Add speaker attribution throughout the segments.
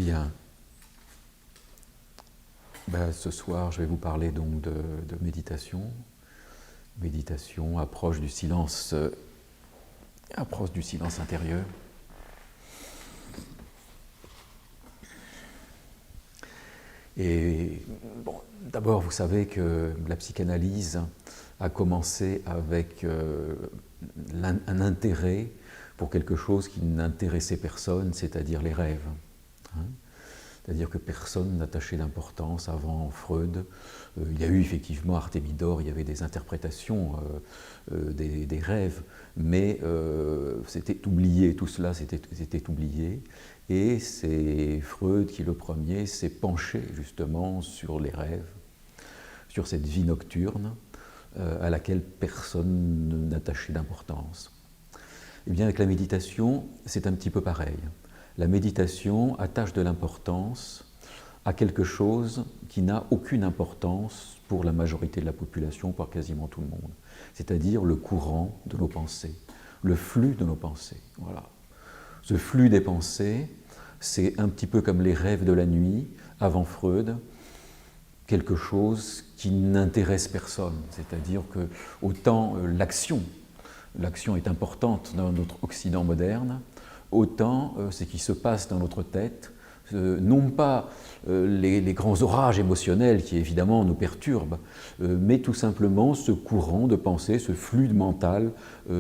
Speaker 1: Bien. Ce soir, je vais vous parler donc de méditation. Méditation, approche du silence intérieur. Et bon, d'abord, vous savez que la psychanalyse a commencé avec un intérêt pour quelque chose qui n'intéressait personne, c'est-à-dire les rêves. C'est-à-dire que personne n'attachait d'importance avant Freud. Il y a eu effectivement Artemidor, il y avait des interprétations des rêves, mais c'était oublié, tout cela c'était oublié. Et c'est Freud qui, le premier, s'est penché justement sur les rêves, sur cette vie nocturne à laquelle personne n'attachait d'importance. Et bien avec la méditation, c'est un petit peu pareil. La méditation attache de l'importance à quelque chose qui n'a aucune importance pour la majorité de la population, pour quasiment tout le monde. C'est-à-dire le courant de nos pensées, le flux de nos pensées. Voilà. Ce flux des pensées, c'est un petit peu comme les rêves de la nuit, avant Freud, quelque chose qui n'intéresse personne. C'est-à-dire que autant l'action est importante dans notre Occident moderne, autant ce qui se passe dans notre tête, non pas les grands orages émotionnels qui évidemment nous perturbent, mais tout simplement ce courant de pensée, ce flux mental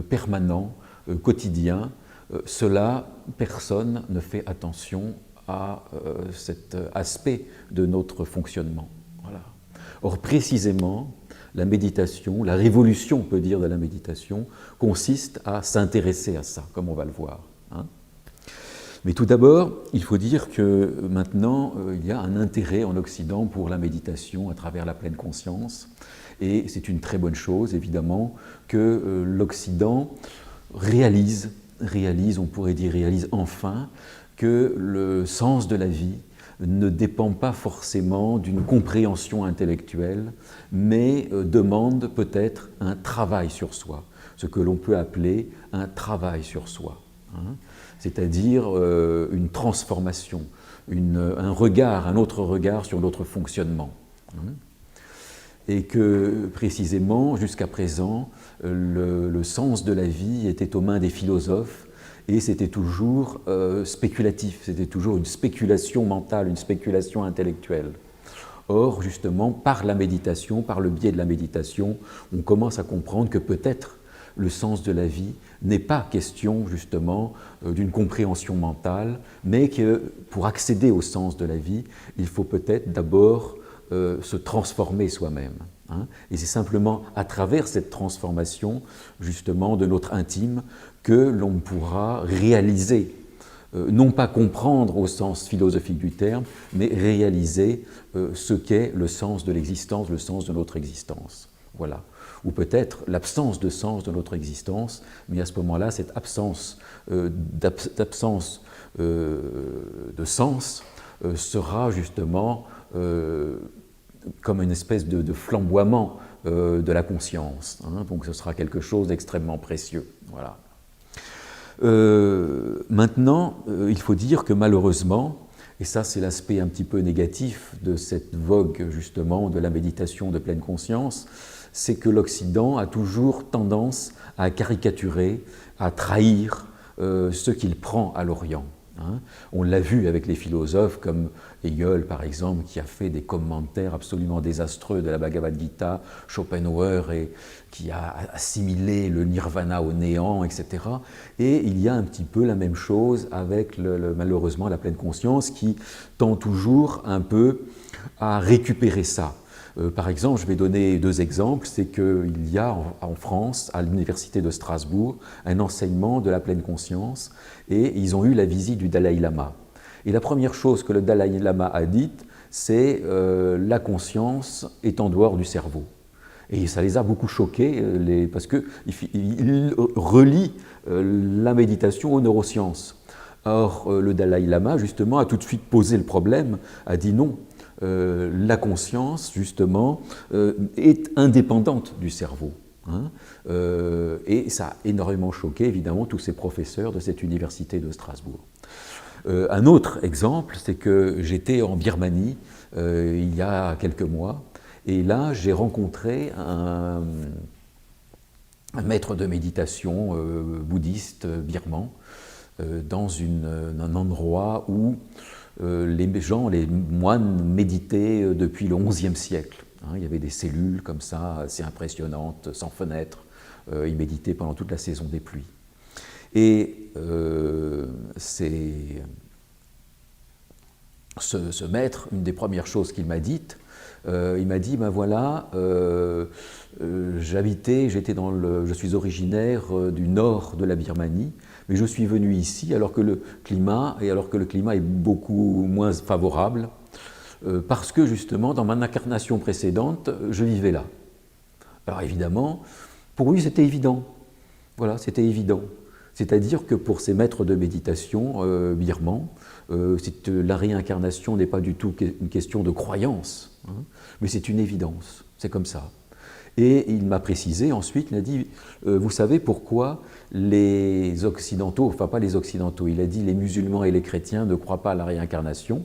Speaker 1: permanent, quotidien. Cela, personne ne fait attention à cet aspect de notre fonctionnement. Voilà. Or, précisément, la méditation, la révolution, on peut dire, de la méditation, consiste à s'intéresser à ça, comme on va le voir. Mais tout d'abord, il faut dire que maintenant, il y a un intérêt en Occident pour la méditation à travers la pleine conscience. Et c'est une très bonne chose, évidemment, que l'Occident réalise, on pourrait dire réalise enfin, que le sens de la vie ne dépend pas forcément d'une compréhension intellectuelle, mais demande peut-être un travail sur soi, ce que l'on peut appeler un travail sur soi. C'est-à-dire une transformation, un autre regard sur notre fonctionnement. Et que précisément, jusqu'à présent, le sens de la vie était aux mains des philosophes et c'était toujours spéculatif, c'était toujours une spéculation mentale, une spéculation intellectuelle. Or, justement, par la méditation, par le biais de la méditation, on commence à comprendre que peut-être le sens de la vie n'est pas question justement d'une compréhension mentale, mais que pour accéder au sens de la vie, il faut peut-être d'abord se transformer soi-même. Et c'est simplement à travers cette transformation justement de notre intime que l'on pourra réaliser, non pas comprendre au sens philosophique du terme, mais réaliser ce qu'est le sens de l'existence, le sens de notre existence. Voilà. Ou peut-être l'absence de sens de notre existence, mais à ce moment-là, cette absence de sens sera justement comme une espèce de flamboiement de la conscience. Donc ce sera quelque chose d'extrêmement précieux. Voilà. Maintenant, il faut dire que malheureusement, et ça c'est l'aspect un petit peu négatif de cette vogue justement de la méditation de pleine conscience, c'est que l'Occident a toujours tendance à caricaturer, à trahir ce qu'il prend à l'Orient. On l'a vu avec les philosophes comme Hegel, par exemple, qui a fait des commentaires absolument désastreux de la Bhagavad Gita, Schopenhauer, et qui a assimilé le nirvana au néant, etc. Et il y a un petit peu la même chose avec, malheureusement, la pleine conscience qui tend toujours un peu à récupérer ça. Par exemple, je vais donner deux exemples, c'est qu'il y a en France, à l'université de Strasbourg, un enseignement de la pleine conscience et ils ont eu la visite du Dalai Lama. Et la première chose que le Dalai Lama a dite, c'est la conscience est en dehors du cerveau. Et ça les a beaucoup choqués parce qu'il relie la méditation aux neurosciences. Or, le Dalai Lama, justement, a tout de suite posé le problème, a dit non. La conscience, justement, est indépendante du cerveau. Et ça a énormément choqué, évidemment, tous ces professeurs de cette université de Strasbourg. Un autre exemple, c'est que j'étais en Birmanie il y a quelques mois, et là j'ai rencontré un maître de méditation bouddhiste birman dans un endroit où les moines méditaient depuis le XIe siècle. Il y avait des cellules comme ça, assez impressionnantes, sans fenêtres. Ils méditaient pendant toute la saison des pluies. Et ce maître, une des premières choses qu'il m'a dites, il m'a dit, ben voilà, je suis originaire du nord de la Birmanie, mais je suis venu ici alors que le climat est beaucoup moins favorable, parce que justement, dans ma incarnation précédente, je vivais là. Alors évidemment, pour lui, c'était évident. Voilà, c'était évident. C'est-à-dire que pour ces maîtres de méditation birmans, la réincarnation n'est pas du tout une question de croyance, hein, mais c'est une évidence, c'est comme ça. Et il m'a précisé ensuite, il a dit, vous savez pourquoi les Occidentaux, enfin pas les Occidentaux, il a dit les musulmans et les chrétiens ne croient pas à la réincarnation?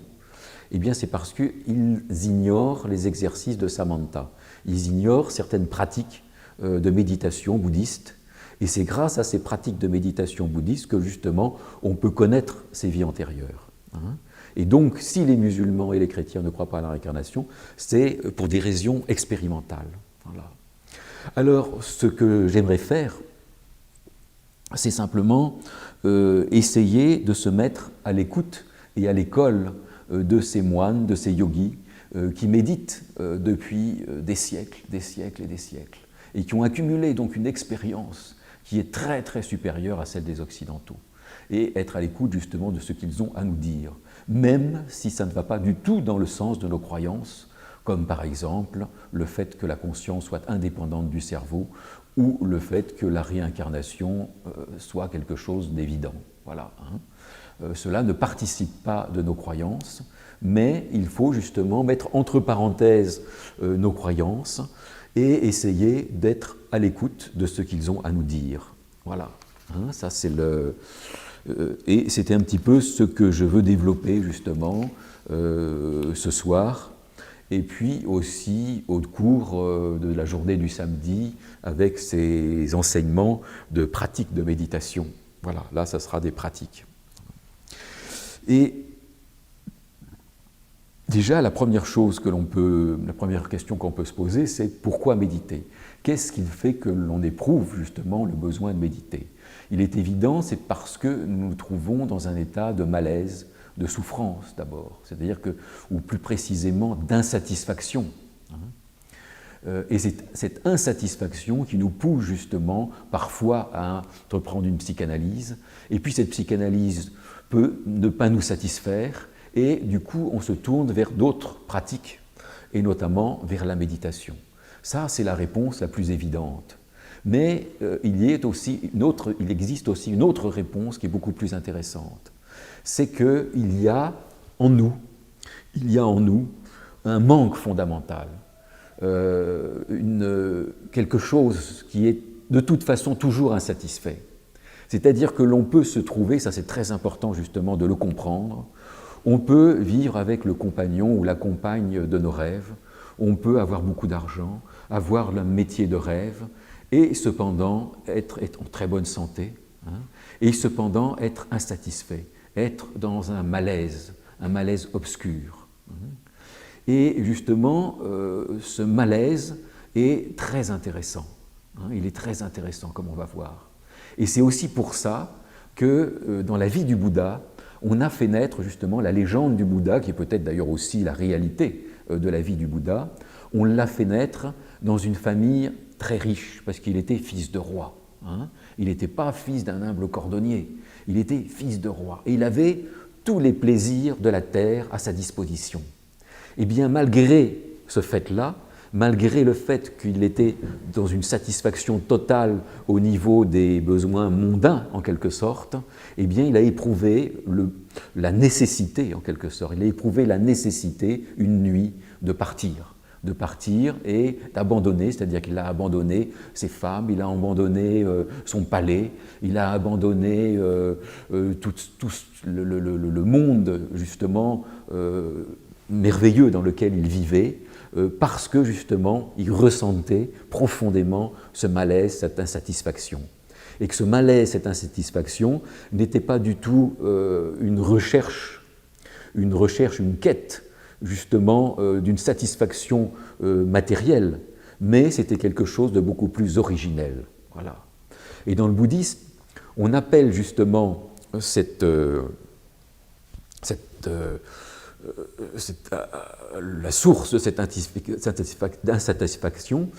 Speaker 1: Eh bien c'est parce qu'ils ignorent les exercices de Samantha, ils ignorent certaines pratiques de méditation bouddhiste. Et c'est grâce à ces pratiques de méditation bouddhiste que justement on peut connaître ces vies antérieures. Et donc, si les musulmans et les chrétiens ne croient pas à la réincarnation, c'est pour des raisons expérimentales. Voilà. Alors, ce que j'aimerais faire, c'est simplement essayer de se mettre à l'écoute et à l'école de ces moines, de ces yogis, qui méditent depuis des siècles et des siècles, et qui ont accumulé donc une expérience qui est très très supérieure à celle des Occidentaux, et être à l'écoute justement de ce qu'ils ont à nous dire, même si ça ne va pas du tout dans le sens de nos croyances, comme par exemple le fait que la conscience soit indépendante du cerveau, ou le fait que la réincarnation soit quelque chose d'évident. Voilà, hein. Cela ne participe pas de nos croyances, mais il faut justement mettre entre parenthèses nos croyances, et essayer d'être à l'écoute de ce qu'ils ont à nous dire. Voilà, hein, ça c'est et c'était un petit peu ce que je veux développer justement ce soir, et puis aussi au cours de la journée du samedi avec ces enseignements de pratiques de méditation. Voilà, là ça sera des pratiques. Et déjà, la première question qu'on peut se poser, c'est pourquoi méditer? Qu'est-ce qui fait que l'on éprouve justement le besoin de méditer? Il est évident, c'est parce que nous nous trouvons dans un état de malaise, de souffrance d'abord, c'est-à-dire ou plus précisément d'insatisfaction. Et c'est cette insatisfaction qui nous pousse justement parfois à entreprendre une psychanalyse, et puis cette psychanalyse peut ne pas nous satisfaire, et du coup, on se tourne vers d'autres pratiques, et notamment vers la méditation. Ça, c'est la réponse la plus évidente. Mais il existe aussi une autre réponse qui est beaucoup plus intéressante. C'est qu'il y a en nous un manque fondamental, quelque chose qui est de toute façon toujours insatisfait. C'est-à-dire que l'on peut se trouver, ça c'est très important justement de le comprendre, on peut vivre avec le compagnon ou la compagne de nos rêves, on peut avoir beaucoup d'argent, avoir le métier de rêve, et cependant être en très bonne santé, hein, et cependant être insatisfait, être dans un malaise obscur. Et justement, ce malaise est très intéressant, hein, il est très intéressant comme on va voir. Et c'est aussi pour ça que dans la vie du Bouddha, on a fait naître justement la légende du Bouddha, qui est peut-être d'ailleurs aussi la réalité de la vie du Bouddha. On l'a fait naître dans une famille très riche, parce qu'il était fils de roi. Hein. Il n'était pas fils d'un humble cordonnier, il était fils de roi. Et il avait tous les plaisirs de la terre à sa disposition. Et bien malgré ce fait-là, malgré le fait qu'il était dans une satisfaction totale au niveau des besoins mondains, en quelque sorte, eh bien, il a éprouvé la nécessité, en quelque sorte, il a éprouvé la nécessité, une nuit, de partir de partir et d'abandonner, c'est-à-dire qu'il a abandonné ses femmes, il a abandonné son palais, il a abandonné tout le monde justement merveilleux dans lequel il vivait, parce que justement il ressentait profondément ce malaise, cette insatisfaction. Et que ce malaise, cette insatisfaction n'était pas du tout une recherche, une quête justement d'une satisfaction matérielle, mais c'était quelque chose de beaucoup plus originel. Voilà. Et dans le bouddhisme, on appelle justement la source de cette insatisfaction,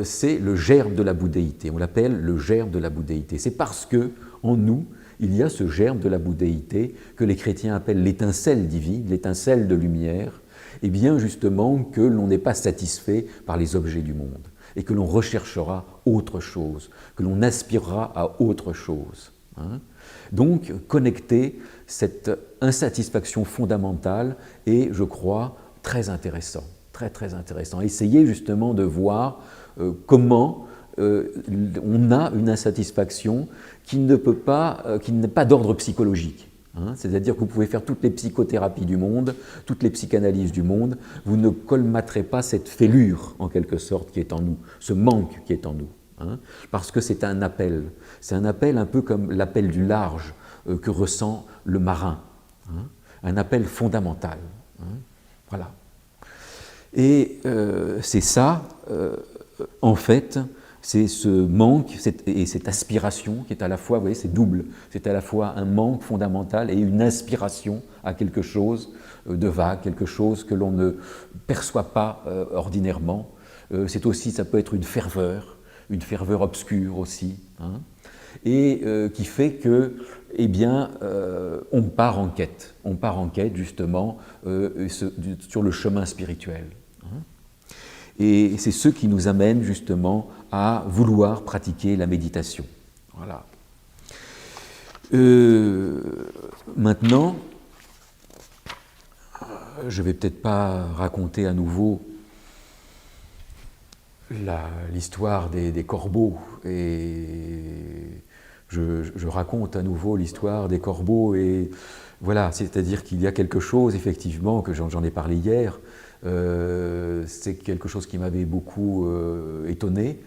Speaker 1: c'est le germe de la bouddhéité. On l'appelle le germe de la bouddhéité. C'est parce que en nous, il y a ce germe de la bouddhéité que les chrétiens appellent l'étincelle divine, l'étincelle de lumière, et bien justement que l'on n'est pas satisfait par les objets du monde et que l'on recherchera autre chose, que l'on aspirera à autre chose. Hein. Donc, connecter cette insatisfaction fondamentale est, je crois, très intéressant, très intéressant. Essayer justement de voir comment on a une insatisfaction qui n'est pas d'ordre psychologique. Hein, c'est-à-dire que vous pouvez faire toutes les psychothérapies du monde, toutes les psychanalyses du monde, vous ne colmaterez pas cette fêlure, en quelque sorte, qui est en nous, ce manque qui est en nous. Hein, parce que c'est un appel un peu comme l'appel du large que ressent le marin, hein, un appel fondamental. Hein, voilà. Et c'est ça, en fait, c'est ce manque et cette aspiration qui est à la fois, vous voyez, c'est double, c'est à la fois un manque fondamental et une aspiration à quelque chose de vague, quelque chose que l'on ne perçoit pas ordinairement. C'est aussi, ça peut être une ferveur obscure aussi, hein, et qui fait que, eh bien, on part en quête justement sur le chemin spirituel. Hein. Et c'est ce qui nous amène justement à vouloir pratiquer la méditation. Voilà. Maintenant, je ne vais peut-être pas raconter à nouveau l'histoire des corbeaux, et je raconte à nouveau l'histoire des corbeaux, et voilà, c'est-à-dire qu'il y a quelque chose, effectivement, que j'en ai parlé hier, c'est quelque chose qui m'avait beaucoup étonné,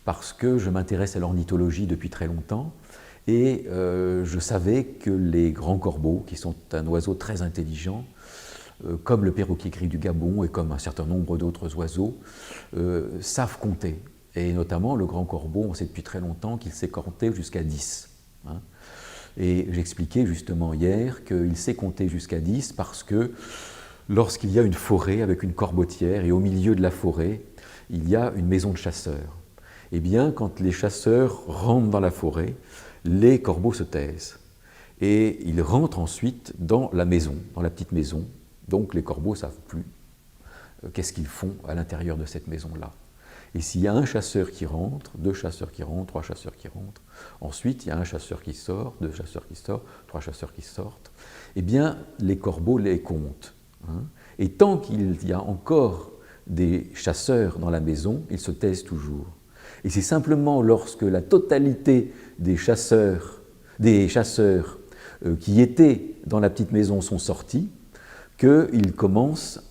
Speaker 1: parce que je m'intéresse à l'ornithologie depuis très longtemps, et je savais que les grands corbeaux, qui sont un oiseau très intelligent, comme le perroquet gris du Gabon et comme un certain nombre d'autres oiseaux, savent compter. Et notamment, le grand corbeau, on sait depuis très longtemps qu'il sait compter jusqu'à 10. Hein. Et j'expliquais justement hier qu'il sait compter jusqu'à 10 parce que lorsqu'il y a une forêt avec une corbotière et au milieu de la forêt, il y a une maison de chasseurs. Eh bien, quand les chasseurs rentrent dans la forêt, les corbeaux se taisent. Et ils rentrent ensuite dans la maison, dans la petite maison. Donc les corbeaux ne savent plus qu'est-ce qu'ils font à l'intérieur de cette maison-là. Et s'il y a un chasseur qui rentre, 2 chasseurs qui rentrent, 3 chasseurs qui rentrent, ensuite il y a un chasseur qui sort, 2 chasseurs qui sortent, 3 chasseurs qui sortent, eh bien les corbeaux les comptent. Hein. Et tant qu'il y a encore des chasseurs dans la maison, ils se taisent toujours. Et c'est simplement lorsque la totalité des chasseurs qui étaient dans la petite maison sont sortis, qu'ils recommencent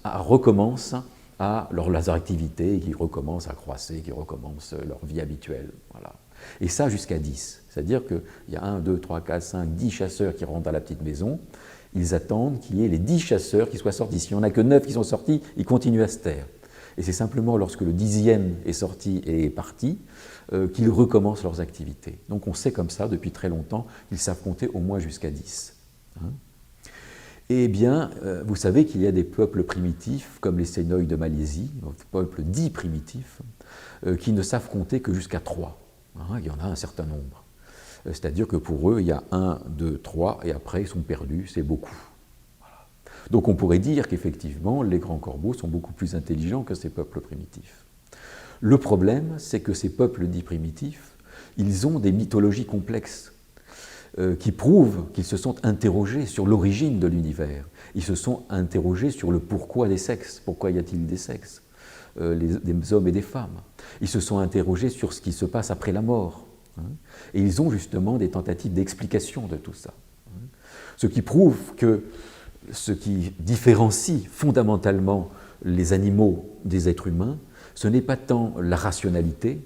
Speaker 1: à leurs activités, qu'ils recommencent à croisser, qu'ils recommencent leur vie habituelle. Voilà. Et ça jusqu'à 10. C'est-à-dire qu'il y a 1, 2, 3, 4, 5, 10 chasseurs qui rentrent dans la petite maison, ils attendent qu'il y ait les 10 chasseurs qui soient sortis. S'il n'y en a que 9 qui sont sortis, ils continuent à se taire. Et c'est simplement lorsque le 10e est sorti et est parti qu'ils recommencent leurs activités. Donc on sait comme ça depuis très longtemps qu'ils savent compter au moins jusqu'à 10. Hein. Eh bien, vous savez qu'il y a des peuples primitifs, comme les Sénoïs de Malaisie, des peuples dits primitifs, qui ne savent compter que jusqu'à 3. Hein, il y en a un certain nombre. C'est-à-dire que pour eux, il y a 1, 2, 3, et après, ils sont perdus, c'est beaucoup. Voilà. Donc on pourrait dire qu'effectivement, les grands corbeaux sont beaucoup plus intelligents que ces peuples primitifs. Le problème, c'est que ces peuples dits primitifs, ils ont des mythologies complexes, qui prouvent qu'ils se sont interrogés sur l'origine de l'univers. Ils se sont interrogés sur le pourquoi des sexes. Pourquoi y a-t-il des sexes? des hommes et des femmes. Ils se sont interrogés sur ce qui se passe après la mort. Et ils ont justement des tentatives d'explication de tout ça. Ce qui prouve que ce qui différencie fondamentalement les animaux des êtres humains, ce n'est pas tant la rationalité,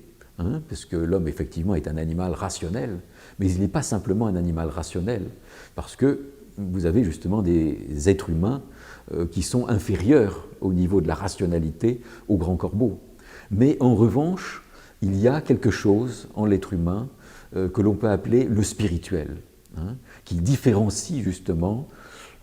Speaker 1: parce que l'homme effectivement est un animal rationnel, mais il n'est pas simplement un animal rationnel, parce que vous avez justement des êtres humains qui sont inférieurs au niveau de la rationalité aux grands corbeaux. Mais en revanche, il y a quelque chose en l'être humain que l'on peut appeler le spirituel, qui différencie justement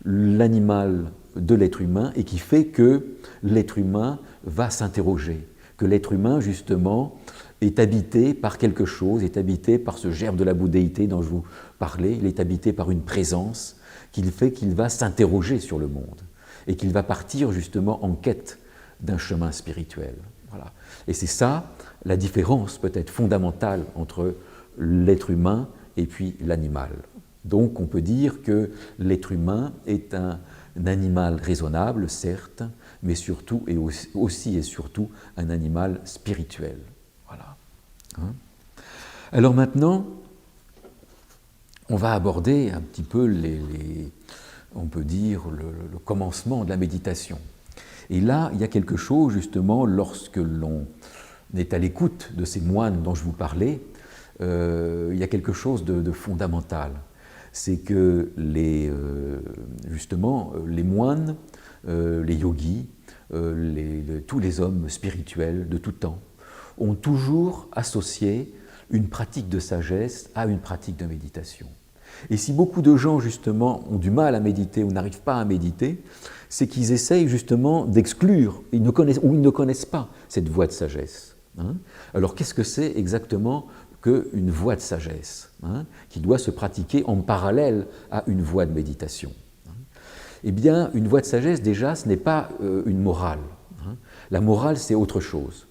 Speaker 1: l'animal de l'être humain et qui fait que l'être humain va s'interroger, que l'être humain justement est habité par quelque chose, est habité par ce germe de la bouddhéité dont je vous parlais, il est habité par une présence qui fait qu'il va s'interroger sur le monde et qu'il va partir justement en quête d'un chemin spirituel. Voilà. Et c'est ça la différence peut-être fondamentale entre l'être humain et puis l'animal. Donc on peut dire que l'être humain est un animal raisonnable, certes, mais surtout et aussi et surtout un animal spirituel. Voilà. Alors maintenant, on va aborder un petit peu on peut dire le commencement de la méditation. Et là, il y a quelque chose justement lorsque l'on est à l'écoute de ces moines dont je vous parlais, il y a quelque chose de fondamental. C'est que justement les moines, les yogis, tous les hommes spirituels de tout temps ont toujours associé une pratique de sagesse à une pratique de méditation. Et si beaucoup de gens justement ont du mal à méditer ou n'arrivent pas à méditer, c'est qu'ils essayent justement d'exclure, ils ne connaissent pas cette voie de sagesse. Alors qu'est-ce que c'est exactement qu'une voie de sagesse qui doit se pratiquer en parallèle à une voie de méditation? Eh bien, une voie de sagesse, déjà, ce n'est pas une morale. La morale, c'est autre chose.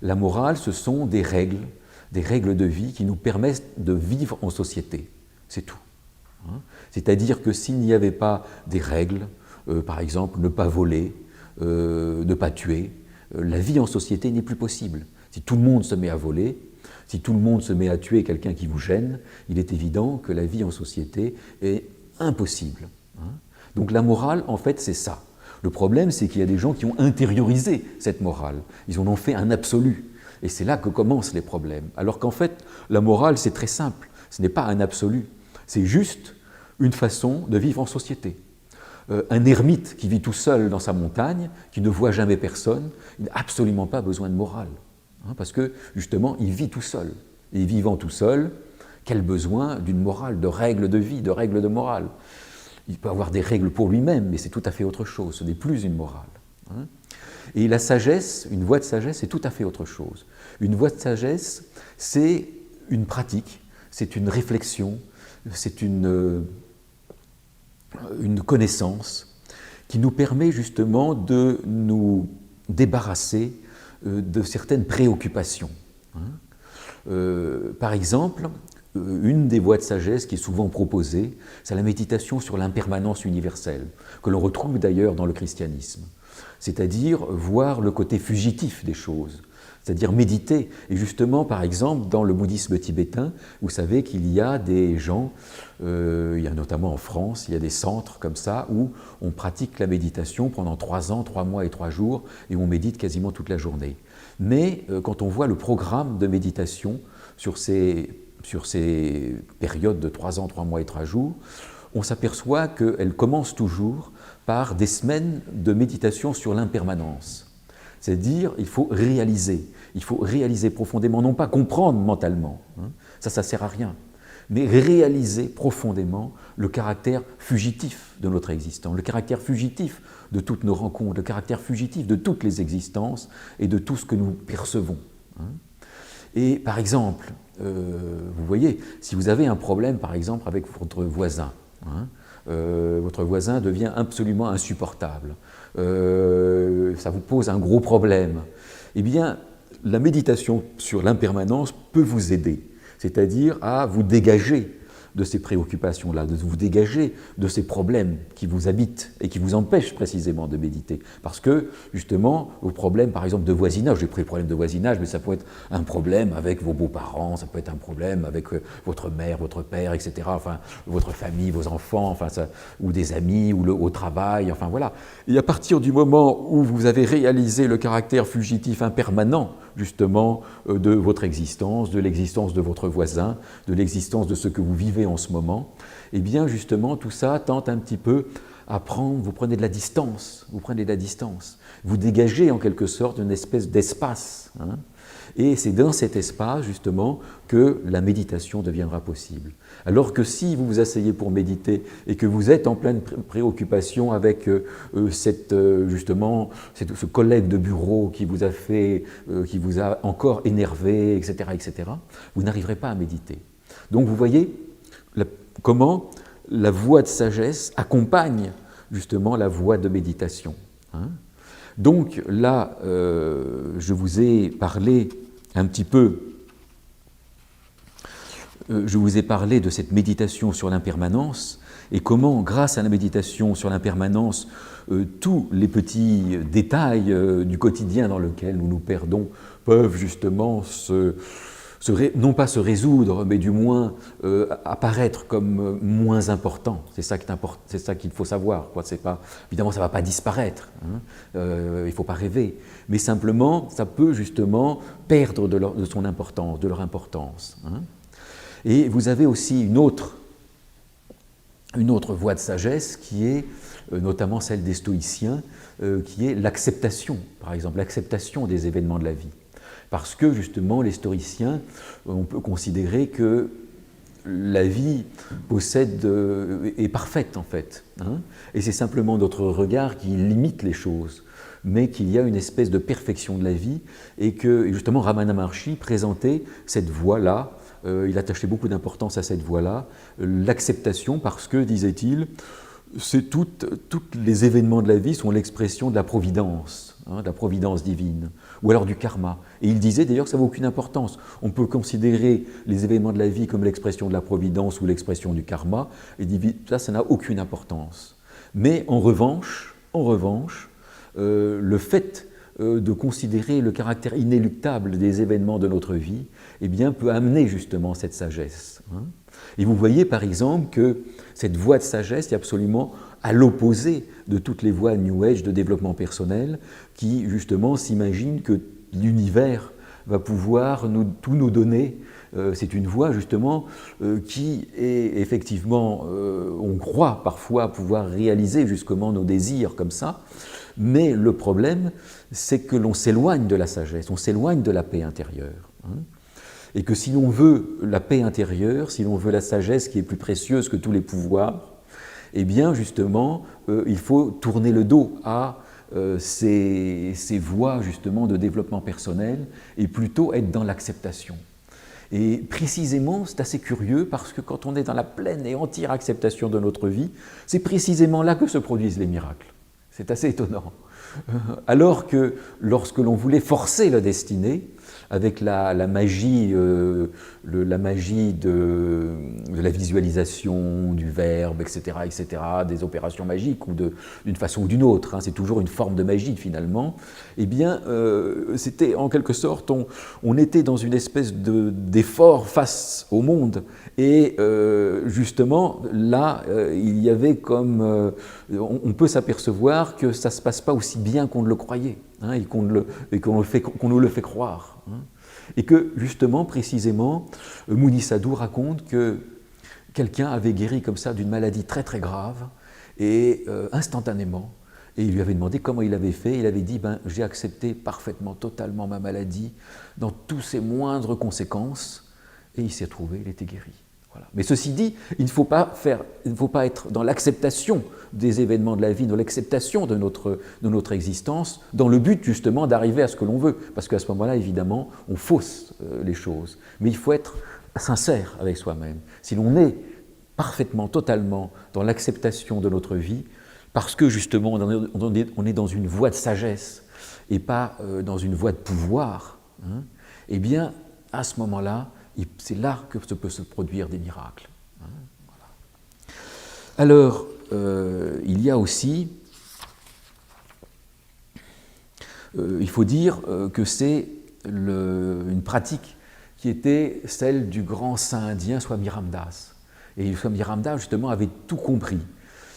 Speaker 1: La morale, ce sont des règles de vie qui nous permettent de vivre en société. C'est tout. C'est-à-dire que s'il n'y avait pas des règles, par exemple, ne pas voler, ne pas tuer, la vie en société n'est plus possible. Si tout le monde se met à voler, si tout le monde se met à tuer quelqu'un qui vous gêne, il est évident que la vie en société est impossible. Donc la morale, en fait, c'est ça. Le problème, c'est qu'il y a des gens qui ont intériorisé cette morale. Ils en ont fait un absolu. Et c'est là que commencent les problèmes. Alors qu'en fait, la morale, c'est très simple. Ce n'est pas un absolu. C'est juste une façon de vivre en société. Un ermite qui vit tout seul dans sa montagne, qui ne voit jamais personne, il n'a absolument pas besoin de morale. Parce que, justement, il vit tout seul. Et vivant tout seul, quel besoin d'une morale, de règles de vie, de règles de morale? Il peut avoir des règles pour lui-même, mais c'est tout à fait autre chose. Ce n'est plus une morale. Et la sagesse, une voie de sagesse, c'est tout à fait autre chose. Une voie de sagesse, c'est une pratique, c'est une réflexion, c'est une connaissance qui nous permet justement de nous débarrasser de certaines préoccupations. Par exemple, une des voies de sagesse qui est souvent proposée, c'est la méditation sur l'impermanence universelle, que l'on retrouve d'ailleurs dans le christianisme. C'est-à-dire voir le côté fugitif des choses, c'est-à-dire méditer. Et justement, par exemple, dans le bouddhisme tibétain, vous savez qu'il y a des gens, il y a notamment en France, il y a des centres comme ça, où on pratique la méditation pendant 3 ans, 3 mois et 3 jours, et on médite quasiment toute la journée. Mais quand on voit le programme de méditation sur ces périodes de 3 ans, 3 mois et 3 jours, on s'aperçoit qu'elle commence toujours par des semaines de méditation sur l'impermanence. C'est-à-dire, il faut réaliser profondément, non pas comprendre mentalement, ça ne sert à rien, mais réaliser profondément le caractère fugitif de notre existence, le caractère fugitif de toutes nos rencontres, le caractère fugitif de toutes les existences et de tout ce que nous percevons. Et par exemple, vous voyez, si vous avez un problème par exemple avec votre voisin, votre voisin devient absolument insupportable, ça vous pose un gros problème, eh bien la méditation sur l'impermanence peut vous aider, c'est-à-dire à vous dégager de ces préoccupations-là, de vous dégager de ces problèmes qui vous habitent et qui vous empêchent précisément de méditer. Parce que, justement, vos problèmes, par exemple, de voisinage, j'ai pris le problème de voisinage, mais ça peut être un problème avec vos beaux-parents, ça peut être un problème avec votre mère, votre père, etc., enfin, votre famille, vos enfants, enfin, ça, ou des amis, ou au travail, enfin voilà. Et à partir du moment où vous avez réalisé le caractère fugitif impermanent, justement, de votre existence, de l'existence de votre voisin, de l'existence de ce que vous vivez en ce moment, eh bien, justement, tout ça tente un petit peu à prendre, vous prenez de la distance, vous dégagez en quelque sorte une espèce d'espace, hein, et c'est dans cet espace, justement, que la méditation deviendra possible. Alors que si vous vous asseyez pour méditer et que vous êtes en pleine préoccupation avec justement ce collègue de bureau qui vous a qui vous a encore énervé, etc., vous n'arriverez pas à méditer. Donc vous voyez comment la voie de sagesse accompagne justement la voie de méditation, hein. Donc là, je vous ai parlé un petit peu, je vous ai parlé de cette méditation sur l'impermanence et comment, grâce à la méditation sur l'impermanence, tous les petits détails du quotidien dans lequel nous nous perdons peuvent justement non pas se résoudre, mais du moins apparaître comme moins importants. C'est ça qu'il faut savoir, quoi. Évidemment, ça ne va pas disparaître, hein. Il ne faut pas rêver, mais simplement, ça peut justement perdre de son importance, de leur importance, hein. Et vous avez aussi une autre voie de sagesse qui est notamment celle des stoïciens, qui est l'acceptation, par exemple, l'acceptation des événements de la vie. Parce que justement, les stoïciens, on peut considérer que la vie est parfaite en fait, hein, et c'est simplement notre regard qui limite les choses, mais qu'il y a une espèce de perfection de la vie, et que justement Ramana Maharshi présentait cette voie-là, il attachait beaucoup d'importance à cette voie-là, l'acceptation, parce que, disait-il, toutes les événements de la vie sont l'expression de la providence, hein, de la providence divine, ou alors du karma. Et il disait d'ailleurs que ça n'a aucune importance. On peut considérer les événements de la vie comme l'expression de la providence ou l'expression du karma, et ça n'a aucune importance. Mais en revanche, le fait de considérer le caractère inéluctable des événements de notre vie, eh bien, peut amener justement cette sagesse, hein. Et vous voyez par exemple que cette voie de sagesse est absolument à l'opposé de toutes les voies New Age de développement personnel qui justement s'imaginent que l'univers va pouvoir tout nous donner. C'est une voie justement qui est effectivement, on croit parfois pouvoir réaliser justement nos désirs comme ça, mais le problème c'est que l'on s'éloigne de la sagesse, on s'éloigne de la paix intérieure, hein. Et que si l'on veut la paix intérieure, si l'on veut la sagesse qui est plus précieuse que tous les pouvoirs, eh bien justement, il faut tourner le dos à ces voies justement de développement personnel et plutôt être dans l'acceptation. Et précisément, c'est assez curieux parce que quand on est dans la pleine et entière acceptation de notre vie, c'est précisément là que se produisent les miracles. C'est assez étonnant. Alors que lorsque l'on voulait forcer la destinée, avec la magie de la visualisation, du verbe, etc., des opérations magiques, ou d'une façon ou d'une autre, hein, c'est toujours une forme de magie finalement, eh bien, c'était en quelque sorte, on était dans une espèce d'effort face au monde, et justement, là, il y avait comme... on peut s'apercevoir que ça ne se passe pas aussi bien qu'on le croyait, hein, et qu'on nous le fait croire. Hein. Et que, justement, précisément, Muni Sadhu raconte que quelqu'un avait guéri comme ça d'une maladie très très grave, et instantanément, et il lui avait demandé comment il avait fait, il avait dit « j'ai accepté parfaitement, totalement ma maladie, dans tous ses moindres conséquences », et il s'est trouvé, il était guéri. Voilà. Mais ceci dit, il ne faut pas être dans l'acceptation des événements de la vie, dans l'acceptation de notre existence, dans le but justement d'arriver à ce que l'on veut. Parce qu'à ce moment-là, évidemment, on fausse les choses. Mais il faut être sincère avec soi-même. Si l'on est parfaitement, totalement dans l'acceptation de notre vie, parce que justement on est dans une voie de sagesse et pas dans une voie de pouvoir, hein, eh bien, à ce moment-là, c'est là que peut se produire des miracles. Hein, voilà. Alors, il y a aussi, il faut dire que c'est une pratique qui était celle du grand saint indien Swami Ramdas. Et Swami Ramdas, justement, avait tout compris.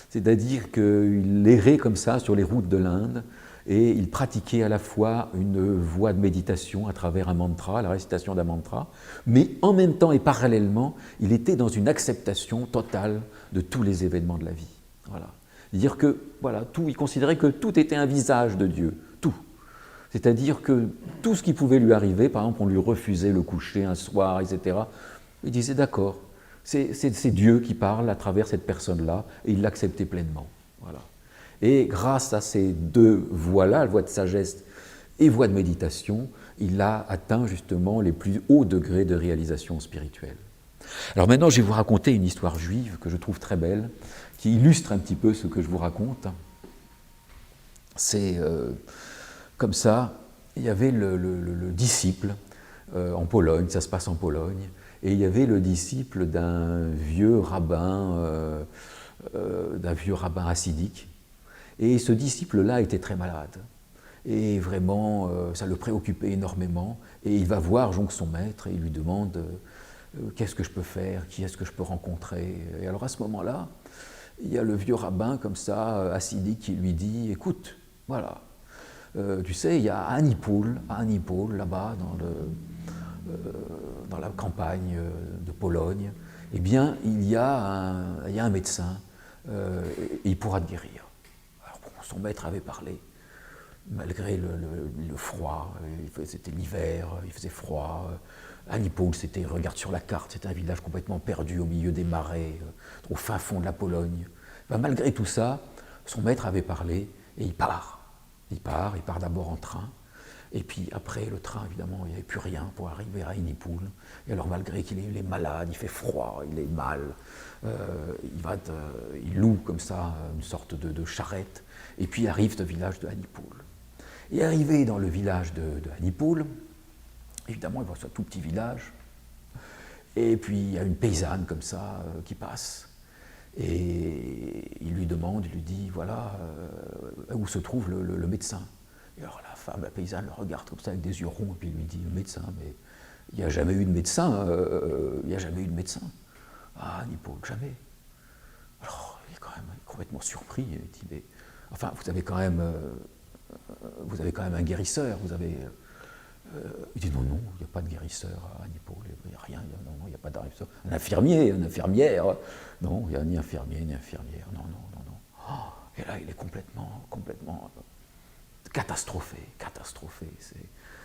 Speaker 1: C'est-à-dire qu'il errait comme ça sur les routes de l'Inde et il pratiquait à la fois une voie de méditation à travers un mantra, la récitation d'un mantra, mais en même temps et parallèlement, il était dans une acceptation totale de tous les événements de la vie. Voilà. C'est-à-dire que, voilà, il considérait que tout était un visage de Dieu, tout. C'est-à-dire que tout ce qui pouvait lui arriver, par exemple, on lui refusait le coucher un soir, etc., il disait d'accord, c'est Dieu qui parle à travers cette personne-là, et il l'acceptait pleinement. Voilà. Et grâce à ces deux voies-là, la voie de sagesse et voie de méditation, il a atteint justement les plus hauts degrés de réalisation spirituelle. Alors maintenant, je vais vous raconter une histoire juive que je trouve très belle, qui illustre un petit peu ce que je vous raconte. C'est comme ça, il y avait le disciple en Pologne, ça se passe en Pologne, et il y avait le disciple d'un vieux rabbin hassidique. Et ce disciple-là était très malade. Et vraiment, ça le préoccupait énormément. Et il va voir donc son maître et il lui demande qu'est-ce que je peux faire, qui est-ce que je peux rencontrer. Et alors à ce moment-là, il y a le vieux rabbin comme ça, hassidique, qui lui dit écoute, voilà, tu sais, il y a à Anipoul, là-bas, dans la campagne de Pologne, eh bien, il y a un médecin, et il pourra te guérir. Alors, bon, son maître avait parlé, malgré le froid, c'était l'hiver, il faisait froid. Anipoul, regarde sur la carte, c'était un village complètement perdu au milieu des marais, au fin fond de la Pologne. Ben, malgré tout ça, son maître avait parlé, et il part. Il part d'abord en train, et puis après le train, évidemment, il n'y avait plus rien pour arriver à Anipoul. Et alors malgré qu'il est malade, il fait froid, il est mal, il loue comme ça une sorte de charrette, et puis arrive ce village de Anipoul. Et arrivé dans le village de Anipoul, évidemment, il voit ce tout petit village, et puis il y a une paysanne comme ça qui passe. Et il lui demande, il lui dit, voilà, où se trouve le médecin. Et alors la paysanne le regarde comme ça avec des yeux ronds, et puis il lui dit, le médecin, mais il n'y a jamais eu de médecin, il n'y a jamais eu de médecin. Ah, Anipoul, jamais. Alors, il est quand même complètement surpris, il dit, mais, enfin, vous avez quand même un guérisseur, il dit, non, il n'y a pas de guérisseur à Anipoul, il n'y a rien, il n'y a pas de guérisseur. Un infirmier, une infirmière, non, il n'y a ni infirmier, ni infirmière, non. Et là, il est complètement catastrophé.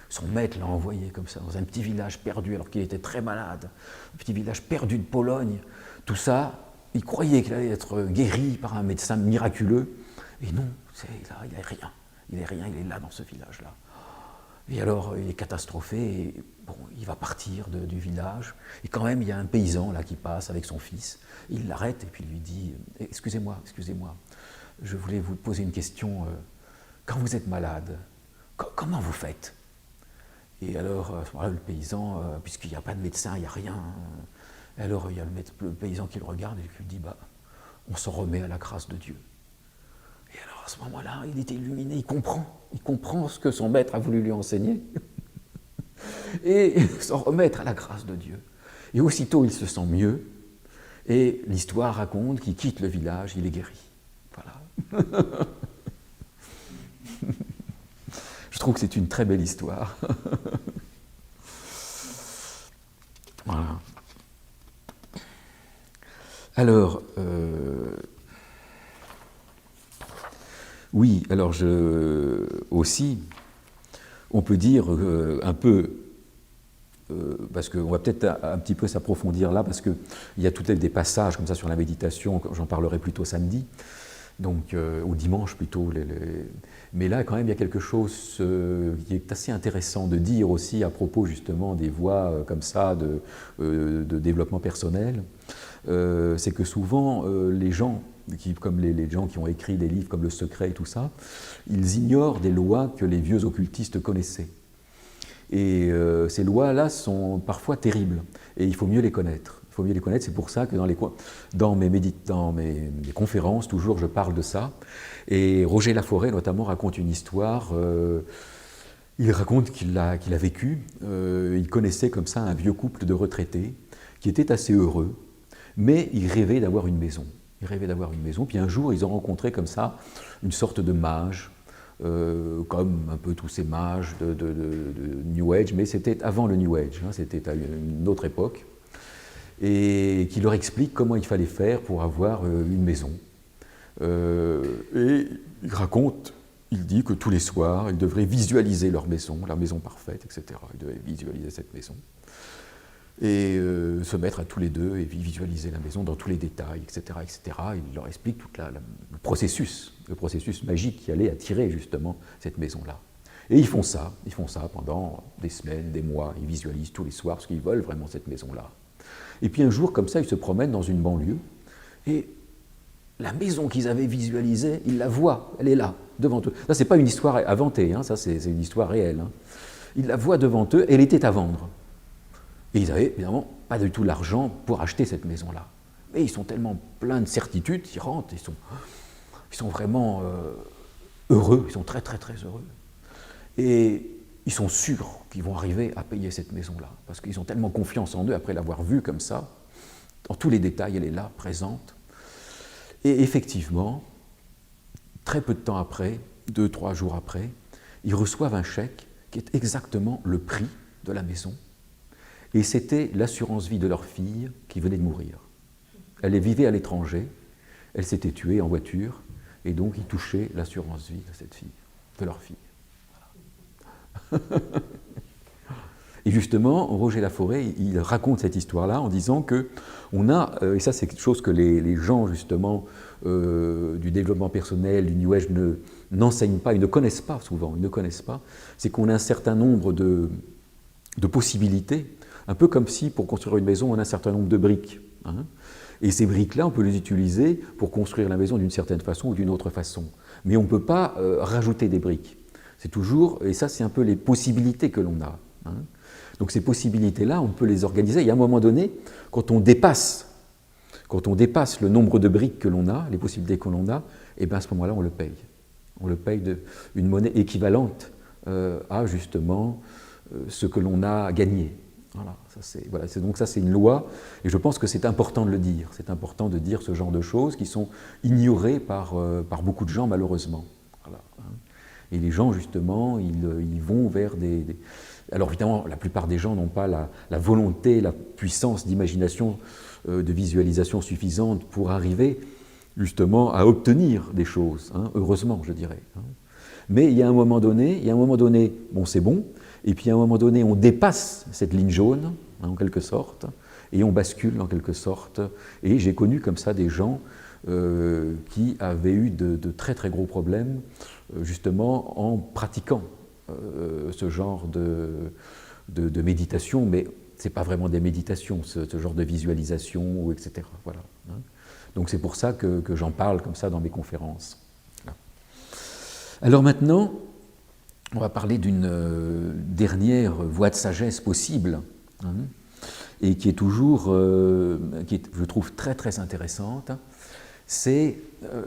Speaker 1: Son maître l'a envoyé comme ça, dans un petit village perdu, alors qu'il était très malade, un petit village perdu de Pologne. Tout ça, il croyait qu'il allait être guéri par un médecin miraculeux, et non, il n'est rien. Il est là dans ce village-là. Et alors, il est catastrophé, et bon, il va partir du village, et quand même, il y a un paysan là qui passe avec son fils, il l'arrête et puis il lui dit « Excusez-moi, je voulais vous poser une question, quand vous êtes malade, comment vous faites ?» Et alors, à ce moment-là, le paysan, puisqu'il n'y a pas de médecin, il n'y a rien, alors il y a le paysan qui le regarde et qui lui dit « On s'en remet à la grâce de Dieu. » Et alors, à ce moment-là, il est illuminé, il comprend ce que son maître a voulu lui enseigner, et s'en remettre à la grâce de Dieu. Et aussitôt, il se sent mieux, et l'histoire raconte qu'il quitte le village, il est guéri. Voilà. Je trouve que c'est une très belle histoire. Voilà. Alors, oui, alors aussi, on peut dire un peu, parce qu'on va peut-être un petit peu s'approfondir là, parce qu'il y a tout des passages comme ça sur la méditation, j'en parlerai plutôt samedi, donc, ou dimanche plutôt. Mais là, quand même, il y a quelque chose qui est assez intéressant de dire aussi à propos justement des voies comme ça de développement personnel. C'est que souvent, les gens, comme les gens qui ont écrit des livres comme Le Secret et tout ça, ils ignorent des lois que les vieux occultistes connaissaient. Et ces lois-là sont parfois terribles, et il faut mieux les connaître. Il faut mieux les connaître. C'est pour ça que dans mes conférences, toujours, je parle de ça. Et Roger Laforêt, notamment, raconte une histoire. Il raconte qu'il a vécu. Il connaissait comme ça un vieux couple de retraités qui était assez heureux, mais ils rêvaient d'avoir une maison. Ils rêvaient d'avoir une maison. Puis un jour, ils ont rencontré comme ça une sorte de mage, comme un peu tous ces mages de New Age, mais c'était avant le New Age, hein, c'était à une autre époque, et qui leur explique comment il fallait faire pour avoir une maison. Et il raconte, il dit que tous les soirs, ils devraient visualiser leur maison parfaite, etc. Ils devaient visualiser cette maison. Et se mettre à tous les deux et visualiser la maison dans tous les détails, etc. etc. Il leur explique tout le processus magique qui allait attirer justement cette maison-là. Et ils font ça pendant des semaines, des mois, ils visualisent tous les soirs parce qu'ils veulent vraiment cette maison-là. Et puis un jour, comme ça, ils se promènent dans une banlieue et la maison qu'ils avaient visualisée, ils la voient, elle est là, devant eux. Ça, c'est pas une histoire inventée, hein, ça c'est une histoire réelle. Hein. Ils la voient devant eux et elle était à vendre. Et ils n'avaient évidemment pas du tout l'argent pour acheter cette maison-là. Mais ils sont tellement pleins de certitudes, ils rentrent, ils sont vraiment heureux, ils sont très très très heureux. Et ils sont sûrs qu'ils vont arriver à payer cette maison-là, parce qu'ils ont tellement confiance en eux après l'avoir vue comme ça, dans tous les détails, elle est là, présente. Et effectivement, très peu de temps après, 2-3 jours après, ils reçoivent un chèque qui est exactement le prix de la maison. Et c'était l'assurance vie de leur fille qui venait de mourir. Elle vivait à l'étranger, elle s'était tuée en voiture, et donc ils touchaient l'assurance vie de cette fille, de leur fille. Voilà. Et justement, Roger Laforêt, il raconte cette histoire-là en disant que on a, et ça c'est quelque chose que les gens justement du développement personnel, du New Age n'enseignent pas, ils ne connaissent pas souvent, ils ne connaissent pas, c'est qu'on a un certain nombre de possibilités. Un peu comme si, pour construire une maison, on a un certain nombre de briques. Hein. Et ces briques-là, on peut les utiliser pour construire la maison d'une certaine façon ou d'une autre façon. Mais on ne peut pas rajouter des briques. C'est toujours, et ça c'est un peu les possibilités que l'on a. Hein. Donc ces possibilités-là, on peut les organiser. Et à un moment donné, quand on dépasse le nombre de briques que l'on a, les possibilités que l'on a, et bien à ce moment-là, on le paye. On le paye d'une monnaie équivalente à justement ce que l'on a gagné. Voilà, donc ça c'est une loi, et je pense que c'est important de le dire. C'est important de dire ce genre de choses qui sont ignorées par beaucoup de gens malheureusement. Voilà, hein. Et les gens justement, ils vont vers des... Alors évidemment, la plupart des gens n'ont pas la volonté, la puissance d'imagination, de visualisation suffisante pour arriver justement à obtenir des choses, hein, heureusement je dirais. Hein. Mais il y a un moment donné, bon c'est bon, et puis à un moment donné, on dépasse cette ligne jaune, hein, en quelque sorte, et on bascule en quelque sorte. Et j'ai connu comme ça des gens qui avaient eu de très très gros problèmes, justement en pratiquant ce genre de méditation, mais ce n'est pas vraiment des méditations, ce genre de visualisation, etc. Voilà, hein. Donc c'est pour ça que j'en parle comme ça dans mes conférences. Voilà. Alors maintenant, on va parler d'une dernière voie de sagesse possible, hein, et qui est toujours, je trouve très très intéressante, c'est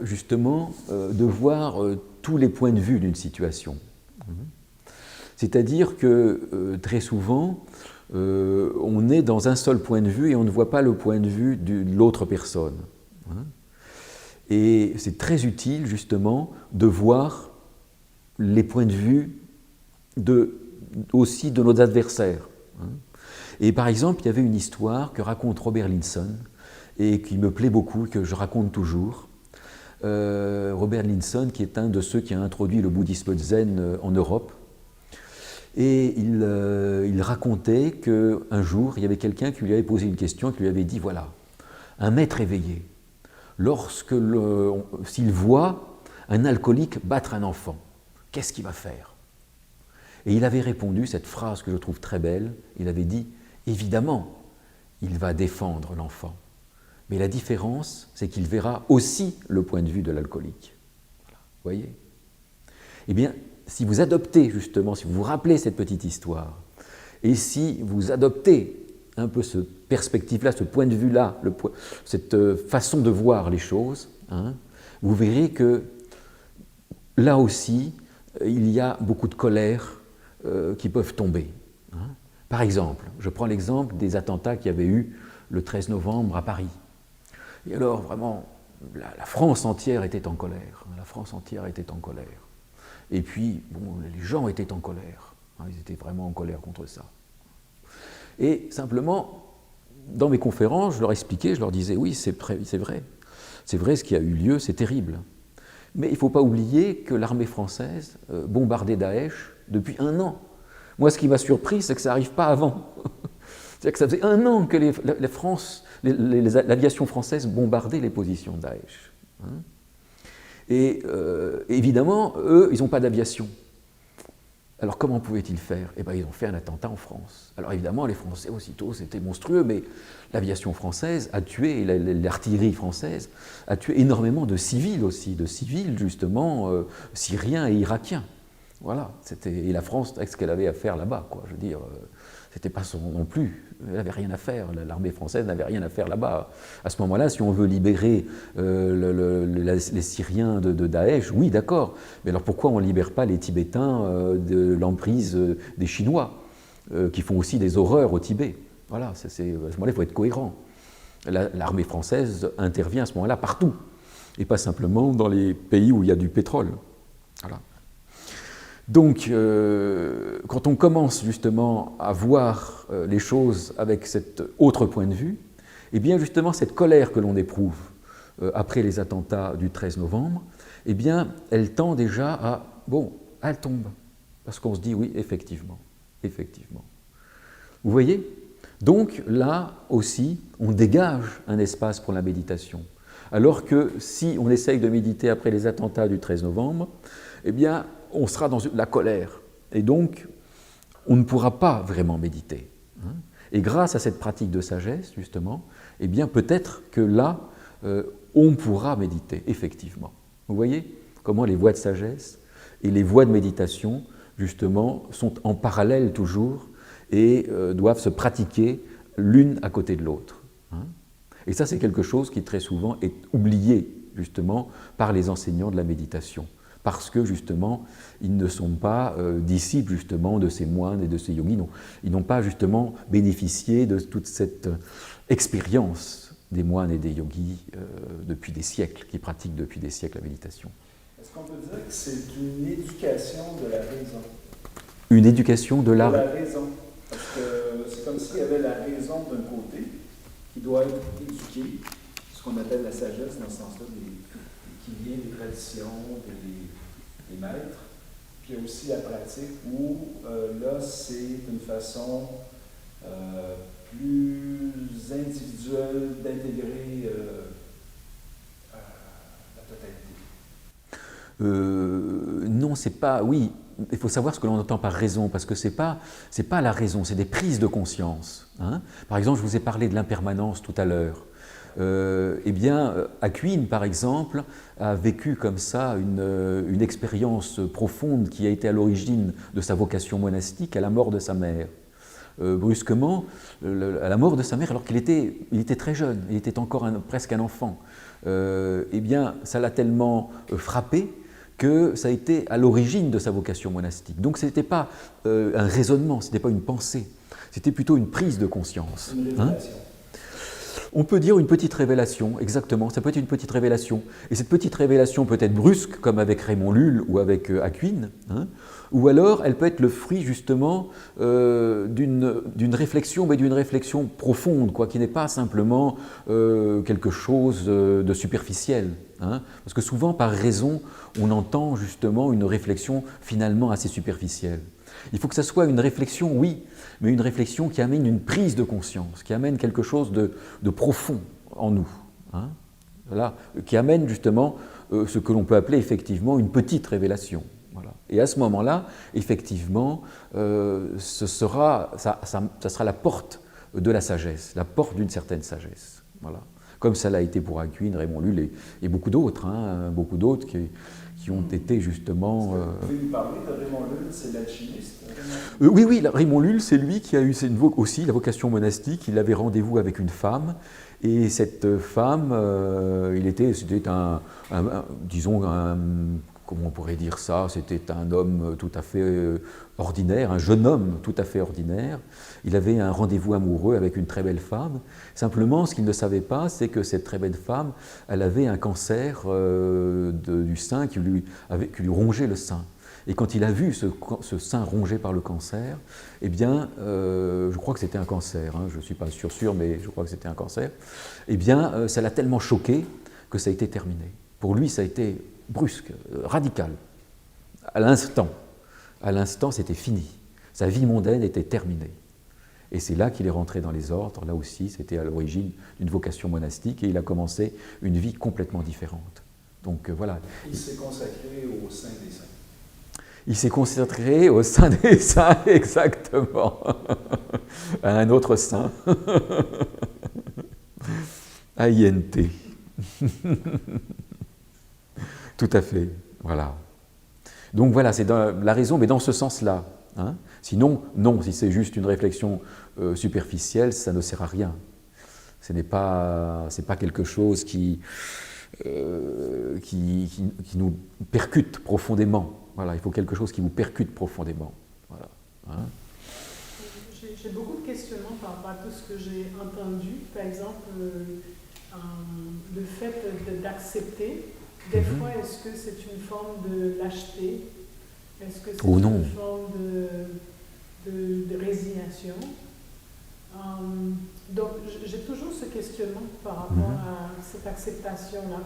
Speaker 1: justement de voir tous les points de vue d'une situation. C'est-à-dire que très souvent, on est dans un seul point de vue et on ne voit pas le point de vue de l'autre personne. Hein. Et c'est très utile justement de voir les points de vue aussi de nos adversaires. Hein. Et par exemple, il y avait une histoire que raconte Robert Linson et qui me plaît beaucoup, que je raconte toujours. Robert Linson, qui est un de ceux qui a introduit le bouddhisme zen en Europe. Et il racontait qu'un jour, il y avait quelqu'un qui lui avait posé une question, qui lui avait dit, voilà, un maître éveillé, s'il voit un alcoolique battre un enfant, qu'est-ce qu'il va faire? Et il avait répondu cette phrase que je trouve très belle, il avait dit, évidemment, il va défendre l'enfant. Mais la différence, c'est qu'il verra aussi le point de vue de l'alcoolique. Voilà. Vous voyez? Eh bien, si vous adoptez justement, si vous vous rappelez cette petite histoire, et si vous adoptez un peu ce perspective-là, ce point de vue-là, cette façon de voir les choses, hein, vous verrez que là aussi, il y a beaucoup de colères qui peuvent tomber. Hein. Par exemple, je prends l'exemple des attentats qu'il y avait eu le 13 novembre à Paris. Et alors, vraiment, la France entière était en colère. La France entière était en colère. Et puis, bon, les gens étaient en colère. Hein, ils étaient vraiment en colère contre ça. Et simplement, dans mes conférences, je leur expliquais, je leur disais, oui, c'est vrai. C'est vrai ce qui a eu lieu, c'est terrible. Mais il ne faut pas oublier que l'armée française bombardait Daesh depuis 1 an. Moi, ce qui m'a surpris, c'est que ça n'arrive pas avant. C'est-à-dire que ça faisait 1 an que l'aviation française bombardait les positions de Daesh. Hein. Et évidemment, eux, ils n'ont pas d'aviation. Alors comment pouvaient-ils faire? Eh bien, ils ont fait un attentat en France. Alors évidemment, les Français, aussitôt, c'était monstrueux, mais l'aviation française a tué, l'artillerie française a tué énormément de civils aussi, de civils justement syriens et irakiens. Voilà, et la France, avec ce qu'elle avait à faire là-bas, quoi. Je veux dire, c'était pas son non plus, elle n'avait rien à faire, l'armée française n'avait rien à faire là-bas. À ce moment-là, si on veut libérer les Syriens de Daesh, oui, d'accord, mais alors pourquoi on ne libère pas les Tibétains de l'emprise des Chinois, qui font aussi des horreurs au Tibet? Voilà, à ce moment-là, il faut être cohérent. L'armée française intervient à ce moment-là partout, et pas simplement dans les pays où il y a du pétrole. Voilà. Donc, quand on commence justement à voir les choses avec cet autre point de vue, eh bien justement cette colère que l'on éprouve après les attentats du 13 novembre, eh bien elle tend déjà à, bon, elle tombe, parce qu'on se dit oui, effectivement, effectivement. Vous voyez? Donc là aussi, on dégage un espace pour la méditation. Alors que si on essaye de méditer après les attentats du 13 novembre, eh bien on sera dans la colère, et donc on ne pourra pas vraiment méditer. Hein. Et grâce à cette pratique de sagesse, justement, eh bien peut-être que là, on pourra méditer, effectivement. Vous voyez comment les voies de sagesse et les voies de méditation, justement, sont en parallèle toujours et doivent se pratiquer l'une à côté de l'autre. Hein. Et ça, c'est quelque chose qui très souvent est oublié, justement, par les enseignants de la méditation. Parce que justement, ils ne sont pas disciples justement de ces moines et de ces yogis. Ils n'ont pas justement bénéficié de toute cette expérience des moines et des yogis depuis des siècles, qui pratiquent depuis des siècles la méditation.
Speaker 2: Est-ce qu'on peut dire que c'est une éducation de la raison?
Speaker 1: Une éducation de la
Speaker 2: raison. Parce que c'est comme s'il y avait la raison d'un côté qui doit être éduquée, ce qu'on appelle la sagesse dans ce sens-là, qui vient des traditions, des maîtres. Puis il y a aussi la pratique où là, c'est une façon plus individuelle d'intégrer la totalité.
Speaker 1: Non, c'est pas... Oui, il faut savoir ce que l'on entend par raison, parce que c'est pas la raison, c'est des prises de conscience. Hein. Par exemple, je vous ai parlé de l'impermanence tout à l'heure. Eh bien, Aquin, par exemple, a vécu comme ça une expérience profonde qui a été à l'origine de sa vocation monastique à la mort de sa mère. Brusquement, à la mort de sa mère, alors qu'il était très jeune, il était encore presque un enfant, eh bien, ça l'a tellement frappé que ça a été à l'origine de sa vocation monastique. Donc ce n'était pas un raisonnement, ce n'était pas une pensée, c'était plutôt une prise de conscience.
Speaker 2: Une révélation.
Speaker 1: On peut dire une petite révélation, exactement, ça peut être une petite révélation. Et cette petite révélation peut être brusque, comme avec Raymond Lull ou avec Aquin, hein, ou alors elle peut être le fruit justement d'une réflexion, mais d'une réflexion profonde, quoi, qui n'est pas simplement quelque chose de superficiel. Hein, parce que souvent, par raison, on entend justement une réflexion finalement assez superficielle. Il faut que ça soit une réflexion, oui, mais une réflexion qui amène une prise de conscience, qui amène quelque chose de profond en nous, hein, voilà, qui amène justement ce que l'on peut appeler effectivement une petite révélation. Voilà. Et à ce moment-là, effectivement, ça sera la porte de la sagesse, la porte d'une certaine sagesse. Voilà. comme ça l'a été pour Alcuin, Raymond Lull et beaucoup d'autres, hein, beaucoup d'autres qui ont été justement...
Speaker 2: Vous pouvez nous parler de Raymond Lull, c'est l'alchimiste?
Speaker 1: Oui, oui, Raymond Lull, c'est lui qui a eu aussi la vocation monastique. Il avait rendez-vous avec une femme, et cette femme, c'était disons, comment on pourrait dire ça, c'était un homme tout à fait ordinaire, un jeune homme tout à fait ordinaire. Il avait un rendez-vous amoureux avec une très belle femme. Simplement, ce qu'il ne savait pas, c'est que cette très belle femme, elle avait un cancer du sein qui lui rongeait le sein. Et quand il a vu ce sein rongé par le cancer, eh bien, je crois que c'était un cancer, hein, je ne suis pas sûr, mais je crois que c'était un cancer, eh bien, ça l'a tellement choqué que ça a été terminé. Pour lui, ça a été brusque, radical. À l'instant, c'était fini. Sa vie mondaine était terminée. Et c'est là qu'il est rentré dans les ordres. Là aussi, c'était à l'origine d'une vocation monastique, et il a commencé une vie complètement différente. Donc voilà.
Speaker 2: Il s'est consacré au sein des saints.
Speaker 1: Il s'est consacré au sein des saints, exactement, à un autre saint, à INT. Tout à fait, voilà. Donc voilà, c'est la raison, mais dans ce sens-là. Hein. Sinon, non, si c'est juste une réflexion superficielle, ça ne sert à rien. Ce n'est pas quelque chose qui nous percute profondément. Voilà, il faut quelque chose qui vous percute profondément. Voilà. Hein.
Speaker 3: J'ai beaucoup de questionnements par rapport à tout ce que j'ai entendu. Par exemple, le fait d'accepter. Des fois, est-ce que c'est une forme de lâcheté? Est-ce que c'est une forme de résignation? Donc, j'ai toujours ce questionnement par rapport à cette acceptation-là.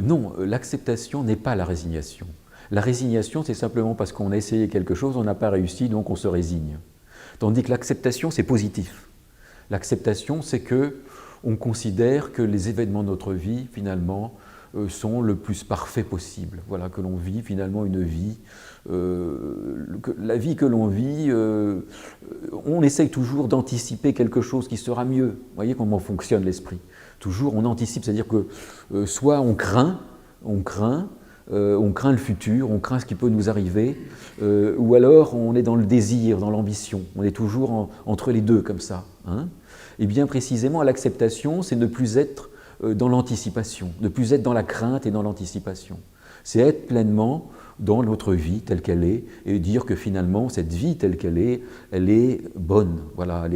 Speaker 1: Non, l'acceptation n'est pas la résignation. La résignation, c'est simplement parce qu'on a essayé quelque chose, on n'a pas réussi, donc on se résigne. Tandis que l'acceptation, c'est positif. L'acceptation, c'est que on considère que les événements de notre vie, finalement, sont le plus parfait possible. Voilà, que l'on vit finalement une vie. La vie que l'on vit, on essaye toujours d'anticiper quelque chose qui sera mieux. Vous voyez comment fonctionne l'esprit. Toujours on anticipe, c'est-à-dire que soit on craint le futur, on craint ce qui peut nous arriver, ou alors on est dans le désir, dans l'ambition. On est toujours entre les deux comme ça. Hein. Et bien précisément, l'acceptation, c'est ne plus être dans l'anticipation, ne plus être dans la crainte et dans l'anticipation. C'est être pleinement dans notre vie telle qu'elle est et dire que finalement, cette vie telle qu'elle est, elle est bonne. Voilà,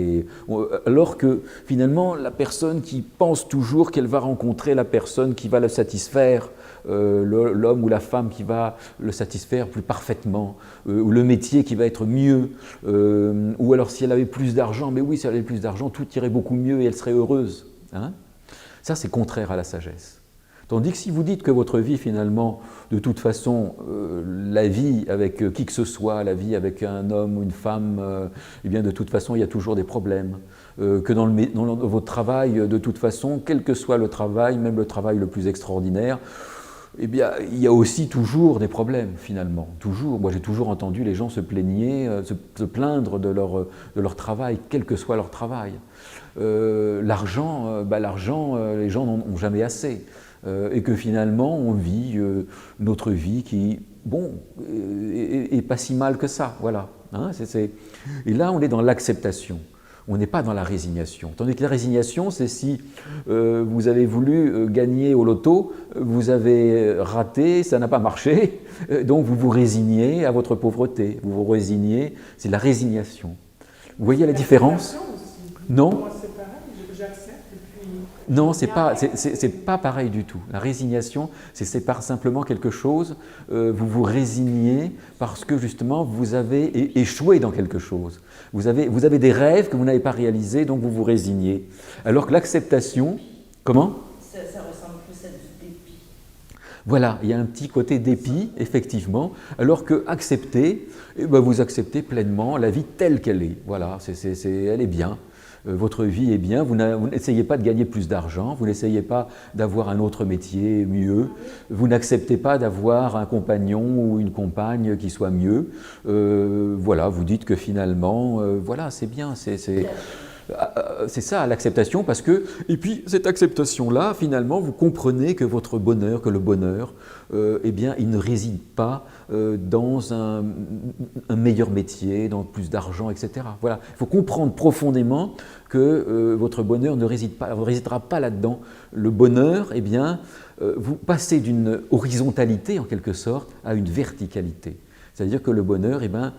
Speaker 1: alors que finalement, la personne qui pense toujours qu'elle va rencontrer la personne qui va le satisfaire, l'homme ou la femme qui va le satisfaire plus parfaitement, ou le métier qui va être mieux, ou alors si elle avait plus d'argent, mais oui, si elle avait plus d'argent, tout irait beaucoup mieux et elle serait heureuse. Hein. Ça, c'est contraire à la sagesse. Tandis que si vous dites que votre vie, finalement, de toute façon, la vie avec qui que ce soit, la vie avec un homme ou une femme, eh bien, de toute façon, il y a toujours des problèmes. Que dans votre travail, de toute façon, quel que soit le travail, même le travail le plus extraordinaire, eh bien, il y a aussi toujours des problèmes, finalement. Toujours. Moi, j'ai toujours entendu les gens se plaindre de leur travail, quel que soit leur travail. L'argent, les gens n'en ont jamais assez. Et que finalement, on vit notre vie qui, bon, est pas si mal que ça. Voilà. Hein, Et là, on est dans l'acceptation. On n'est pas dans la résignation. Tandis que la résignation, c'est si vous avez voulu gagner au loto, vous avez raté, ça n'a pas marché, donc vous vous résignez à votre pauvreté. Vous vous résignez, c'est la résignation. Vous voyez la différence? Non.
Speaker 3: Moi, c'est pareil, j'accepte.
Speaker 1: Non, c'est pas pareil du tout. La résignation, c'est simplement quelque chose, vous vous résignez parce que justement vous avez échoué dans quelque chose. Vous avez des rêves que vous n'avez pas réalisés, donc vous vous résignez. Alors que l'acceptation, comment ?
Speaker 4: Ça ressemble plus à du dépit.
Speaker 1: Voilà, il y a un petit côté dépit, effectivement, alors que accepter, vous acceptez pleinement la vie telle qu'elle est. Voilà, elle est bien. Votre vie est bien, vous n'essayez pas de gagner plus d'argent, vous n'essayez pas d'avoir un autre métier mieux, vous n'acceptez pas d'avoir un compagnon ou une compagne qui soit mieux. Voilà, vous dites que finalement, voilà, c'est bien, C'est ça, l'acceptation, parce que, et puis cette acceptation-là, finalement, vous comprenez que votre bonheur, que le bonheur, eh bien, il ne réside pas dans un meilleur métier, dans plus d'argent, etc. Voilà, il faut comprendre profondément que votre bonheur ne résidera pas là-dedans. Le bonheur, eh bien, vous passez d'une horizontalité, en quelque sorte, à une verticalité. C'est-à-dire que le bonheur, eh bien,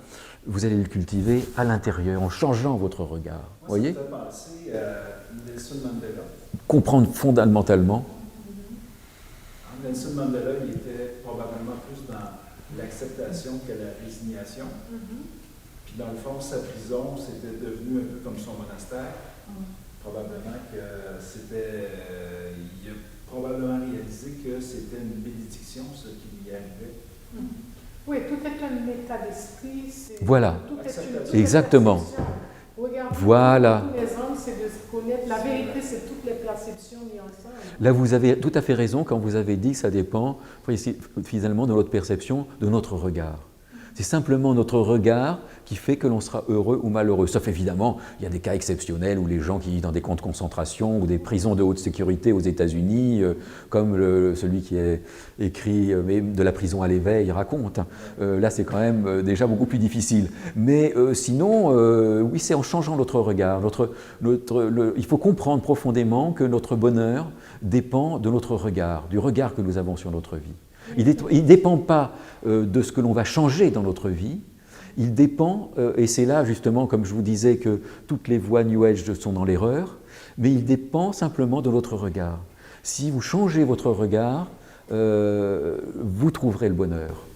Speaker 1: vous allez le cultiver à l'intérieur, en changeant votre regard.
Speaker 2: Moi,
Speaker 1: Voyez ?
Speaker 2: ça me fait penser à Nelson Mandela.
Speaker 1: Comprendre fondamentalement.
Speaker 2: Nelson Mandela, il était probablement plus dans l'acceptation que la résignation. Puis dans le fond, sa prison, c'était devenu un peu comme son monastère. Probablement que c'était... il a probablement réalisé que c'était une bénédiction, ce qui lui arrivait.
Speaker 3: Oui, tout est un état d'esprit.
Speaker 1: Voilà.
Speaker 3: Tout est une
Speaker 1: Exactement.
Speaker 3: Regardez,
Speaker 1: Voilà.
Speaker 3: tous les hommes, c'est de se connaître. La vérité, c'est toutes les perceptions mises ensemble.
Speaker 1: Là, vous avez tout à fait raison quand vous avez dit que ça dépend finalement de notre perception, de notre regard. C'est simplement notre regard qui fait que l'on sera heureux ou malheureux. Sauf évidemment, il y a des cas exceptionnels où les gens qui vivent dans des camps de concentration ou des prisons de haute sécurité aux États-Unis, comme celui qui est écrit de la prison à l'éveil raconte, là c'est quand même déjà beaucoup plus difficile. Mais sinon, oui, c'est en changeant notre regard. Il faut comprendre profondément que notre bonheur dépend de notre regard, du regard que nous avons sur notre vie. Il ne dépend pas de ce que l'on va changer dans notre vie, il dépend, et c'est là justement, comme je vous disais, que toutes les voies New Age sont dans l'erreur, mais il dépend simplement de votre regard. Si vous changez votre regard, vous trouverez le bonheur.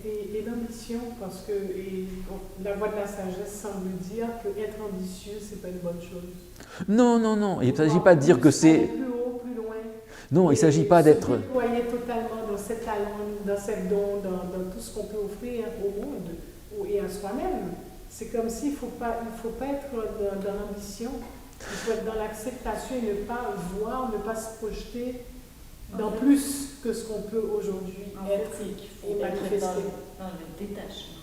Speaker 3: Et l'ambition, parce que la voie de la sagesse semble dire que être ambitieux, c'est pas une bonne chose.
Speaker 1: Non, non, non, il ne s'agit pas de dire que c'est...
Speaker 3: Plus haut, plus loin.
Speaker 1: Non, il ne s'agit pas d'être...
Speaker 3: Se déployer totalement dans cet talent, dans cette don, dans tout ce qu'on peut offrir au monde et à soi-même. C'est comme s'il ne faut pas être dans l'ambition, il faut être dans l'acceptation et ne pas voir, ne pas se projeter dans plus que ce qu'on peut aujourd'hui être et manifester.
Speaker 4: Dans le détachement.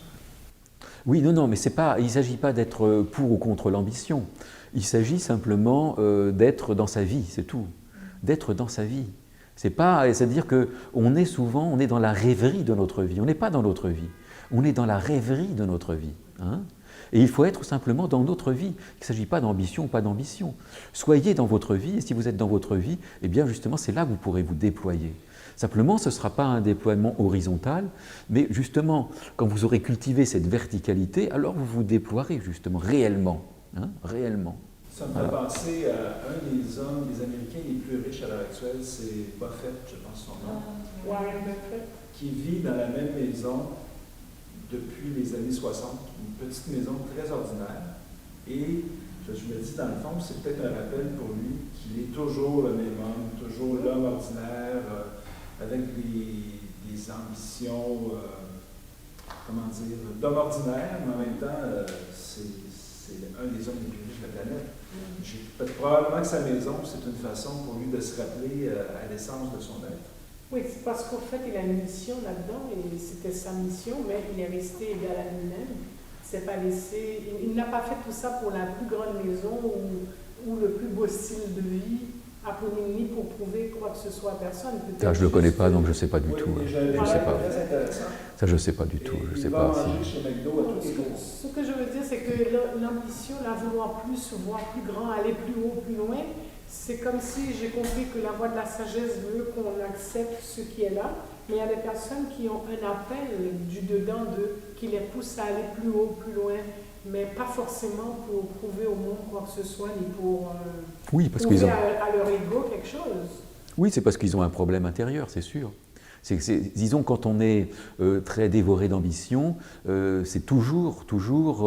Speaker 1: Oui, non, non, mais il ne s'agit pas d'être pour ou contre l'ambition. Il s'agit simplement d'être dans sa vie, c'est tout. D'être dans sa vie. C'est-à-dire qu'on est dans la rêverie de notre vie. On n'est pas dans notre vie. On est dans la rêverie de notre vie. Hein? Et il faut être simplement dans notre vie. Il ne s'agit pas d'ambition ou pas d'ambition. Soyez dans votre vie, et si vous êtes dans votre vie, eh bien justement, c'est là que vous pourrez vous déployer. Simplement, ce ne sera pas un déploiement horizontal, mais justement, quand vous aurez cultivé cette verticalité, alors vous vous déploierez justement, réellement. Hein, réellement.
Speaker 2: Ça me fait penser à un des hommes, des Américains les plus riches à l'heure actuelle, c'est Buffett, je pense son nom,
Speaker 3: Warren Buffett.
Speaker 2: qui vit dans la même maison depuis les années 60, une petite maison très ordinaire. Et je me dis, dans le fond, c'est peut-être un rappel pour lui qu'il est toujours le même homme, toujours l'homme ordinaire, avec des ambitions, comment dire, d'homme ordinaire, mais en même temps, c'est un des hommes les plus riches de la planète. Probablement que sa maison, c'est une façon pour lui de se rappeler à l'essence de son être.
Speaker 3: Oui, c'est parce qu'en fait, il a une mission là-dedans, et c'était sa mission, mais il est resté égal à lui-même. Il n'a pas fait tout ça pour la plus grande maison ou le plus beau style de vie, ni pour prouver quoi que ce soit à personne.
Speaker 1: Ça, je ne le connais pas, donc je ne sais pas du tout.
Speaker 2: Je
Speaker 1: ne sais pas.
Speaker 2: Très intéressant.
Speaker 1: Ça, je ne sais pas du tout. Je sais pas si...
Speaker 2: chez McDo à tous les jours.
Speaker 3: Ce que je veux dire, c'est que l'ambition, la vouloir plus, voir plus grand, aller plus haut, plus loin, c'est comme si j'ai compris que la voie de la sagesse veut qu'on accepte ce qui est là, mais il y a des personnes qui ont un appel du dedans d'eux qui les pousse à aller plus haut, plus loin, mais pas forcément pour prouver au monde quoi que ce soit, ni pour
Speaker 1: oui, parce
Speaker 3: prouver
Speaker 1: qu'ils ont...
Speaker 3: à leur ego quelque chose.
Speaker 1: Oui, c'est parce qu'ils ont un problème intérieur, c'est sûr. Disons, quand on est très dévoré d'ambition, c'est toujours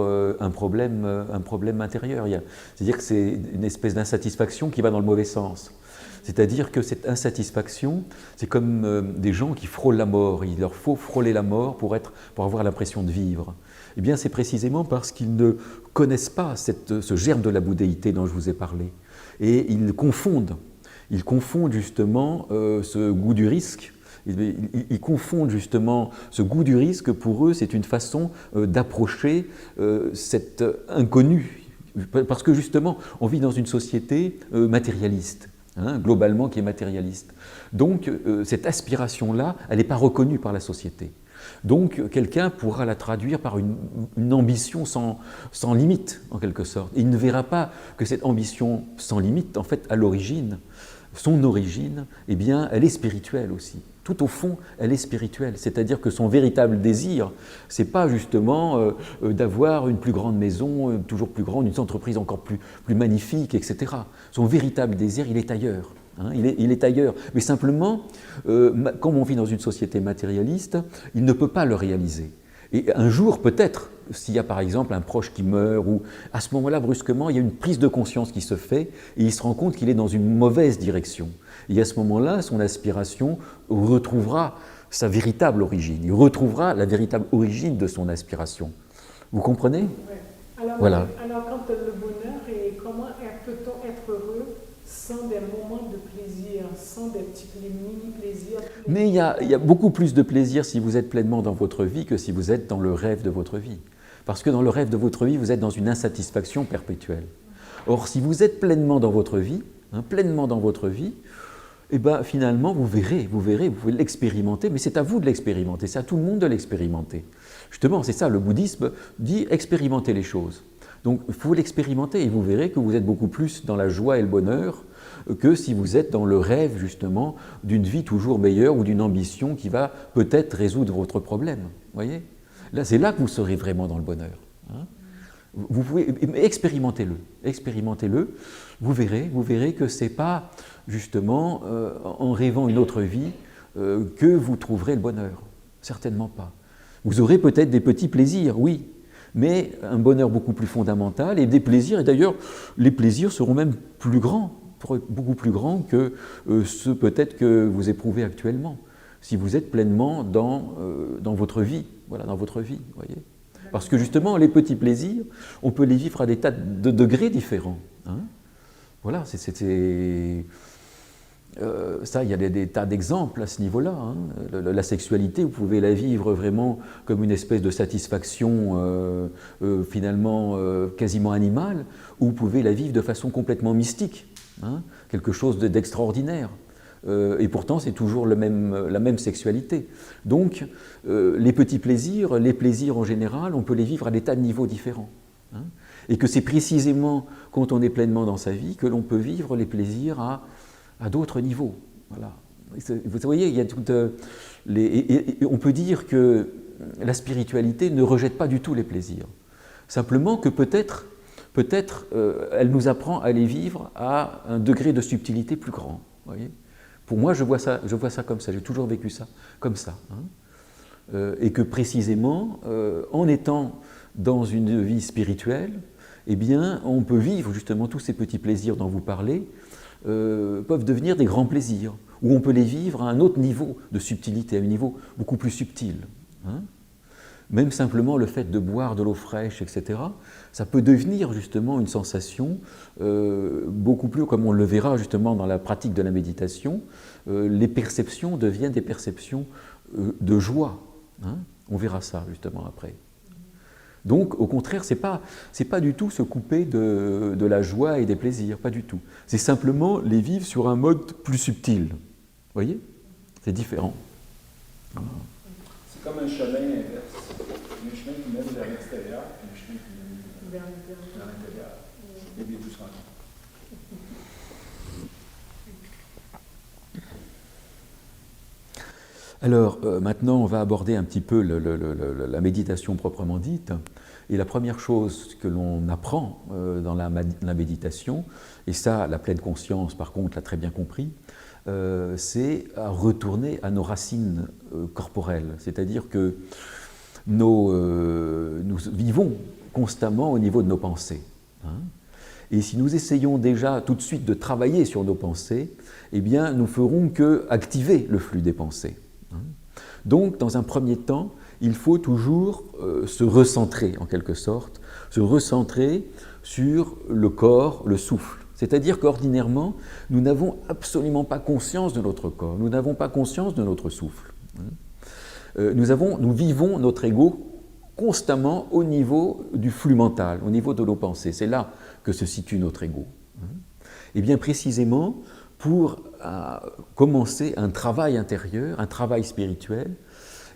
Speaker 1: un problème intérieur. C'est-à-dire que c'est une espèce d'insatisfaction qui va dans le mauvais sens. C'est-à-dire que cette insatisfaction, c'est comme des gens qui frôlent la mort. Il leur faut frôler la mort pour avoir l'impression de vivre. Eh bien, c'est précisément parce qu'ils ne connaissent pas ce germe de la bouddhéité dont je vous ai parlé. Et ils confondent justement ce goût du risque. Ils confondent justement ce goût du risque, pour eux, c'est une façon d'approcher cet inconnu parce que justement, on vit dans une société matérialiste, hein, globalement qui est matérialiste. Donc, cette aspiration-là, elle n'est pas reconnue par la société. Donc, quelqu'un pourra la traduire par une ambition sans limite, en quelque sorte. Et il ne verra pas que cette ambition sans limite, en fait, à l'origine, son origine, eh bien, elle est spirituelle aussi. Tout au fond, elle est spirituelle. C'est-à-dire que son véritable désir, ce n'est pas justement d'avoir une plus grande maison, toujours plus grande, une entreprise encore plus magnifique, etc. Son véritable désir, il est ailleurs. Hein, il est ailleurs. Mais simplement, comme on vit dans une société matérialiste, il ne peut pas le réaliser. Et un jour, peut-être, s'il y a par exemple un proche qui meurt, ou à ce moment-là, brusquement, il y a une prise de conscience qui se fait, et il se rend compte qu'il est dans une mauvaise direction. Et à ce moment-là, son aspiration retrouvera sa véritable origine, il retrouvera la véritable origine de son aspiration. Vous comprenez?
Speaker 3: Ouais. Alors,
Speaker 1: voilà.
Speaker 3: Alors, quand le bonheur, et comment peut-on être heureux sans des moments de plaisir, sans des petits mini-plaisirs?
Speaker 1: Mais il y a beaucoup plus de plaisir si vous êtes pleinement dans votre vie que si vous êtes dans le rêve de votre vie. Parce que dans le rêve de votre vie, vous êtes dans une insatisfaction perpétuelle. Or, si vous êtes pleinement dans votre vie, eh ben, finalement, vous verrez, vous pouvez l'expérimenter, mais c'est à vous de l'expérimenter, c'est à tout le monde de l'expérimenter. Justement, c'est ça, le bouddhisme dit expérimenter les choses. Donc, il faut l'expérimenter et vous verrez que vous êtes beaucoup plus dans la joie et le bonheur que si vous êtes dans le rêve, justement, d'une vie toujours meilleure ou d'une ambition qui va peut-être résoudre votre problème. Voyez ? Là, c'est là que vous serez vraiment dans le bonheur. Hein ? Vous pouvez expérimentez-le, vous verrez que ce n'est pas justement en rêvant une autre vie que vous trouverez le bonheur, certainement pas. Vous aurez peut-être des petits plaisirs, oui, mais un bonheur beaucoup plus fondamental et des plaisirs, et d'ailleurs les plaisirs seront même plus grands, beaucoup plus grands que ceux peut-être que vous éprouvez actuellement, si vous êtes pleinement dans votre vie, voilà, dans votre vie, voyez. Parce que justement, les petits plaisirs, on peut les vivre à des tas de degrés différents. Hein. Voilà, ça, il y a des tas d'exemples à ce niveau-là. Hein. La sexualité, vous pouvez la vivre vraiment comme une espèce de satisfaction finalement quasiment animale, ou vous pouvez la vivre de façon complètement mystique, hein, quelque chose d'extraordinaire. Et pourtant, c'est toujours la même sexualité. Donc, les petits plaisirs, les plaisirs en général, on peut les vivre à des tas de niveaux différents. Hein, et que c'est précisément quand on est pleinement dans sa vie que l'on peut vivre les plaisirs à d'autres niveaux. Voilà. Vous voyez, il y a toutes et on peut dire que la spiritualité ne rejette pas du tout les plaisirs. Simplement que peut-être elle nous apprend à les vivre à un degré de subtilité plus grand. Voyez. Pour moi, je vois ça comme ça, j'ai toujours vécu ça comme ça. Hein. Et que précisément, en étant dans une vie spirituelle, eh bien, on peut vivre justement tous ces petits plaisirs dont vous parlez, peuvent devenir des grands plaisirs, où on peut les vivre à un autre niveau de subtilité, à un niveau beaucoup plus subtil. Hein. Même simplement le fait de boire de l'eau fraîche, etc., ça peut devenir justement une sensation beaucoup plus, comme on le verra justement dans la pratique de la méditation, les perceptions deviennent des perceptions de joie. Hein. On verra ça justement après. Donc au contraire, c'est pas du tout se couper de la joie et des plaisirs, pas du tout. C'est simplement les vivre sur un mode plus subtil. Vous voyez ? C'est différent.
Speaker 2: C'est comme un chemin inverse. Un chemin qui mène vers l'extérieur, et un chemin qui mène vers l'intérieur. Et bien tout se rencontre.
Speaker 1: Alors maintenant, on va aborder un petit peu la méditation proprement dite. Et la première chose que l'on apprend dans la méditation, et ça, la pleine conscience, par contre, l'a très bien compris, c'est à retourner à nos racines corporelles. C'est-à-dire que nous vivons constamment au niveau de nos pensées. Hein. Et si nous essayons déjà tout de suite de travailler sur nos pensées, eh bien, nous ferons qu'activer le flux des pensées. Hein. Donc, dans un premier temps, il faut toujours se recentrer, en quelque sorte, se recentrer sur le corps, le souffle. C'est-à-dire qu'ordinairement, nous n'avons absolument pas conscience de notre corps, nous n'avons pas conscience de notre souffle. Nous vivons notre ego constamment au niveau du flux mental, au niveau de nos pensées. C'est là que se situe notre ego. Et bien précisément, pour commencer un travail intérieur, un travail spirituel,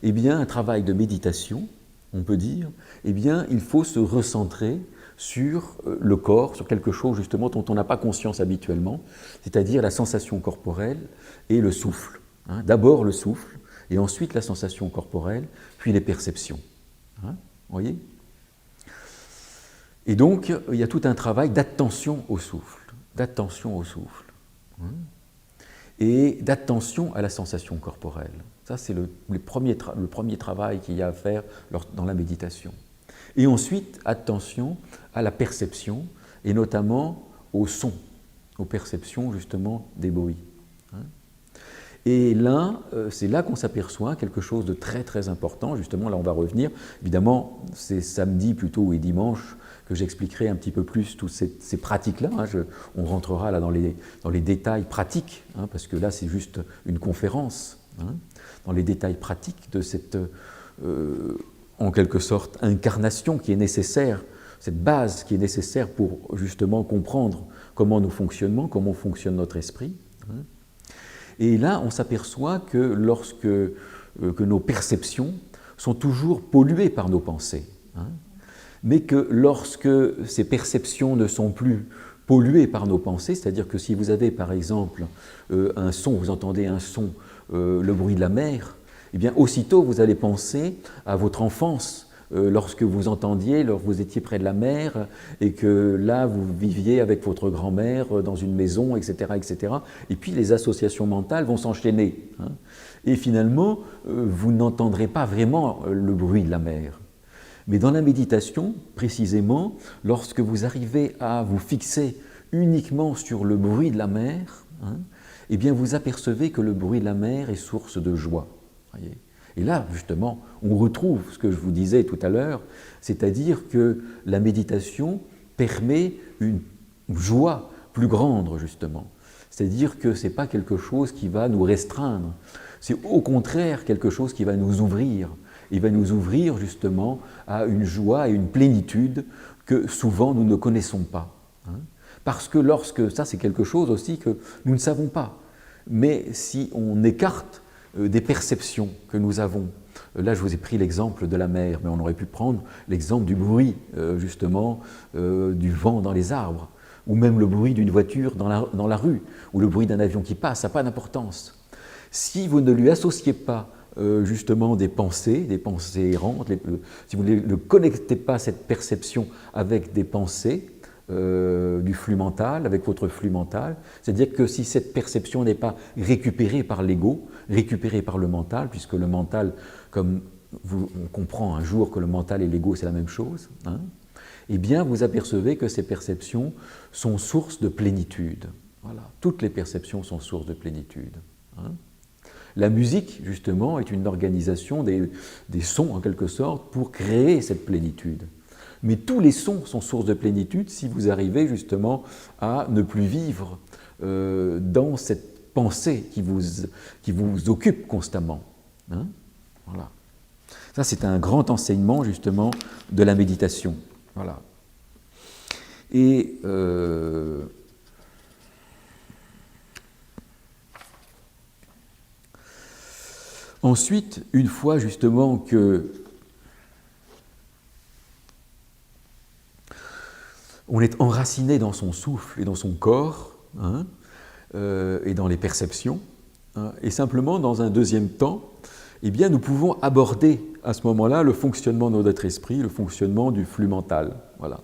Speaker 1: eh bien un travail de méditation, on peut dire, eh bien il faut se recentrer sur le corps, sur quelque chose justement dont on n'a pas conscience habituellement, c'est-à-dire la sensation corporelle et le souffle. D'abord le souffle, et ensuite la sensation corporelle, puis les perceptions. Vous voyez ? Et donc, il y a tout un travail d'attention au souffle, et d'attention à la sensation corporelle. Ça, c'est le premier travail qu'il y a à faire dans la méditation. Et ensuite, attention à la perception, et notamment au son, aux perceptions justement des bruits. Et là, c'est là qu'on s'aperçoit quelque chose de très très important. Justement, là on va revenir. Évidemment, c'est samedi plutôt et dimanche que j'expliquerai un petit peu plus toutes ces pratiques-là. On rentrera là dans les détails pratiques, parce que là c'est juste une conférence, dans les détails pratiques de cette, en quelque sorte, incarnation qui est nécessaire, cette base qui est nécessaire pour justement comprendre comment nous fonctionnons, comment fonctionne notre esprit. Et là, on s'aperçoit que que nos perceptions sont toujours polluées par nos pensées, mais que lorsque ces perceptions ne sont plus polluées par nos pensées, c'est-à-dire que si vous avez par exemple un son, vous entendez un son, le bruit de la mer, eh bien aussitôt vous allez penser à votre enfance, lorsque vous entendiez, lorsque vous étiez près de la mer et que là vous viviez avec votre grand-mère dans une maison, etc., etc. Et puis les associations mentales vont s'enchaîner. Et finalement, vous n'entendrez pas vraiment le bruit de la mer. Mais dans la méditation, précisément, lorsque vous arrivez à vous fixer uniquement sur le bruit de la mer, eh bien vous apercevez que le bruit de la mer est source de joie. Voyez. Et là, justement, on retrouve ce que je vous disais tout à l'heure, c'est-à-dire que la méditation permet une joie plus grande, justement. C'est-à-dire que ce n'est pas quelque chose qui va nous restreindre, c'est au contraire quelque chose qui va nous ouvrir. Il va nous ouvrir, justement, à une joie et une plénitude que souvent nous ne connaissons pas. Parce que ça c'est quelque chose aussi que nous ne savons pas, mais si on écarte des perceptions que nous avons. Là, je vous ai pris l'exemple de la mer, mais on aurait pu prendre l'exemple du bruit, justement, du vent dans les arbres, ou même le bruit d'une voiture dans la rue, ou le bruit d'un avion qui passe, ça n'a pas d'importance. Si vous ne lui associez pas, justement, des pensées errantes, si vous ne connectez pas cette perception avec des pensées, du flux mental, avec votre flux mental, c'est-à-dire que si cette perception n'est pas récupérée par l'ego, récupérée par le mental, puisque le mental, comme on comprend un jour que le mental et l'ego c'est la même chose, eh bien vous apercevez que ces perceptions sont source de plénitude. Voilà. Toutes les perceptions sont source de plénitude. La musique, justement, est une organisation des sons, en quelque sorte, pour créer cette plénitude. Mais tous les sons sont source de plénitude si vous arrivez justement à ne plus vivre dans cette pensée qui vous occupe constamment. Voilà. Ça, c'est un grand enseignement justement de la méditation. Voilà. Et ensuite, une fois justement que on est enraciné dans son souffle et dans son corps, et dans les perceptions, et simplement dans un deuxième temps, eh bien, nous pouvons aborder à ce moment-là le fonctionnement de notre esprit, le fonctionnement du flux mental. Voilà.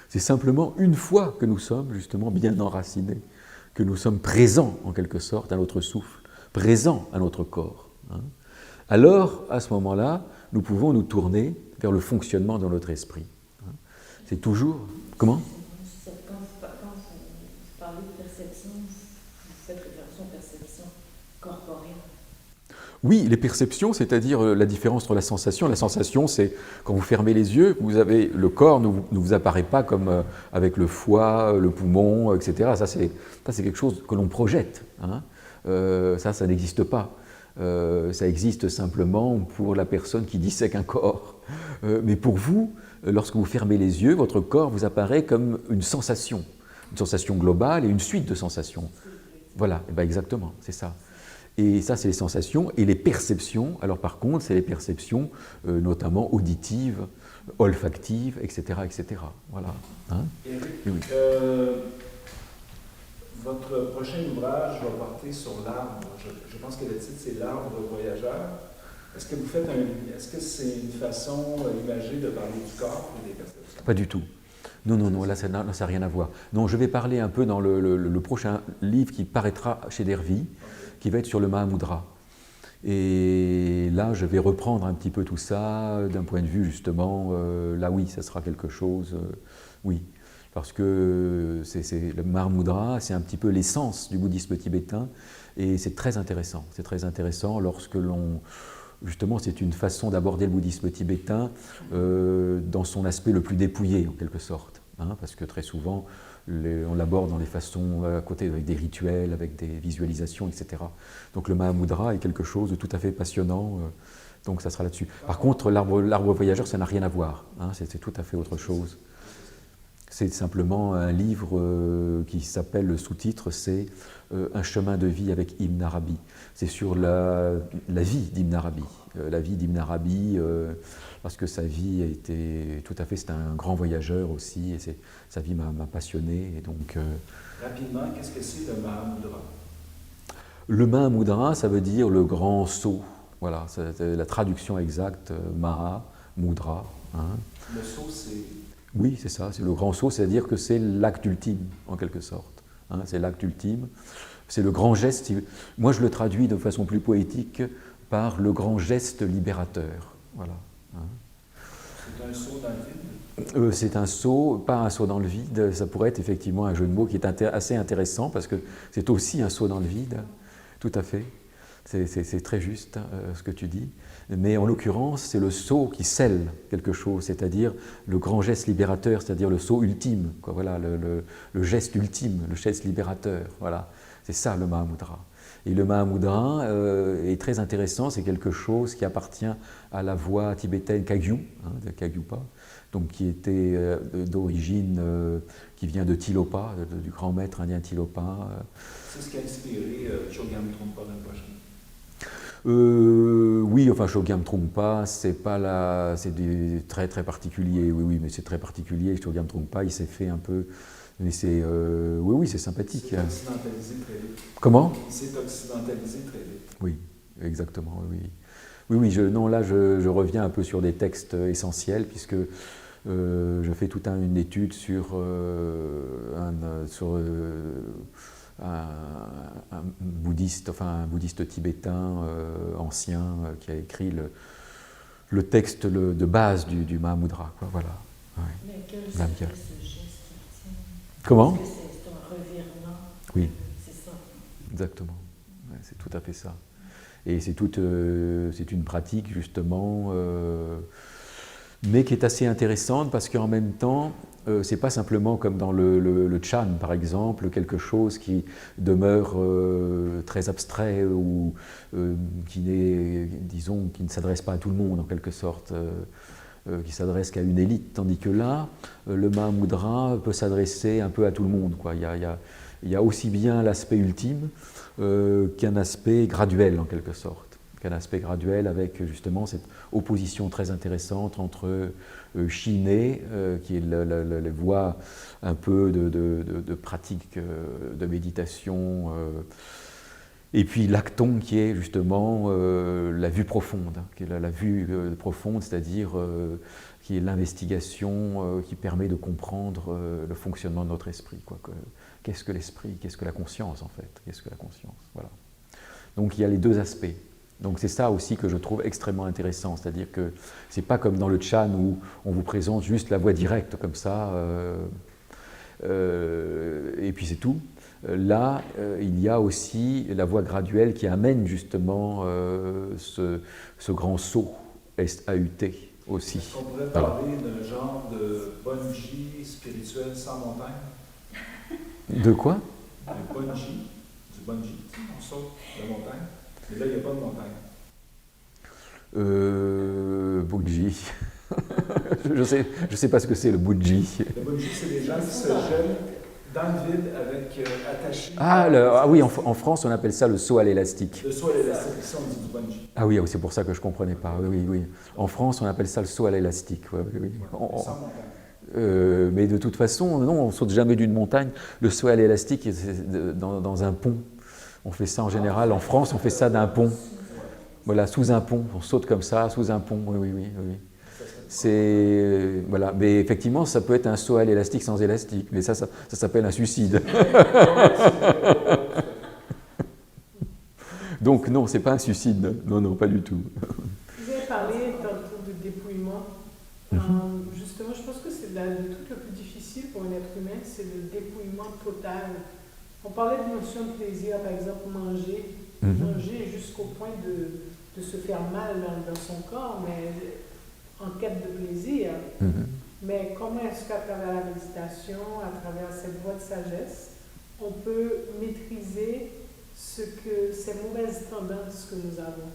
Speaker 1: C'est simplement une fois que nous sommes justement bien enracinés, que nous sommes présents en quelque sorte à notre souffle, présents à notre corps. Alors, à ce moment-là, nous pouvons nous tourner vers le fonctionnement de notre esprit. C'est toujours... Comment ?
Speaker 4: Quand vous parlez de perception, vous faites référence aux perceptions corporelles.
Speaker 1: Oui, les perceptions, c'est-à-dire la différence entre la sensation. La sensation, c'est quand vous fermez les yeux, vous avez le corps ne vous apparaît pas comme avec le foie, le poumon, etc. Ça, c'est quelque chose que l'on projette. Ça n'existe pas. Ça existe simplement pour la personne qui dissèque un corps. Mais pour vous, lorsque vous fermez les yeux, votre corps vous apparaît comme une sensation globale et une suite de sensations. Voilà, et ben exactement, c'est ça. Et ça, c'est les sensations. Et les perceptions, alors par contre, c'est les perceptions notamment auditives, olfactives, etc. etc. Voilà. Hein?
Speaker 2: Éric,
Speaker 1: Oui.
Speaker 2: votre prochain ouvrage va porter sur l'arbre. Je pense que le titre, c'est L'arbre voyageur. Est-ce que c'est une façon imagée de parler du corps et des perceptions?
Speaker 1: Pas du tout. Non, non, non, là, ça n'a rien à voir. Non, je vais parler un peu dans le prochain livre qui paraîtra chez Dervy, qui va être sur le Mahamudra. Et là, je vais reprendre un petit peu tout ça d'un point de vue, justement, là, oui, ça sera quelque chose, oui. Parce que le Mahamudra, c'est un petit peu l'essence du bouddhisme tibétain, et c'est très intéressant. C'est très intéressant lorsque l'on... Justement, c'est une façon d'aborder le bouddhisme tibétain dans son aspect le plus dépouillé, en quelque sorte. Hein, parce que très souvent, on l'aborde dans des façons à côté, avec des rituels, avec des visualisations, etc. Donc le Mahamudra est quelque chose de tout à fait passionnant, donc ça sera là-dessus. Par contre, l'arbre voyageur, ça n'a rien à voir, hein, c'est tout à fait autre chose. C'est simplement un livre qui s'appelle, le sous-titre, c'est Un chemin de vie avec Ibn Arabi. C'est sur la vie d'Ibn Arabi. La vie d'Ibn Arabi, parce que sa vie a été tout à fait, c'est un grand voyageur aussi, et sa vie m'a passionné. Et donc,
Speaker 2: Rapidement, qu'est-ce que c'est le Mahamudra?
Speaker 1: Le Mahamudra, ça veut dire le grand sceau. Voilà, c'est la traduction exacte, Maha, Mudra. Hein.
Speaker 2: Le sceau, c'est...
Speaker 1: Oui, c'est ça, c'est le grand sceau, c'est-à-dire que c'est l'acte ultime, en quelque sorte. Hein, c'est l'acte ultime, c'est le grand geste. Moi, je le traduis de façon plus poétique par le grand geste libérateur. Voilà. Hein.
Speaker 2: C'est un saut dans le vide?
Speaker 1: C'est un saut, pas un saut dans le vide, ça pourrait être effectivement un jeu de mots qui est assez intéressant, parce que c'est aussi un saut dans le vide, tout à fait. C'est très juste ce que tu dis. Mais en l'occurrence, c'est le saut qui scelle quelque chose, c'est-à-dire le grand geste libérateur, c'est-à-dire le saut ultime, quoi, voilà, le geste ultime, le geste libérateur. Voilà. C'est ça le Mahamudra. Et le Mahamudra est très intéressant, c'est quelque chose qui appartient à la voie tibétaine Kagyu, hein, de Kagyupa, donc qui était d'origine, qui vient de Tilopa, du grand maître indien Tilopa.
Speaker 2: C'est ce qui a inspiré Chogyam Trungpa Rinpoche.
Speaker 1: Oui, enfin Chogyam Trungpa, c'est très très particulier, oui, mais c'est très particulier. Chogyam Trungpa, il s'est fait un peu, mais c'est, oui, c'est sympathique.
Speaker 2: Il s'est occidentalisé très vite.
Speaker 1: Comment?
Speaker 2: Il s'est occidentalisé très vite.
Speaker 1: Oui, exactement, oui. Oui, là je reviens un peu sur des textes essentiels, puisque je fais toute une étude sur un bouddhiste tibétain ancien qui a écrit le texte de base du Mahamudra. Quoi, voilà. Ouais.
Speaker 4: Mais quel serait ce geste ultime?
Speaker 1: Comment?
Speaker 4: Parce que c'est un revirement.
Speaker 1: Oui.
Speaker 4: C'est ça.
Speaker 1: Exactement. Ouais, c'est tout à fait ça. Et c'est une pratique justement, mais qui est assez intéressante parce qu'en même temps, c'est pas simplement comme dans le Chan par exemple, quelque chose qui demeure très abstrait ou qui ne s'adresse pas à tout le monde en quelque sorte, qui s'adresse qu'à une élite, tandis que là, le Mahamudra peut s'adresser un peu à tout le monde, quoi. Il y a aussi bien l'aspect ultime qu'un aspect graduel en quelque sorte. Qu'un aspect graduel avec justement cette opposition très intéressante entre Shiné, qui est la voie un peu de pratique de méditation, et puis l'acton qui est justement la vue profonde, qui est la vue profonde, c'est-à-dire qui est l'investigation qui permet de comprendre le fonctionnement de notre esprit. Qu'est-ce que l'esprit? Qu'est-ce que la conscience en fait? Qu'est-ce que la conscience? Voilà. Donc il y a les deux aspects. Donc c'est ça aussi que je trouve extrêmement intéressant, c'est-à-dire que c'est pas comme dans le Chan où on vous présente juste la voie directe comme ça, et puis c'est tout. Là, il y a aussi la voie graduelle qui amène justement ce grand saut S-A-U-T aussi.
Speaker 2: Est-ce qu'on pourrait parler d'un genre de bungee spirituel sans montagne?
Speaker 1: De quoi?
Speaker 2: Du bungee, on saute de montagne, mais là il n'y a pas de montagne.
Speaker 1: Bungee. Je sais pas ce que c'est le bunji.
Speaker 2: Le bungee, c'est des gens qui se jettent dans le vide avec attachés.
Speaker 1: Oui, en France, on appelle ça le saut à l'élastique.
Speaker 2: Le saut à l'élastique, ici on dit du bungee.
Speaker 1: Ah oui, c'est pour ça que je ne comprenais pas. Oui. En France, on appelle ça le saut à l'élastique. Oui.
Speaker 2: Sans montagne.
Speaker 1: Mais de toute façon, non, on ne saute jamais d'une montagne. Le saut à l'élastique, c'est dans un pont. On fait ça en général. En France, on fait ça d'un pont. Voilà, sous un pont. On saute comme ça, sous un pont. Oui. C'est voilà, mais effectivement, ça peut être un saut à l'élastique sans élastique, mais ça s'appelle un suicide. Donc non, c'est pas un suicide, non, pas du tout.
Speaker 3: Vous avez parlé tantôt de dépouillement. Justement, je pense que c'est le truc le plus difficile pour un être humain, c'est le dépouillement total. On parlait de notion de plaisir, par exemple, manger jusqu'au point de se faire mal dans son corps, mais en quête de plaisir. Mais comment est-ce qu'à travers la méditation, à travers cette voie de sagesse, on peut maîtriser ces mauvaises tendances que nous avons?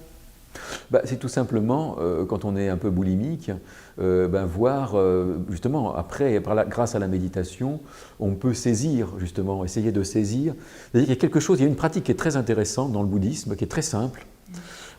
Speaker 1: C'est tout simplement, quand on est un peu boulimique, voir, justement, après, grâce à la méditation, on peut saisir, justement, essayer de saisir. C'est-à-dire qu'il y a quelque chose, il y a une pratique qui est très intéressante dans le bouddhisme, qui est très simple.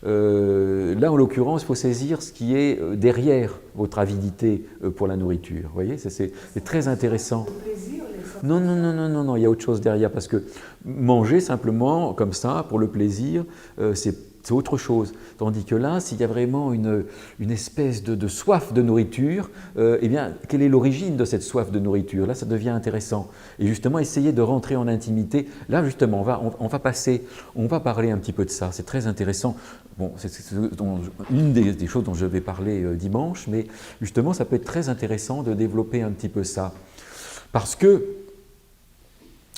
Speaker 1: Là, en l'occurrence, il faut saisir ce qui est derrière votre avidité pour la nourriture. Vous voyez, c'est très intéressant.
Speaker 3: Le plaisir,
Speaker 1: Non, il y a autre chose derrière, parce que manger simplement, comme ça, pour le plaisir, c'est autre chose. Tandis que là, s'il y a vraiment une espèce de soif de nourriture, quelle est l'origine de cette soif de nourriture? Là, ça devient intéressant. Et justement, essayer de rentrer en intimité. Là, justement, on va parler un petit peu de ça. C'est très intéressant. Bon, c'est une des choses dont je vais parler dimanche, mais justement, ça peut être très intéressant de développer un petit peu ça. Parce que,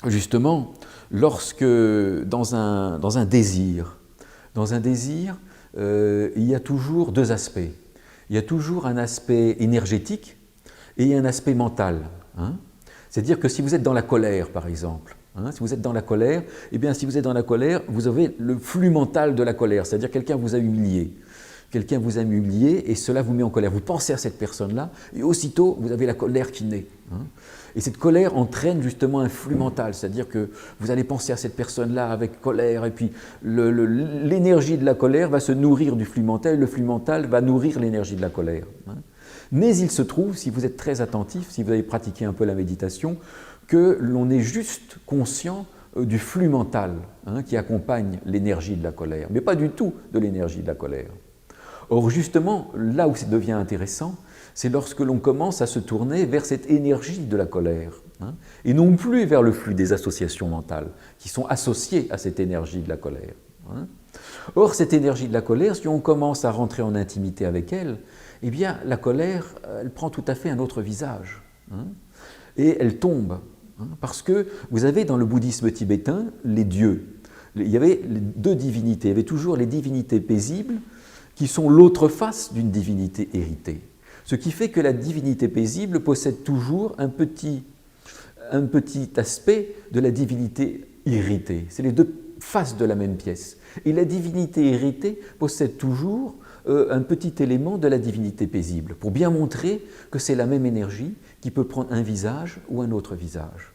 Speaker 1: justement, lorsque, dans un désir, il y a toujours deux aspects. Il y a toujours un aspect énergétique et un aspect mental. C'est-à-dire que si vous êtes dans la colère, par exemple, si vous êtes dans la colère, vous avez le flux mental de la colère, c'est-à-dire quelqu'un vous a humilié. Et cela vous met en colère. Vous pensez à cette personne-là et aussitôt vous avez la colère qui naît. Et cette colère entraîne justement un flux mental, c'est-à-dire que vous allez penser à cette personne-là avec colère et puis l'énergie de la colère va se nourrir du flux mental et le flux mental va nourrir l'énergie de la colère. Mais il se trouve, si vous êtes très attentif, si vous avez pratiqué un peu la méditation, que l'on est juste conscient du flux mental qui accompagne l'énergie de la colère, mais pas du tout de l'énergie de la colère. Or justement, là où ça devient intéressant, c'est lorsque l'on commence à se tourner vers cette énergie de la colère, et non plus vers le flux des associations mentales, qui sont associées à cette énergie de la colère. Or, cette énergie de la colère, si on commence à rentrer en intimité avec elle, eh bien, la colère, elle prend tout à fait un autre visage, et elle tombe, parce que vous avez dans le bouddhisme tibétain les dieux. Il y avait deux divinités, il y avait toujours les divinités paisibles, qui sont l'autre face d'une divinité héritée. Ce qui fait que la divinité paisible possède toujours un petit aspect de la divinité irritée. C'est les deux faces de la même pièce. Et la divinité héritée possède toujours un petit élément de la divinité paisible, pour bien montrer que c'est la même énergie qui peut prendre un visage ou un autre visage.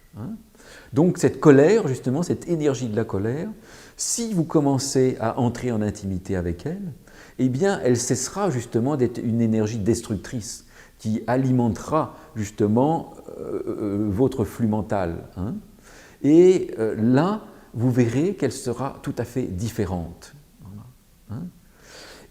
Speaker 1: Donc cette colère, justement, cette énergie de la colère, si vous commencez à entrer en intimité avec elle, eh bien, elle cessera justement d'être une énergie destructrice qui alimentera justement votre flux mental. Et là, vous verrez qu'elle sera tout à fait différente.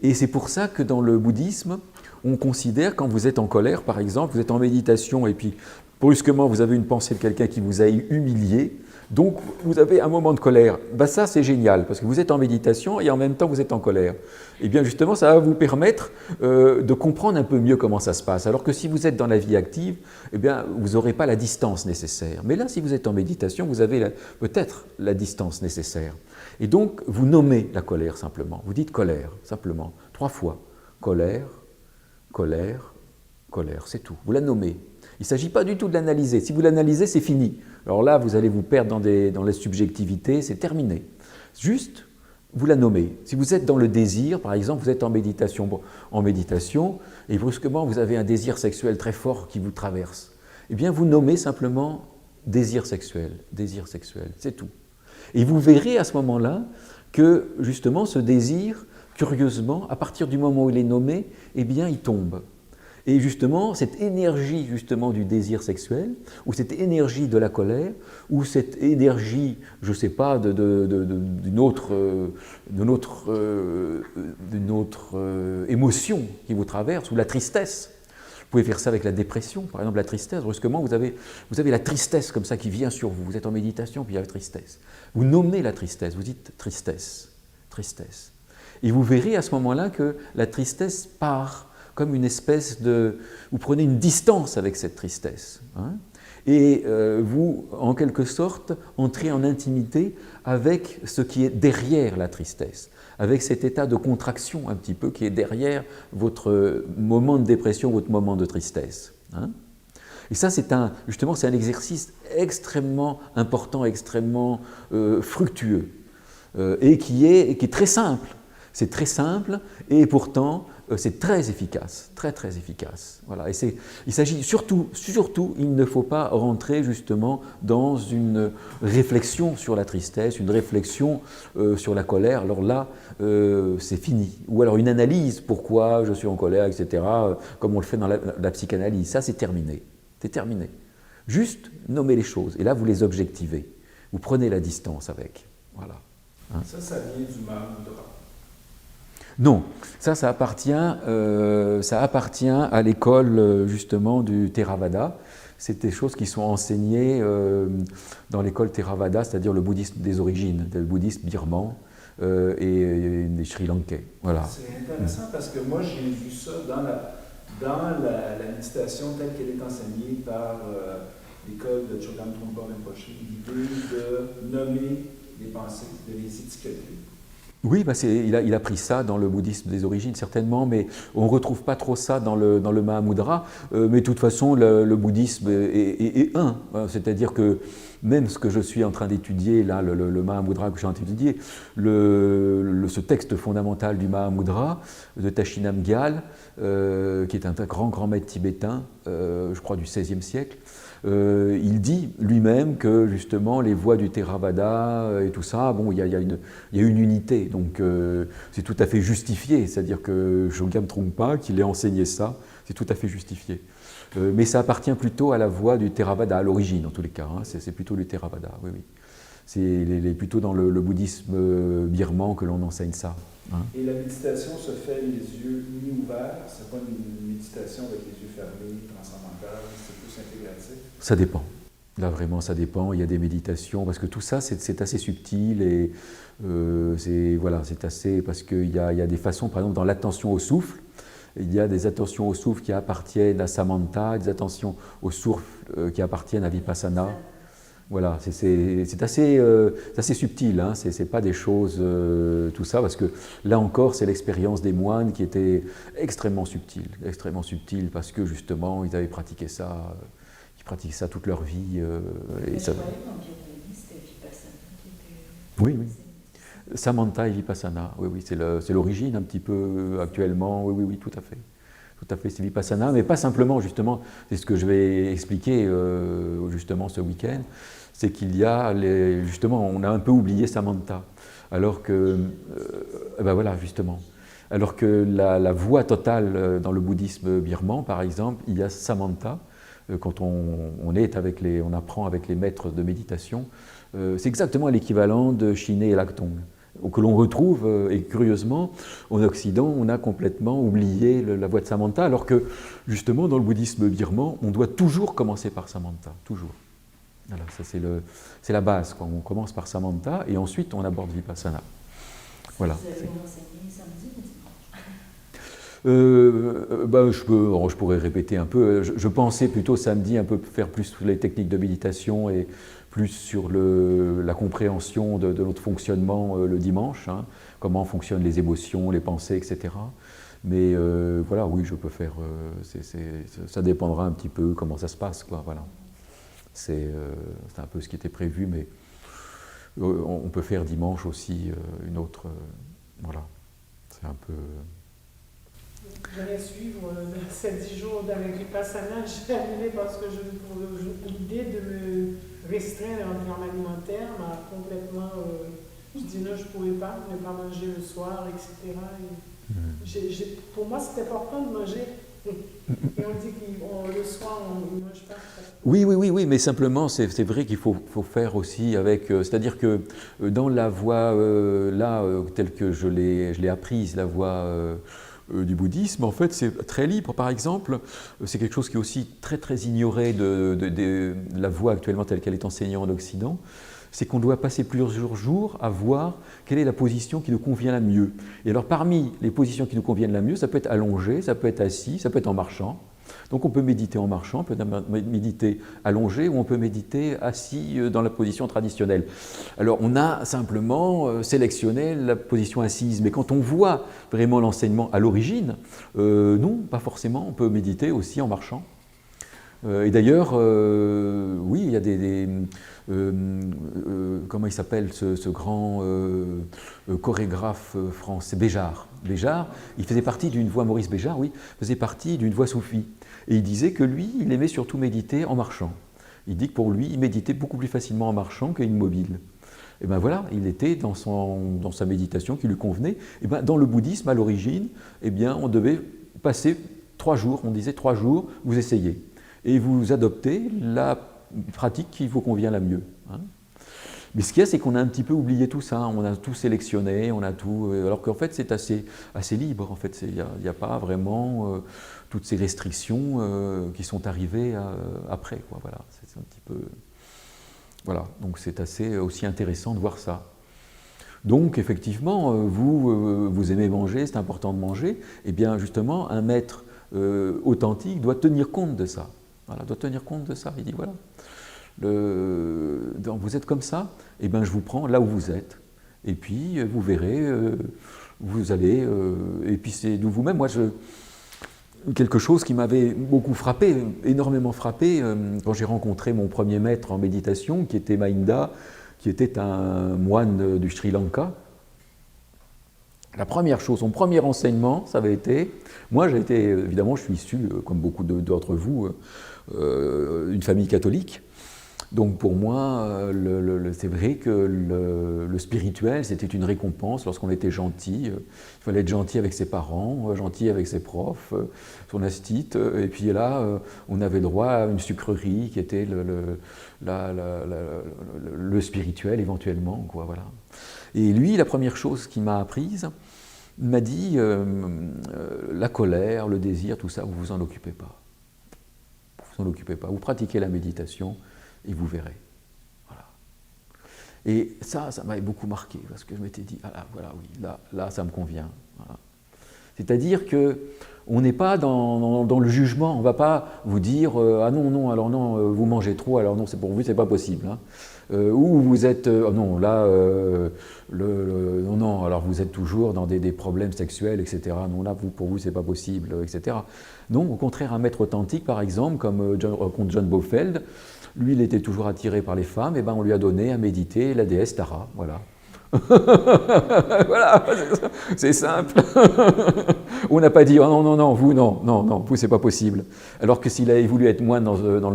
Speaker 1: Et c'est pour ça que dans le bouddhisme, on considère, quand vous êtes en colère, par exemple, vous êtes en méditation et puis brusquement vous avez une pensée de quelqu'un qui vous a humilié, donc vous avez un moment de colère. Ça c'est génial, parce que vous êtes en méditation et en même temps vous êtes en colère. Et bien justement, ça va vous permettre de comprendre un peu mieux comment ça se passe. Alors que si vous êtes dans la vie active, eh bien vous n'aurez pas la distance nécessaire. Mais là, si vous êtes en méditation, vous avez peut-être la distance nécessaire. Et donc, vous nommez la colère simplement. Vous dites colère, simplement, 3 fois. Colère, colère, colère, c'est tout. Vous la nommez. Il ne s'agit pas du tout de l'analyser. Si vous l'analysez, c'est fini. Alors là, vous allez vous perdre dans la subjectivité, c'est terminé. Juste, vous la nommez. Si vous êtes dans le désir, par exemple, vous êtes en méditation, et brusquement vous avez un désir sexuel très fort qui vous traverse, eh bien vous nommez simplement désir sexuel, c'est tout. Et vous verrez à ce moment-là que justement ce désir, curieusement, à partir du moment où il est nommé, eh bien il tombe. Et justement, cette énergie justement du désir sexuel, ou cette énergie de la colère, ou cette énergie, je ne sais pas, d'une autre émotion qui vous traverse, ou la tristesse. Vous pouvez faire ça avec la dépression, par exemple la tristesse. Brusquement, vous avez la tristesse comme ça qui vient sur vous. Vous êtes en méditation, puis il y a la tristesse. Vous nommez la tristesse, vous dites tristesse, tristesse. Et vous verrez à ce moment-là que la tristesse part comme une espèce de... Vous prenez une distance avec cette tristesse. Hein, et vous, en quelque sorte, entrez en intimité avec ce qui est derrière la tristesse, avec cet état de contraction un petit peu qui est derrière votre moment de dépression, votre moment de tristesse. Hein. Et ça, justement, c'est un exercice extrêmement important, extrêmement fructueux, et qui est très simple. C'est très simple, et pourtant, c'est très efficace, très très efficace. Voilà. Et il s'agit surtout, il ne faut pas rentrer justement dans une réflexion sur la tristesse, une réflexion sur la colère. Alors là, c'est fini. Ou alors une analyse, pourquoi je suis en colère, etc., comme on le fait dans la psychanalyse. Ça, c'est terminé. C'est terminé. Juste nommer les choses. Et là, vous les objectivez. Vous prenez la distance avec. Voilà. Hein?
Speaker 2: Ça vient du Mahamudra.
Speaker 1: Non, ça appartient à l'école justement du Theravada. C'est des choses qui sont enseignées dans l'école Theravada, c'est-à-dire le bouddhisme des origines, le bouddhisme birman et des Sri Lankais. Voilà.
Speaker 2: C'est intéressant parce que moi j'ai vu ça dans la méditation telle qu'elle est enseignée par l'école de Chogyam Trungpa Rinpoche, l'idée de nommer les pensées, de les étiqueter.
Speaker 1: Oui, il a pris ça dans le bouddhisme des origines, certainement, mais on ne retrouve pas trop ça dans le Mahamudra. Mais de toute façon, le bouddhisme est un. C'est-à-dire que même ce que je suis en train d'étudier, là, le Mahamudra que je suis en train d'étudier, ce texte fondamental du Mahamudra, de Tashinam Gyal, qui est un grand maître tibétain, je crois du XVIe siècle, il dit lui-même que justement les voies du Theravada et tout ça, bon, il y a une unité, donc c'est tout à fait justifié, c'est-à-dire que Chogyam Trungpa, qu'il ait enseigné ça, c'est tout à fait justifié. Mais ça appartient plutôt à la voie du Theravada, à l'origine en tous les cas, hein, c'est plutôt du Theravada, oui. C'est plutôt dans le bouddhisme birman que l'on enseigne ça. Hein. Et
Speaker 2: la méditation se fait les yeux mi-ouverts, c'est pas une méditation avec les yeux fermés, transcendantale, c'est plus intégratif?
Speaker 1: Ça dépend. Là, vraiment, ça dépend. Il y a des méditations, parce que tout ça, c'est assez subtil et c'est assez... Parce qu'il y a des façons, par exemple, dans l'attention au souffle, il y a des attentions au souffle qui appartiennent à Samanta, des attentions au souffle qui appartiennent à Vipassana. Voilà, c'est assez subtil, hein, c'est pas des choses, tout ça, parce que là encore, c'est l'expérience des moines qui était extrêmement subtile, parce que justement, ils avaient pratiqué ça, ils pratiquaient ça toute leur vie.
Speaker 4: Et ça... c'était Vipassana qui était...
Speaker 1: Oui. Samanta et Vipassana, oui, c'est l'origine un petit peu actuellement, oui, tout à fait. Tout à fait, c'est Vipassana, mais pas simplement, justement, c'est ce que je vais expliquer justement ce week-end, c'est qu'il y a, justement, on a un peu oublié Samanta, alors que, justement, alors que la voie totale dans le bouddhisme birman, par exemple, il y a Samanta, quand on apprend avec les maîtres de méditation, c'est exactement l'équivalent de Shiné et Lactong, que l'on retrouve, et curieusement, en Occident, on a complètement oublié la voie de Samanta, alors que, justement, dans le bouddhisme birman, on doit toujours commencer par Samanta, toujours. Voilà, ça c'est la base, quoi. On commence par Samanta, et ensuite on aborde Vipassana. Voilà.
Speaker 4: Vous avez enseigné samedi ou dimanche?
Speaker 1: Je pourrais répéter un peu. Je pensais plutôt samedi un peu faire plus les techniques de méditation et plus sur la compréhension de notre fonctionnement le dimanche, hein, comment fonctionnent les émotions, les pensées, etc. Mais oui, je peux faire. Ça dépendra un petit peu comment ça se passe, quoi. Voilà. C'est un peu ce qui était prévu, mais On peut faire dimanche aussi une autre. Voilà, c'est un peu.
Speaker 3: J'allais suivre ces 10 jours avec les passages, j'ai annulé parce que l'idée de me restreindre en termes alimentaires m'a complètement. Je dis non, je ne pouvais pas, ne pas manger le soir, etc. Pour moi, c'est important de manger. Et on dit que le soir, on ne mange pas.
Speaker 1: Oui, mais simplement, c'est vrai qu'il faut faire aussi avec. C'est-à-dire que dans la voie, telle que je l'ai apprise, la voie du bouddhisme, en fait, c'est très libre. Par exemple, c'est quelque chose qui est aussi très, très ignoré de la voie actuellement telle qu'elle est enseignée en Occident. C'est qu'on doit passer plusieurs jours à voir quelle est la position qui nous convient la mieux. Et alors, parmi les positions qui nous conviennent la mieux, ça peut être allongé, ça peut être assis, ça peut être en marchant. Donc on peut méditer en marchant, on peut méditer allongé ou on peut méditer assis dans la position traditionnelle. Alors on a simplement sélectionné la position assise, mais quand on voit vraiment l'enseignement à l'origine, non, pas forcément, on peut méditer aussi en marchant. Et d'ailleurs, oui, il y a comment il s'appelle ce grand chorégraphe français, Béjart. Béjart, il faisait partie d'une voie, Maurice Béjart, oui, faisait partie d'une voie soufie. Et il disait que lui, il aimait surtout méditer en marchant. Il dit que pour lui, il méditait beaucoup plus facilement en marchant qu'immobile. Et bien voilà, il était dans sa méditation qui lui convenait. Et bien dans le bouddhisme, à l'origine, eh bien on devait passer 3 jours, on disait 3 jours, vous essayez. Et vous adoptez la pratique qui vous convient la mieux. Hein. Mais ce qu'il y a, c'est qu'on a un petit peu oublié tout ça, on a tout sélectionné, on a tout, alors qu'en fait c'est assez libre, en fait, il n'y a pas vraiment toutes ces restrictions qui sont arrivées après, quoi. Voilà, c'est un petit peu, voilà, donc c'est assez aussi intéressant de voir ça. Donc effectivement, vous aimez manger, c'est important de manger, et bien justement un maître authentique doit tenir compte de ça. Voilà, doit tenir compte de ça. Il dit voilà, vous êtes comme ça, et bien je vous prends là où vous êtes, et puis vous verrez, vous allez, et puis c'est de vous-même. Moi, quelque chose qui m'avait beaucoup frappé, énormément frappé, quand j'ai rencontré mon premier maître en méditation, qui était Mahinda, qui était un moine du Sri Lanka. La première chose, son premier enseignement, ça avait été, moi j'ai été, évidemment je suis issu, comme beaucoup d'entre vous, une famille catholique, donc pour moi, c'est vrai que le spirituel, c'était une récompense lorsqu'on était gentil, il fallait être gentil avec ses parents, gentil avec ses profs, son astite, et puis là, on avait droit à une sucrerie qui était le spirituel éventuellement, quoi, voilà. Et lui, la première chose qu'il m'a apprise, il m'a dit la colère, le désir, tout ça, vous vous en occupez pas. Vous vous en occupez pas. Vous pratiquez la méditation et vous verrez. Voilà. Et ça m'avait beaucoup marqué parce que je m'étais dit, ah là, voilà, oui, là, ça me convient. Voilà. C'est-à-dire que on n'est pas dans le jugement, on ne va pas vous dire ah non, alors non, vous mangez trop, alors non, c'est pour vous, c'est pas possible. Hein. Ou vous êtes, non, là, non, alors vous êtes toujours dans des problèmes sexuels, etc. Non, là, pour vous, c'est pas possible, etc. Non, au contraire, un maître authentique, par exemple, comme raconte John Bofeld, lui, il était toujours attiré par les femmes, et ben on lui a donné à méditer la déesse Tara, voilà. Voilà, c'est simple. On n'a pas dit oh non, vous c'est pas possible. Alors que s'il avait voulu être moine dans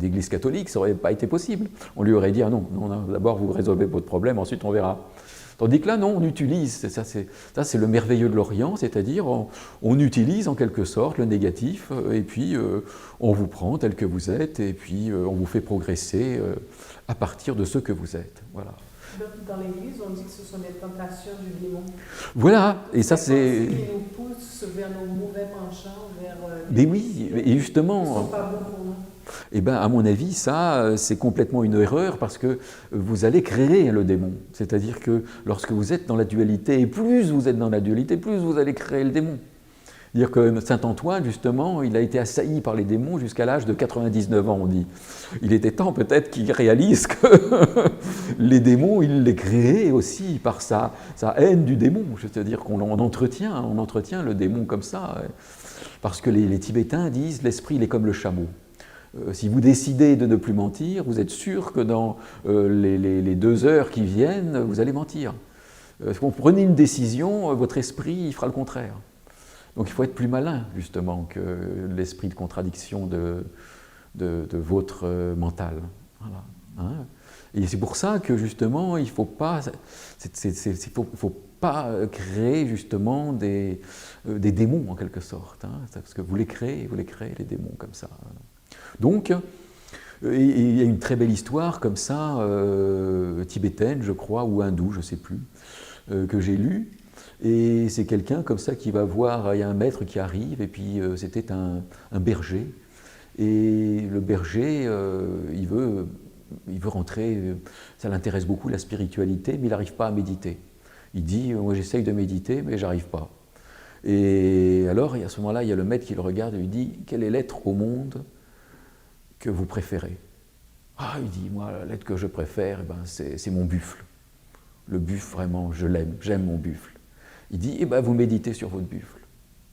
Speaker 1: l'église catholique, ça n'aurait pas été possible. On lui aurait dit ah non, d'abord vous résolvez votre problème, ensuite on verra. Tandis que là, non, on utilise, ça c'est le merveilleux de l'Orient, c'est-à-dire on utilise en quelque sorte le négatif, et puis on vous prend tel que vous êtes, et puis on vous fait progresser à partir de ce que vous êtes. Voilà.
Speaker 3: Dans l'Église, on dit que ce sont les tentations du démon.
Speaker 1: Voilà, et ça c'est...
Speaker 3: Qui nous poussent vers nos mauvais penchants, vers...
Speaker 1: Mais oui, et justement...
Speaker 3: Ils ne sont pas bons pour nous.
Speaker 1: Eh bien, à mon avis, ça, c'est complètement une erreur parce que vous allez créer le démon. C'est-à-dire que lorsque vous êtes dans la dualité, et plus vous êtes dans la dualité, plus vous allez créer le démon. C'est-à-dire que Saint Antoine, justement, il a été assailli par les démons jusqu'à l'âge de 99 ans, on dit. Il était temps peut-être qu'il réalise que les démons, il les créait aussi par sa haine du démon. C'est-à-dire qu'on entretient le démon comme ça. Parce que les Tibétains disent l'esprit, il est comme le chameau. si vous décidez de ne plus mentir, vous êtes sûr que dans les 2 heures qui viennent, vous allez mentir. Si vous prenez une décision, votre esprit il fera le contraire. Donc il faut être plus malin, justement, que l'esprit de contradiction de votre mental. Voilà. Hein. Et c'est pour ça que, justement, il ne faut pas créer, justement, des démons, en quelque sorte. Hein. Parce que vous les créez, les démons, comme ça. Donc, il y a une très belle histoire, comme ça, tibétaine, je crois, ou hindoue, je ne sais plus, que j'ai lue. Et c'est quelqu'un comme ça qui va voir, il y a un maître qui arrive, et puis c'était un berger. Et le berger, il veut rentrer, ça l'intéresse beaucoup la spiritualité, mais il n'arrive pas à méditer. Il dit, moi j'essaye de méditer, mais j'arrive pas. Et alors, à ce moment-là, il y a le maître qui le regarde et lui dit, quel est l'être au monde que vous préférez? Ah, il dit, moi, l'être que je préfère, eh ben, c'est mon buffle. Le buffle, vraiment, je l'aime, j'aime mon buffle. Il dit, eh ben, vous méditez sur votre buffle.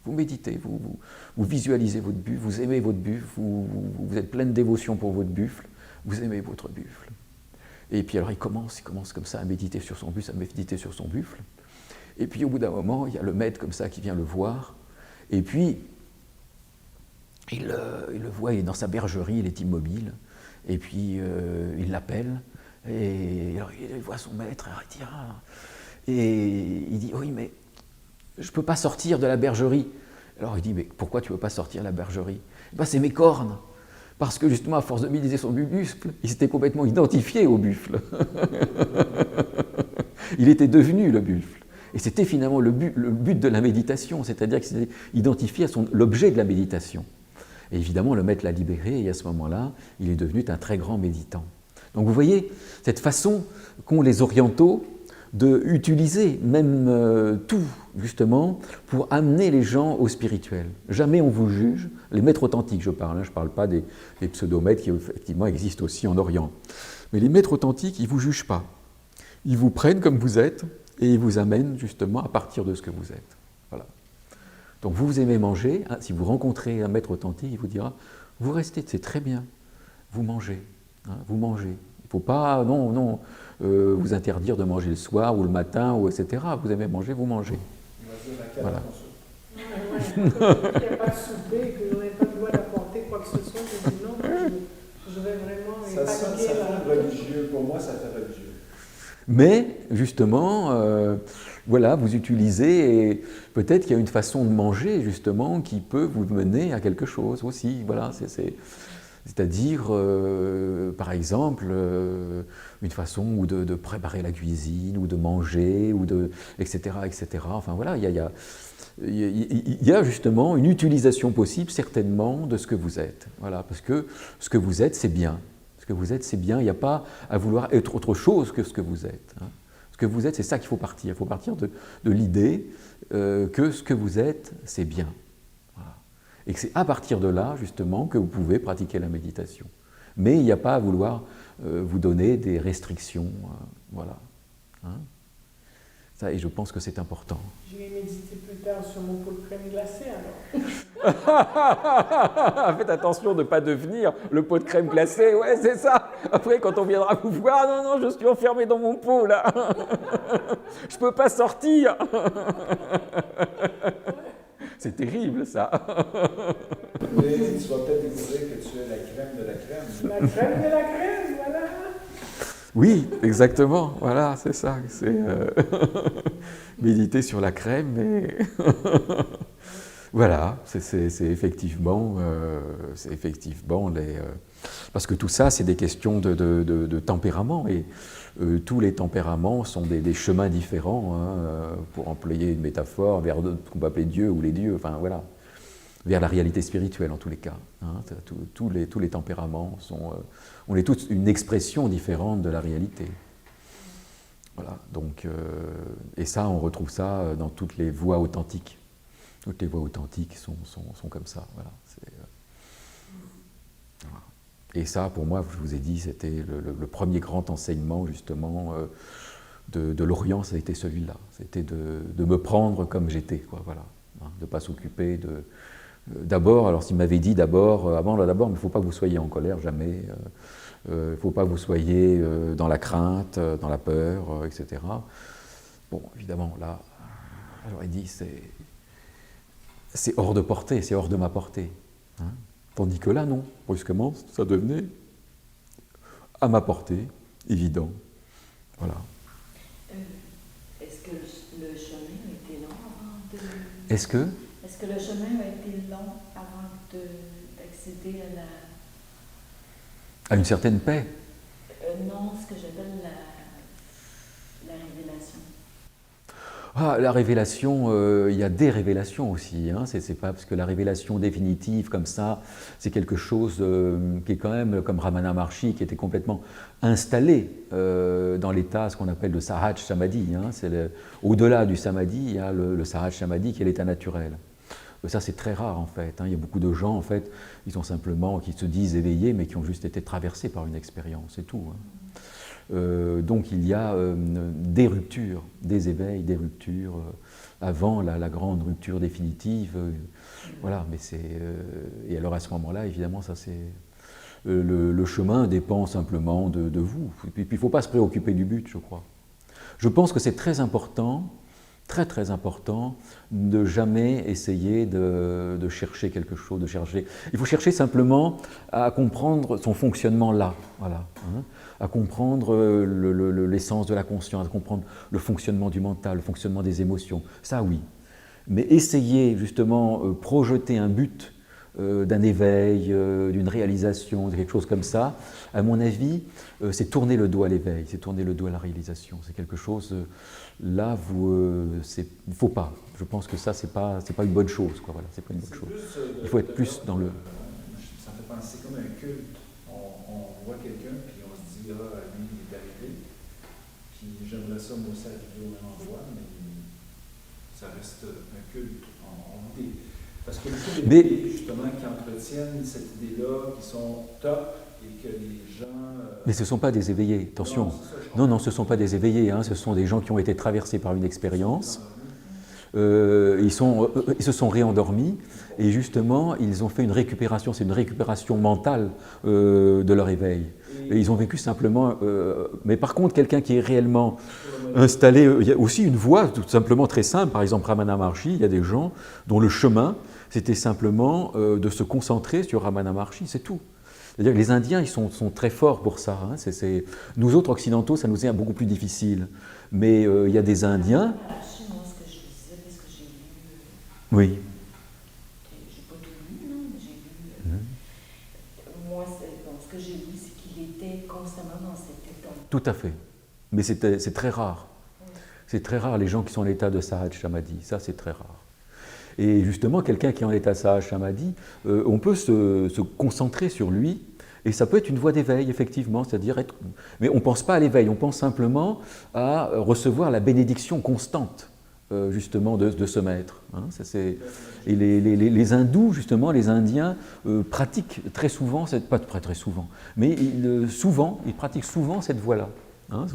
Speaker 1: Vous méditez, vous visualisez votre buffle, vous aimez votre buffle, vous êtes plein de dévotion pour votre buffle, vous aimez votre buffle. Et puis alors il commence comme ça à méditer sur son buffle, Et puis au bout d'un moment, il y a le maître comme ça qui vient le voir, et puis il le voit, il est dans sa bergerie, il est immobile, et puis il l'appelle, et alors il voit son maître, et il dit, oui mais je ne peux pas sortir de la bergerie. Alors il dit, mais pourquoi tu ne veux pas sortir de la bergerie? Ben, c'est mes cornes. Parce que justement, à force de méditer sur le buffle, il s'était complètement identifié au buffle. Il était devenu le buffle. Et c'était finalement le but de la méditation, c'est-à-dire qu'il s'était identifié à l'objet de la méditation. Et évidemment, le maître l'a libéré, et à ce moment-là, il est devenu un très grand méditant. Donc vous voyez, cette façon qu'ont les orientaux d'utiliser même tout, justement, pour amener les gens au spirituel. Jamais on vous juge, les maîtres authentiques je parle, je ne parle pas des pseudomètres qui effectivement existent aussi en Orient. Mais les maîtres authentiques, ils ne vous jugent pas. Ils vous prennent comme vous êtes et ils vous amènent justement à partir de ce que vous êtes. Voilà. Donc vous aimez manger, hein, si vous rencontrez un maître authentique, il vous dira, vous restez, c'est très bien, vous mangez, hein, vous mangez. Il ne faut pas, vous interdire de manger le soir ou le matin, ou etc. Vous aimez manger, vous mangez. Voilà.
Speaker 3: Il n'y a pas de souper, que je n'aurais pas le droit d'apporter quoi que ce soit. Je dis non, je vais vraiment
Speaker 2: ça fait religieux. Pour moi, ça fait religieux.
Speaker 1: Mais, justement, voilà, vous utilisez, et peut-être qu'il y a une façon de manger, justement, qui peut vous mener à quelque chose aussi. Voilà, c'est-à-dire, par exemple, une façon de préparer la cuisine, ou de manger, etc., etc. Enfin voilà, il y a justement une utilisation possible, certainement, de ce que vous êtes. Voilà, parce que ce que vous êtes, c'est bien. Ce que vous êtes, c'est bien. Il n'y a pas à vouloir être autre chose que ce que vous êtes. Hein. Ce que vous êtes, c'est ça qu'il faut partir. Il faut partir de l'idée que ce que vous êtes, c'est bien. Et que c'est à partir de là, justement, que vous pouvez pratiquer la méditation. Mais il n'y a pas à vouloir vous donner des restrictions. Voilà. Hein? Ça, et je pense que c'est important.
Speaker 3: Je vais méditer plus tard sur mon pot de crème glacée, alors.
Speaker 1: Faites attention de ne pas devenir le pot de crème glacée. Ouais, c'est ça. Après, quand on viendra vous voir, non, je suis enfermé dans mon pot, là. Je ne peux pas sortir. C'est terrible, ça.
Speaker 2: Mais tu vas peut-être découvrir que tu es la crème de la crème.
Speaker 3: La crème de la crème, voilà.
Speaker 1: Oui, exactement. Voilà, c'est ça. C'est méditer sur la crème, mais voilà, c'est effectivement les... parce que tout ça, c'est des questions de tempérament, et tous les tempéraments sont des chemins différents, hein, pour employer une métaphore, vers ce qu'on peut appeler Dieu ou les dieux, enfin voilà, vers la réalité spirituelle en tous les cas. Hein, tous les tempéraments sont... on est tous une expression différente de la réalité. Voilà, donc, et ça, on retrouve ça dans toutes les voies authentiques. Toutes les voies authentiques sont comme ça. Voilà, voilà. Et ça, pour moi, je vous ai dit, c'était le premier grand enseignement, justement, de l'Orient, ça a été celui-là. C'était de me prendre comme j'étais, quoi, voilà. Hein, de ne pas s'occuper D'abord, alors s'il m'avait dit d'abord, mais il ne faut pas que vous soyez en colère, jamais. Il ne faut pas que vous soyez dans la crainte, dans la peur, etc. Bon, évidemment, là, j'aurais dit, c'est hors de portée, c'est hors de ma portée. Hein. Tandis que là, non, brusquement, ça devenait à ma portée, évident. Voilà.
Speaker 4: Est-ce que le chemin a été long avant de...
Speaker 1: Est-ce que
Speaker 4: le chemin a été long avant d'accéder à la...
Speaker 1: À une certaine paix?
Speaker 4: Non, ce que j'appelle la révélation.
Speaker 1: Ah, la révélation, il y a des révélations aussi. Hein. C'est pas parce que la révélation définitive comme ça, c'est quelque chose qui est quand même comme Ramana Maharshi, qui était complètement installé dans l'état, ce qu'on appelle le Sahaj Samadhi. Hein. Au-delà du Samadhi, il y a le Sahaj Samadhi qui est l'état naturel. Ça, c'est très rare en fait. Hein. Il y a beaucoup de gens en fait, ils sont simplement, qui se disent éveillés, mais qui ont juste été traversés par une expérience, c'est tout. Hein. Donc il y a des ruptures, des éveils, des ruptures, avant la grande rupture définitive. Voilà, mais et alors à ce moment-là, évidemment, ça c'est. Le chemin dépend simplement de vous. Puis il ne faut pas se préoccuper du but, je crois. Je pense que c'est très important, très très important, de jamais essayer de chercher quelque chose, de chercher. Il faut chercher simplement à comprendre son fonctionnement là, voilà, hein, à comprendre l'essence de la conscience, à comprendre le fonctionnement du mental, le fonctionnement des émotions. Ça, oui. Mais essayer justement projeter un but d'un éveil, d'une réalisation, de quelque chose comme ça, à mon avis, c'est tourner le dos à l'éveil, c'est tourner le dos à la réalisation. C'est quelque chose, là, il ne faut pas. Je pense que ça, c'est pas une bonne chose, quoi. Voilà, c'est pas une bonne chose. Il faut être plus dans le...
Speaker 2: Ça me fait penser comme un culte. On voit quelqu'un, puis on se dit, ah, lui, il est arrivé. Puis j'aimerais ça, moi aussi, arriver au même endroit, mais ça reste un culte. Parce que beaucoup d'idées, justement, qui entretiennent cette idée-là, qui sont top, et que les gens...
Speaker 1: Mais ce ne sont pas des éveillés, attention. Non, ce ne sont pas des éveillés, hein, ce sont des gens qui ont été traversés par une expérience. Ils se sont réendormis, et justement, ils ont fait une récupération, c'est une récupération mentale de leur éveil. Et ils ont vécu simplement... mais par contre, quelqu'un qui est réellement installé... Il y a aussi une voie tout simplement très simple, par exemple Ramana Maharshi, il y a des gens dont le chemin, c'était simplement de se concentrer sur Ramana Maharshi, c'est tout. C'est-à-dire que les Indiens, ils sont très forts pour ça. Hein. Nous autres Occidentaux, ça nous est beaucoup plus difficile. Mais il y a des Indiens...
Speaker 4: Moi, ce que je disais, parce que j'ai lu...
Speaker 1: Oui.
Speaker 4: J'ai pas tout lu, non, mais j'ai lu... Moi, ce que j'ai lu, c'est qu'il était constamment dans cet état.
Speaker 1: Tout à fait. Mais c'est très rare. Oui. C'est très rare, les gens qui sont en état de Sahaj Samadhi. Ça, c'est très rare. Et justement, quelqu'un qui est en état Sahaj Samadhi, on peut se concentrer sur lui, et ça peut être une voie d'éveil, effectivement, c'est-à-dire mais on ne pense pas à l'éveil, on pense simplement à recevoir la bénédiction constante, justement, de ce maître. Hein. Et les hindous, justement, les Indiens, pratiquent très souvent, pas très souvent, mais ils pratiquent souvent cette voie-là. Hein,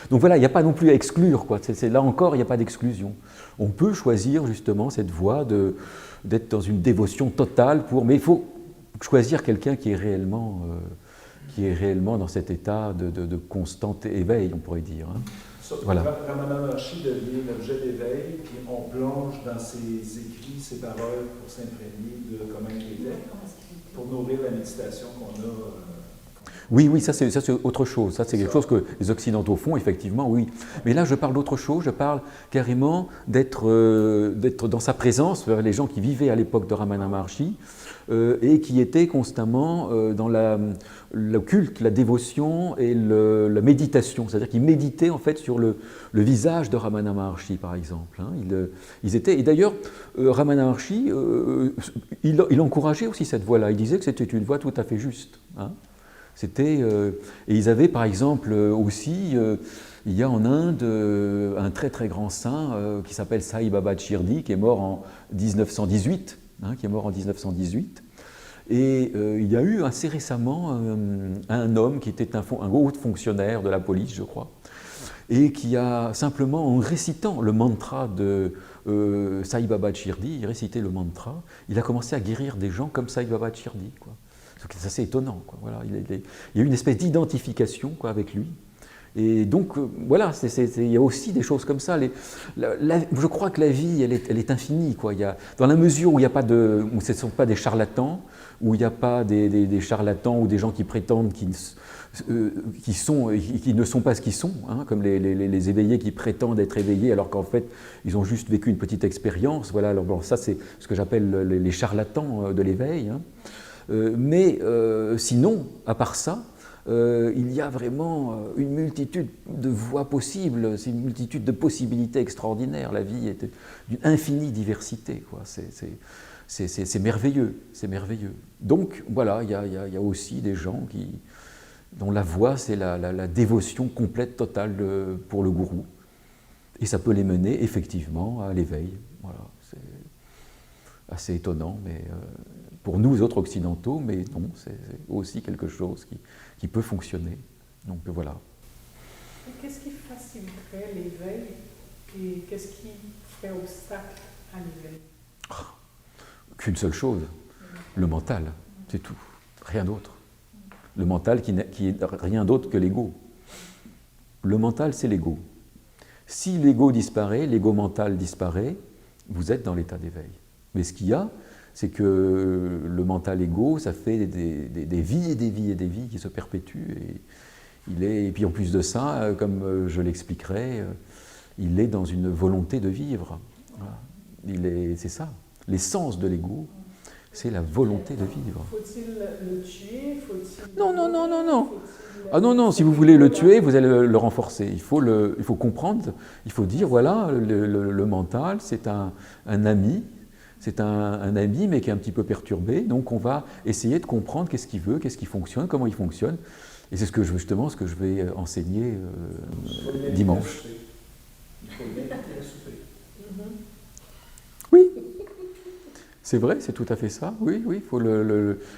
Speaker 1: donc voilà, il n'y a pas non plus à exclure, quoi. Là encore, il n'y a pas d'exclusion. On peut choisir justement cette voie d'être dans une dévotion totale mais il faut choisir quelqu'un qui est réellement dans cet état de constant éveil, on pourrait dire. Hein. Voilà.
Speaker 2: Ramana Maharshi devient l'objet d'éveil, puis on plonge dans ses écrits, ses paroles pour s'imprégner de comment il était, pour nourrir la méditation qu'on a.
Speaker 1: Oui, ça c'est autre chose. Ça c'est quelque chose que les Occidentaux font, effectivement, oui. Mais là je parle d'autre chose, je parle carrément d'être dans sa présence, les gens qui vivaient à l'époque de Ramana Maharshi, et qui étaient constamment dans le culte, la dévotion et la méditation. C'est-à-dire qu'ils méditaient en fait sur le visage de Ramana Maharshi, par exemple. Hein. Ils étaient, et d'ailleurs, Ramana Maharshi, il encourageait aussi cette voie-là. Il disait que c'était une voie tout à fait juste. Hein. Et ils avaient par exemple aussi, il y a en Inde un très très grand saint qui s'appelle Sai Baba de Shirdi, qui est mort en 1918, Et il y a eu assez récemment un homme qui était un haut fonctionnaire de la police, je crois, et qui a simplement, en récitant le mantra de Sai Baba Chirdi, il récitait le mantra, il a commencé à guérir des gens comme Sai Baba Chirdi, quoi. C'est assez étonnant, quoi. Voilà, il y a eu une espèce d'identification, quoi, avec lui. Et donc, voilà, il y a aussi des choses comme ça. Je crois que la vie, elle est infinie, quoi. Dans la mesure où il y a pas où ce ne sont pas des charlatans, où il n'y a pas des charlatans ou des gens qui prétendent qui ne sont pas ce qu'ils sont, hein, comme les éveillés qui prétendent être éveillés alors qu'en fait, ils ont juste vécu une petite expérience. Voilà, alors bon, ça, c'est ce que j'appelle les charlatans de l'éveil. Hein. Mais sinon, à part ça, il y a vraiment une multitude de voies possibles, c'est une multitude de possibilités extraordinaires. La vie est d'une infinie diversité, quoi. C'est merveilleux, c'est merveilleux. Donc voilà, il y a aussi des gens dont la voie, c'est la dévotion complète, totale pour le gourou. Et ça peut les mener effectivement à l'éveil. Voilà, c'est assez étonnant, mais pour nous autres occidentaux, mais non, c'est aussi quelque chose qui peut fonctionner. Donc voilà.
Speaker 3: Qu'est-ce qui faciliterait l'éveil et qu'est-ce qui ferait obstacle à l'éveil?
Speaker 1: Qu'une seule chose, le mental, c'est tout, rien d'autre. Le mental qui est rien d'autre que l'ego. Le mental, c'est l'ego. Si l'ego disparaît, l'ego mental disparaît, vous êtes dans l'état d'éveil. Mais ce qu'il y a, c'est que le mental égo, ça fait des vies et des vies et des vies qui se perpétuent. Et puis en plus de ça, comme je l'expliquerai, il est dans une volonté de vivre. Voilà. C'est ça. L'essence de l'ego, c'est la volonté de vivre.
Speaker 3: Faut-il le tuer?
Speaker 1: Non. Ah non, si vous voulez le tuer, vous allez le renforcer. Il faut comprendre, il faut dire, voilà, le mental, c'est un ami. C'est un ami, mais qui est un petit peu perturbé. Donc on va essayer de comprendre qu'est-ce qu'il veut, qu'est-ce qui fonctionne, comment il fonctionne. Et c'est ce que je vais enseigner dimanche.
Speaker 2: Il faut l'inviter à souper.
Speaker 1: Oui, c'est vrai, c'est tout à fait ça. Oui, il faut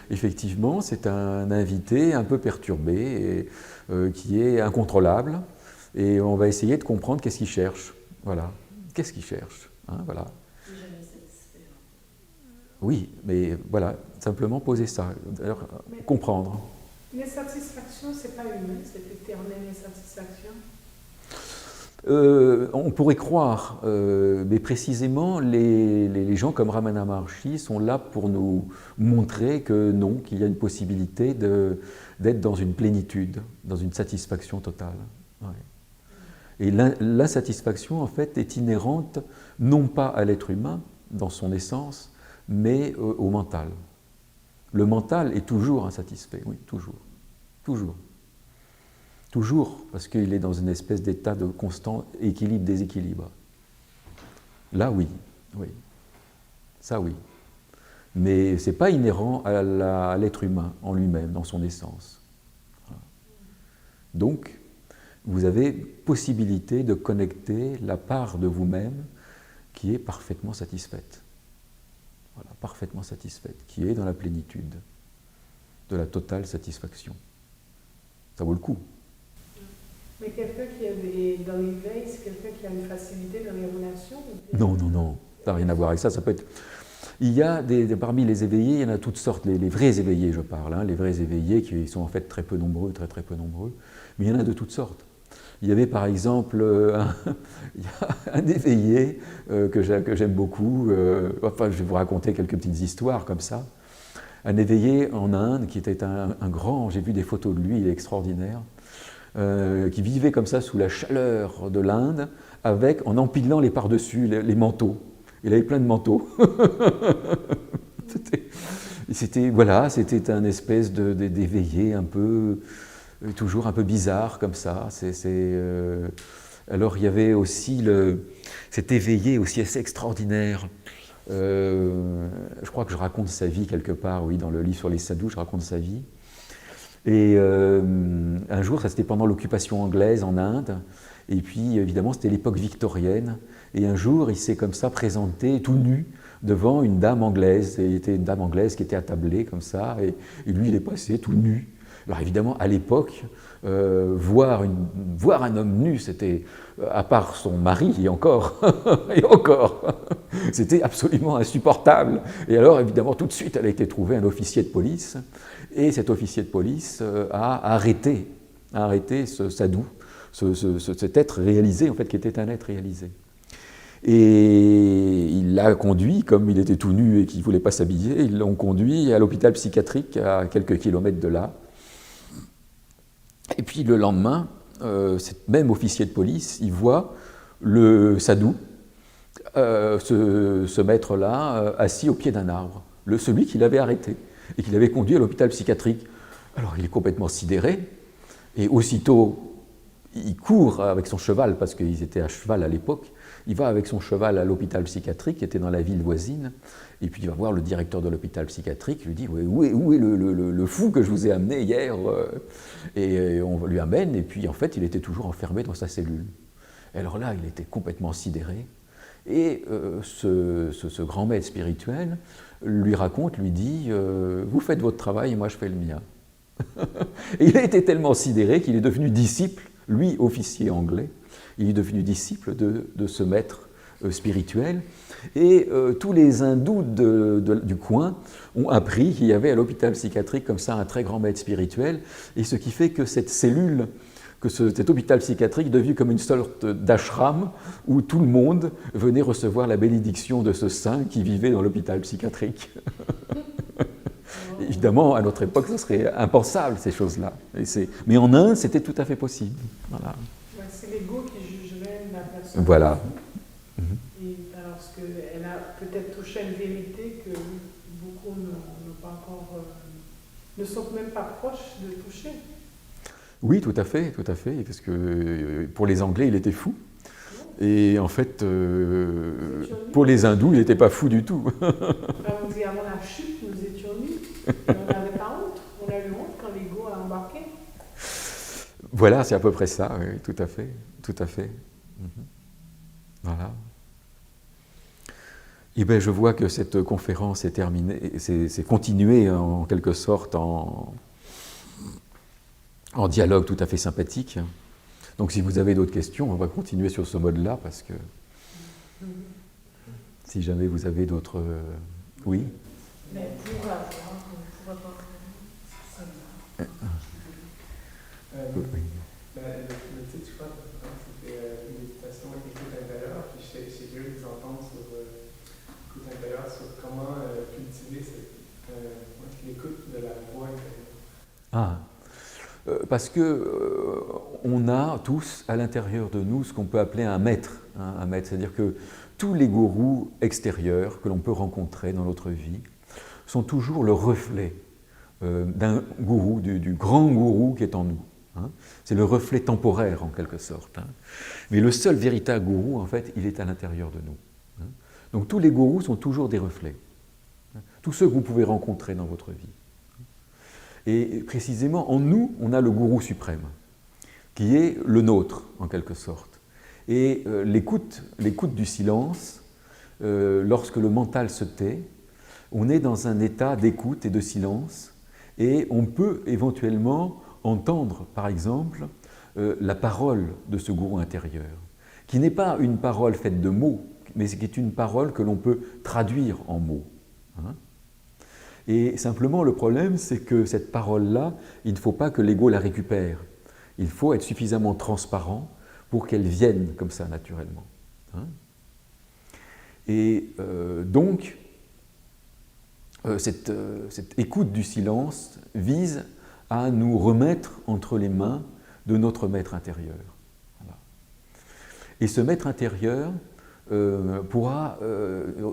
Speaker 1: effectivement, c'est un invité un peu perturbé et qui est incontrôlable. Et on va essayer de comprendre qu'est-ce qu'il cherche. Voilà. Qu'est-ce qu'il cherche, hein, voilà. Oui, mais voilà, simplement poser ça, comprendre.
Speaker 3: Les satisfactions, ce n'est pas humain, cette éternelle satisfaction.
Speaker 1: On pourrait croire, mais précisément, les gens comme Ramana Maharshi sont là pour nous montrer que non, qu'il y a une possibilité d'être dans une plénitude, dans une satisfaction totale. Ouais. Et l'insatisfaction, en fait, est inhérente non pas à l'être humain, dans son essence, mais au mental. Le mental est toujours insatisfait, oui, toujours. Toujours. Toujours, parce qu'il est dans une espèce d'état de constant équilibre-déséquilibre. Là, oui, oui. Ça, oui. Mais ce n'est pas inhérent à l'être humain en lui-même, dans son essence. Voilà. Donc, vous avez possibilité de connecter la part de vous-même qui est parfaitement satisfaite. Voilà, parfaitement satisfaite, qui est dans la plénitude, de la totale satisfaction. Ça vaut le coup.
Speaker 3: Mais quelqu'un qui est dans l'éveil, c'est quelqu'un qui a une facilité dans les relations?
Speaker 1: Non, ça n'a rien à voir avec ça. Ça peut être... Il y a parmi les éveillés, il y en a toutes sortes, les vrais éveillés, je parle, hein, les vrais éveillés qui sont en fait très peu nombreux, très peu nombreux, mais il y en a de toutes sortes. Il y avait par exemple un éveillé que j'aime beaucoup, enfin je vais vous raconter quelques petites histoires comme ça. Un éveillé en Inde qui était un grand, j'ai vu des photos de lui, il est extraordinaire, qui vivait comme ça sous la chaleur de l'Inde, en empilant les par-dessus, les manteaux. Il avait plein de manteaux. C'était un espèce d'éveillé un peu, toujours un peu bizarre comme ça. Alors il y avait aussi cet éveillé aussi assez extraordinaire. Je crois que je raconte sa vie quelque part, oui, dans le livre sur les sadhus, je raconte sa vie. Et un jour, ça c'était pendant l'occupation anglaise en Inde, et puis évidemment c'était l'époque victorienne, et un jour il s'est comme ça présenté tout nu devant une dame anglaise, et il était une dame anglaise qui était attablée comme ça, et lui il est passé tout nu, Alors évidemment, à l'époque, voir un homme nu, c'était, à part son mari, et encore, c'était absolument insupportable. Et alors, évidemment, tout de suite, elle a été trouvée un officier de police, et cet officier de police a arrêté Sadou, cet être réalisé, en fait, qui était un être réalisé. Et il l'a conduit, comme il était tout nu et qu'il ne voulait pas s'habiller, ils l'ont conduit à l'hôpital psychiatrique à quelques kilomètres de là. Et puis le lendemain, cet même officier de police, il voit le Sadou se mettre là, assis au pied d'un arbre, celui qu'il avait arrêté et qu'il avait conduit à l'hôpital psychiatrique. Alors il est complètement sidéré, et aussitôt il court avec son cheval, parce qu'ils étaient à cheval à l'époque, il va avec son cheval à l'hôpital psychiatrique qui était dans la ville voisine, et puis il va voir le directeur de l'hôpital psychiatrique, il lui dit où est le fou que je vous ai amené hier, et on lui amène, et puis en fait il était toujours enfermé dans sa cellule. Et alors là il était complètement sidéré, et ce grand maître spirituel lui raconte, lui dit vous faites votre travail et moi je fais le mien. Et il a été tellement sidéré qu'il est devenu disciple, lui officier anglais, il est devenu disciple de ce maître spirituel. Et tous les hindous du coin ont appris qu'il y avait à l'hôpital psychiatrique comme ça un très grand maître spirituel, et ce qui fait que cette cellule, cet hôpital psychiatrique est devenu comme une sorte d'ashram où tout le monde venait recevoir la bénédiction de ce saint qui vivait dans l'hôpital psychiatrique. Évidemment, à notre époque, ce serait impensable, ces choses-là. Mais en Inde, c'était tout à fait possible. Voilà.
Speaker 3: Ouais, c'est l'ego qui jugerait la personne.
Speaker 1: Voilà.
Speaker 3: Et parce qu'elle a peut-être touché à une vérité que beaucoup n'ont pas encore, ne sont même pas proches de toucher.
Speaker 1: Oui, tout à fait, parce que pour les Anglais, il était fou. Et en fait, pour les hindous, il n'était pas fou du tout.
Speaker 3: On dit avant la chute, nous étions nus. On n'avait pas honte. On a eu honte quand l'ego a embarqué.
Speaker 1: Voilà, c'est à peu près ça, oui, tout à fait. Voilà. Et bien, je vois que cette conférence est terminée, c'est continué en quelque sorte en dialogue tout à fait sympathique. Donc si vous avez d'autres questions, on va continuer sur ce mode-là, parce que si jamais vous avez d'autres... Oui.
Speaker 4: Mais pour avoir
Speaker 1: Oui.
Speaker 5: Le titre, je crois, c'était méditation et écoute intérieure, puis j'ai curieux de vous entendre sur l'écoute intérieure, sur comment cultiver l'écoute de la voix intérieure.
Speaker 1: Ah, parce que on a tous à l'intérieur de nous ce qu'on peut appeler un maître, c'est-à-dire que tous les gourous extérieurs que l'on peut rencontrer dans notre vie sont toujours le reflet d'un gourou, du grand gourou qui est en nous. C'est le reflet temporaire en quelque sorte. Mais le seul véritable gourou, en fait, il est à l'intérieur de nous. Donc tous les gourous sont toujours des reflets. Tous ceux que vous pouvez rencontrer dans votre vie. Et précisément, en nous, on a le gourou suprême, qui est le nôtre, en quelque sorte. Et l'écoute du silence, lorsque le mental se tait, on est dans un état d'écoute et de silence, et on peut éventuellement entendre, par exemple, la parole de ce gourou intérieur, qui n'est pas une parole faite de mots, mais qui est une parole que l'on peut traduire en mots. Et simplement, le problème, c'est que cette parole-là, il ne faut pas que l'ego la récupère. Il faut être suffisamment transparent pour qu'elle vienne comme ça, naturellement. Et donc, cette écoute du silence vise à nous remettre entre les mains de notre maître intérieur. Voilà. Et ce maître intérieur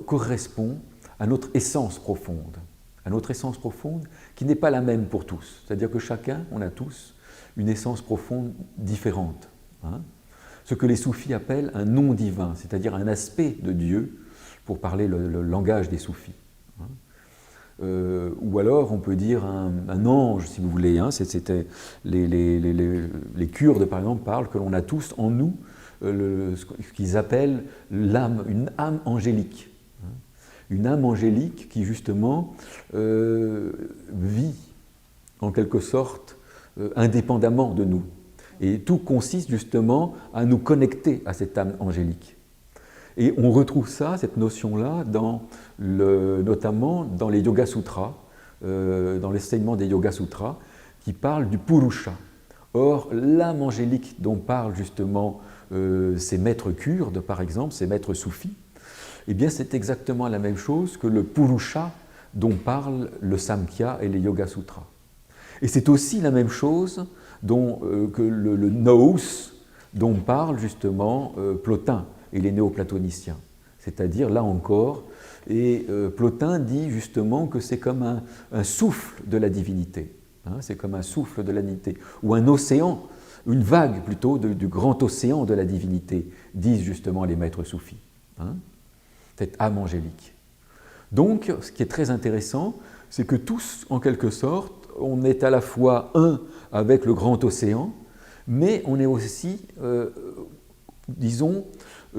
Speaker 1: correspond à notre essence profonde. À notre essence profonde qui n'est pas la même pour tous. C'est-à-dire que chacun, on a tous, une essence profonde différente. Ce que les soufis appellent un nom divin, c'est-à-dire un aspect de Dieu, pour parler le langage des soufis. Ou alors on peut dire un ange, si vous voulez. C'était les Kurdes, par exemple, parlent que l'on a tous en nous ce qu'ils appellent l'âme, une âme angélique. Une âme angélique qui, justement, vit, en quelque sorte, indépendamment de nous. Et tout consiste justement à nous connecter à cette âme angélique. Et on retrouve ça, cette notion-là, notamment dans les Yoga Sutras, dans l'enseignement des Yoga Sutras, qui parlent du Purusha. Or, l'âme angélique dont parlent justement ces maîtres kurdes, par exemple, ces maîtres soufis, eh bien c'est exactement la même chose que le Purusha dont parlent le Samkhya et les Yoga Sutras. Et c'est aussi la même chose que le Nous dont parle justement Plotin et les néoplatoniciens. C'est-à-dire, là encore, et Plotin dit justement que c'est comme un souffle de la divinité. Hein, c'est comme un souffle de la divinité, ou un océan, une vague plutôt du grand océan de la divinité, disent justement les maîtres soufis. Hein, cette âme angélique. Donc, ce qui est très intéressant, c'est que tous, en quelque sorte, on est à la fois un avec le grand océan, mais on est aussi, disons,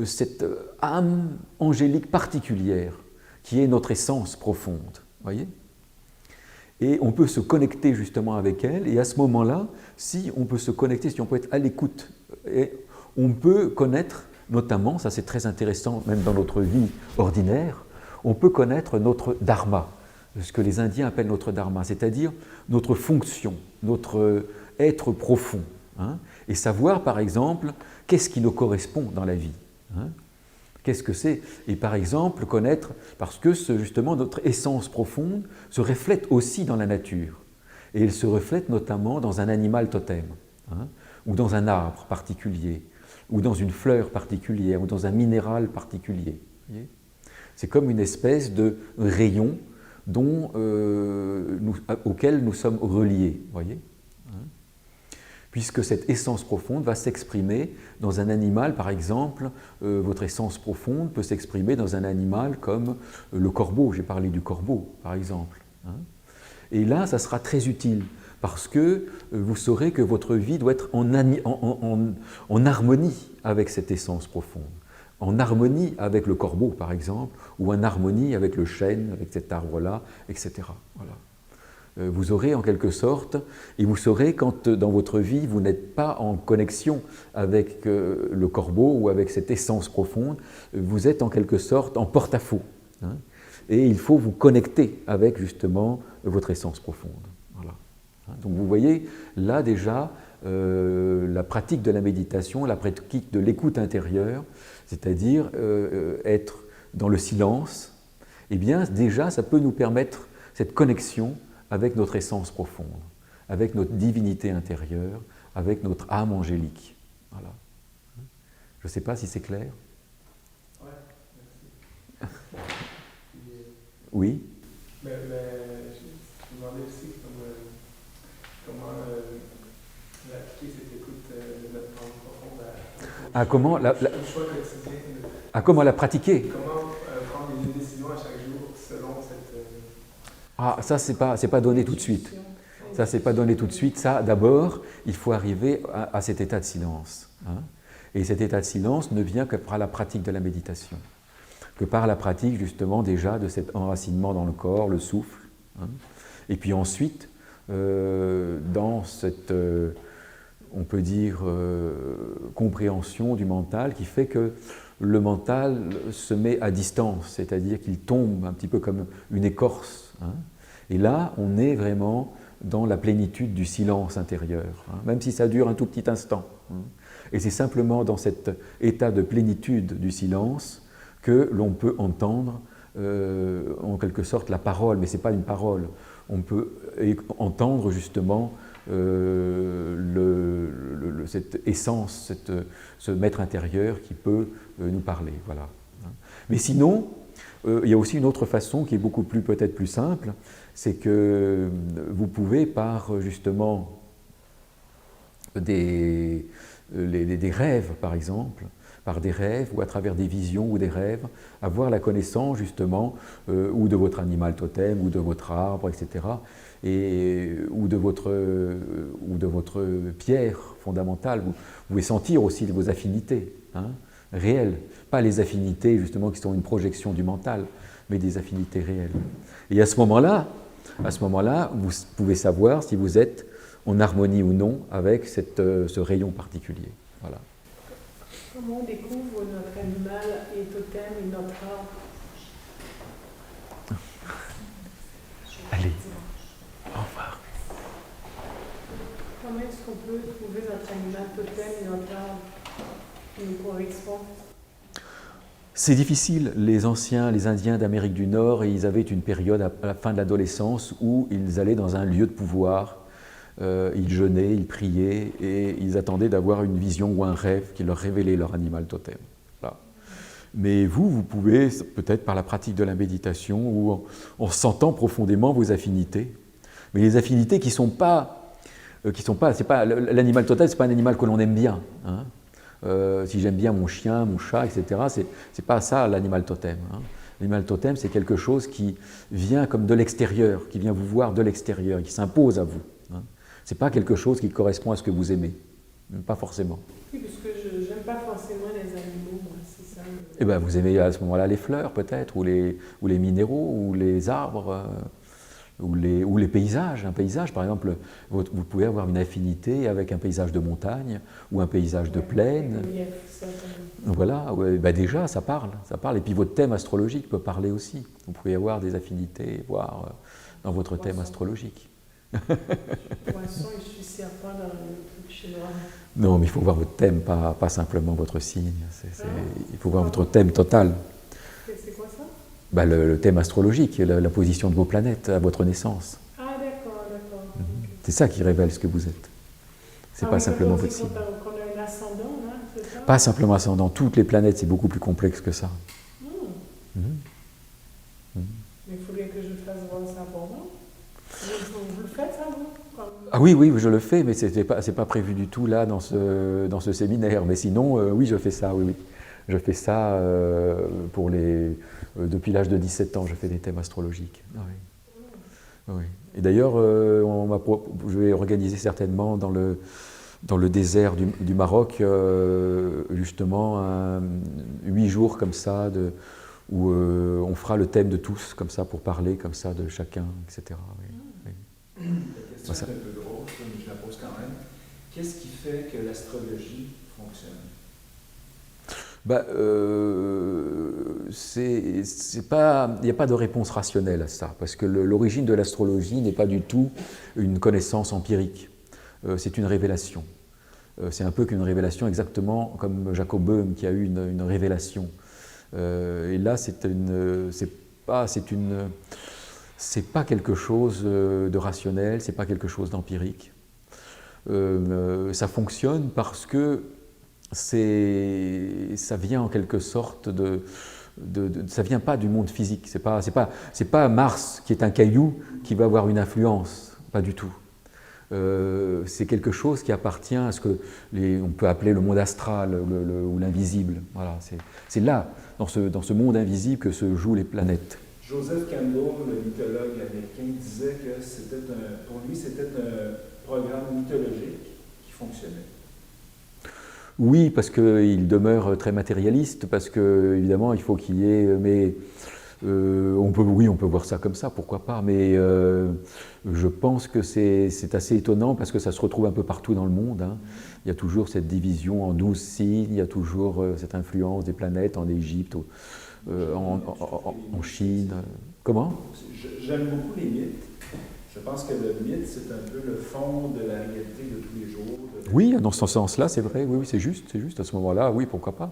Speaker 1: cette âme angélique particulière, qui est notre essence profonde. Voyez ? Et on peut se connecter justement avec elle, et à ce moment-là, si on peut se connecter, si on peut être à l'écoute, et on peut connaître, notamment, ça c'est très intéressant, même dans notre vie ordinaire, on peut connaître notre dharma, ce que les Indiens appellent notre dharma, c'est-à-dire notre fonction, notre être profond, hein, et savoir par exemple qu'est-ce qui nous correspond dans la vie. Hein, qu'est-ce que c'est? Et par exemple connaître, parce que justement notre essence profonde se reflète aussi dans la nature, et elle se reflète notamment dans un animal totem, hein, ou dans un arbre particulier, ou dans une fleur particulière, ou dans un minéral particulier. C'est comme une espèce de rayon auquel nous sommes reliés, voyez, hein, puisque cette essence profonde va s'exprimer dans un animal, par exemple, votre essence profonde peut s'exprimer dans un animal comme le corbeau, j'ai parlé du corbeau, par exemple. Hein. Et là, ça sera très utile, parce que vous saurez que votre vie doit être en harmonie avec cette essence profonde, en harmonie avec le corbeau, par exemple, ou en harmonie avec le chêne, avec cet arbre-là, etc. Voilà. Vous aurez en quelque sorte, et vous saurez quand dans votre vie vous n'êtes pas en connexion avec le corbeau ou avec cette essence profonde, vous êtes en quelque sorte en porte-à-faux. Hein, et il faut vous connecter avec justement votre essence profonde. Voilà. Hein, donc vous voyez là déjà la pratique de la méditation, la pratique de l'écoute intérieure, c'est-à-dire être dans le silence, eh bien déjà ça peut nous permettre cette connexion avec notre essence profonde, avec notre divinité intérieure, avec notre âme angélique. Voilà. Je ne sais pas si c'est clair.
Speaker 5: Oui, merci.
Speaker 1: Oui.
Speaker 5: Mais je me demandais aussi comment appliquer cette écoute de notre âme profonde
Speaker 1: Comment la pratiquer.
Speaker 5: Comment prendre des décisions à chaque jour selon cette...
Speaker 1: Ah, ça, c'est pas donné tout de suite. Ça, c'est pas donné tout de suite. Ça, d'abord, il faut arriver à cet état de silence. Hein. Et cet état de silence ne vient que par la pratique de la méditation, que par la pratique, justement, déjà de cet enracinement dans le corps, le souffle. Hein. Et puis ensuite, dans cette, on peut dire, compréhension du mental qui fait que le mental se met à distance, c'est-à-dire qu'il tombe un petit peu comme une écorce. Hein. Et là, on est vraiment dans la plénitude du silence intérieur, hein, même si ça dure un tout petit instant. Hein. Et c'est simplement dans cet état de plénitude du silence que l'on peut entendre, en quelque sorte, la parole, mais ce n'est pas une parole. On peut entendre justement cette essence, ce maître intérieur qui peut nous parler. Voilà. Mais sinon, il y a aussi une autre façon qui est beaucoup plus, peut-être plus simple, c'est que vous pouvez par justement des rêves par exemple, par des rêves ou à travers des visions ou des rêves, avoir la connaissance justement ou de votre animal totem ou de votre arbre, etc. Ou de votre pierre fondamentale. Vous pouvez sentir aussi vos affinités, hein, réelles, pas les affinités justement qui sont une projection du mental, mais des affinités réelles. Et à ce moment-là, vous pouvez savoir si vous êtes en harmonie ou non avec ce rayon particulier. Voilà.
Speaker 3: Comment on découvre notre animal et totem et notre arbre?
Speaker 1: Allez, au revoir.
Speaker 3: Comment est-ce qu'on peut trouver notre animal totem et notre arbre qui nous correspond?
Speaker 1: C'est difficile. Les anciens, les Indiens d'Amérique du Nord, ils avaient une période à la fin de l'adolescence où ils allaient dans un lieu de pouvoir, ils jeûnaient, ils priaient et ils attendaient d'avoir une vision ou un rêve qui leur révélait leur animal totem. Voilà. Mais vous pouvez, peut-être par la pratique de la méditation ou en sentant profondément vos affinités, mais les affinités qui sont pas, c'est pas l'animal totem, c'est pas un animal que l'on aime bien. Hein. Si j'aime bien mon chien, mon chat, etc., c'est pas ça l'animal totem. Hein. L'animal totem, c'est quelque chose qui vient comme de l'extérieur, qui vient vous voir de l'extérieur, qui s'impose à vous. Hein. C'est pas quelque chose qui correspond à ce que vous aimez, pas forcément.
Speaker 3: Oui, parce que je n'aime pas forcément les animaux, moi, c'est ça.
Speaker 1: Eh bien, vous aimez à ce moment-là les fleurs, peut-être, ou les minéraux, ou les arbres, ou les paysages. Un paysage, par exemple, vous pouvez avoir une affinité avec un paysage de montagne, ou un paysage de plaine. Voilà, ouais, ben déjà, ça parle. Et puis votre thème astrologique peut parler aussi. Vous pouvez avoir des affinités, voire dans votre thème astrologique.
Speaker 3: Poisson, je suis serpent dans le truc chinois.
Speaker 1: Non, mais il faut voir votre thème, pas simplement votre signe. Il faut voir votre thème total.
Speaker 3: C'est quoi ça?
Speaker 1: Ben, le thème astrologique, la position de vos planètes à votre naissance.
Speaker 3: Ah, d'accord.
Speaker 1: C'est ça qui révèle ce que vous êtes. C'est pas simplement votre signe.
Speaker 3: Qu'on a un ascendant, là, c'est ça?
Speaker 1: Pas simplement ascendant. Toutes les planètes, c'est beaucoup plus complexe que ça.
Speaker 3: Mais il faudrait que je fasse voir ça pour moi. Vous le faites, ça, vous?
Speaker 1: Ah oui, je le fais, mais c'est pas prévu du tout là dans ce séminaire. Mais sinon, oui, je fais ça, oui. Je fais ça depuis l'âge de 17 ans, je fais des thèmes astrologiques. Ah oui. Oui. Et d'ailleurs, je vais organiser certainement dans le désert du Maroc, justement, 8 jours comme ça, où on fera le thème de tous, comme ça, pour parler comme ça de chacun, etc. Oui.
Speaker 2: La question est un peu grosse, mais je la pose quand même. Qu'est-ce qui fait que l'astrologie fonctionne?
Speaker 1: Il n'y a pas de réponse rationnelle à ça, parce que l'origine de l'astrologie n'est pas du tout une connaissance empirique, c'est une révélation. C'est un peu qu'une révélation, exactement comme Jacob Böhm qui a eu une révélation. Et là, c'est pas quelque chose de rationnel, c'est pas quelque chose d'empirique. Ça fonctionne parce que ça vient en quelque sorte ça vient pas du monde physique. C'est pas Mars qui est un caillou qui va avoir une influence, pas du tout. C'est quelque chose qui appartient à ce que on peut appeler le monde astral ou l'invisible. Voilà, c'est là, dans ce monde invisible, que se jouent les planètes.
Speaker 2: Joseph Campbell, le mythologue américain, disait que pour lui, c'était un programme mythologique qui fonctionnait.
Speaker 1: Oui, parce qu'il demeure très matérialiste, parce que évidemment il faut qu'il y ait, mais on peut voir ça comme ça, pourquoi pas, mais je pense que c'est assez étonnant parce que ça se retrouve un peu partout dans le monde. Hein. Il y a toujours cette division en 12 signes, il y a toujours cette influence des planètes en Égypte, en Chine. Comment?
Speaker 2: J'aime beaucoup les mythes. Je pense que le mythe, c'est un peu le fond de la réalité de tous les jours.
Speaker 1: Oui, dans ce sens-là, c'est vrai, oui, c'est juste. À ce moment-là, oui, pourquoi pas.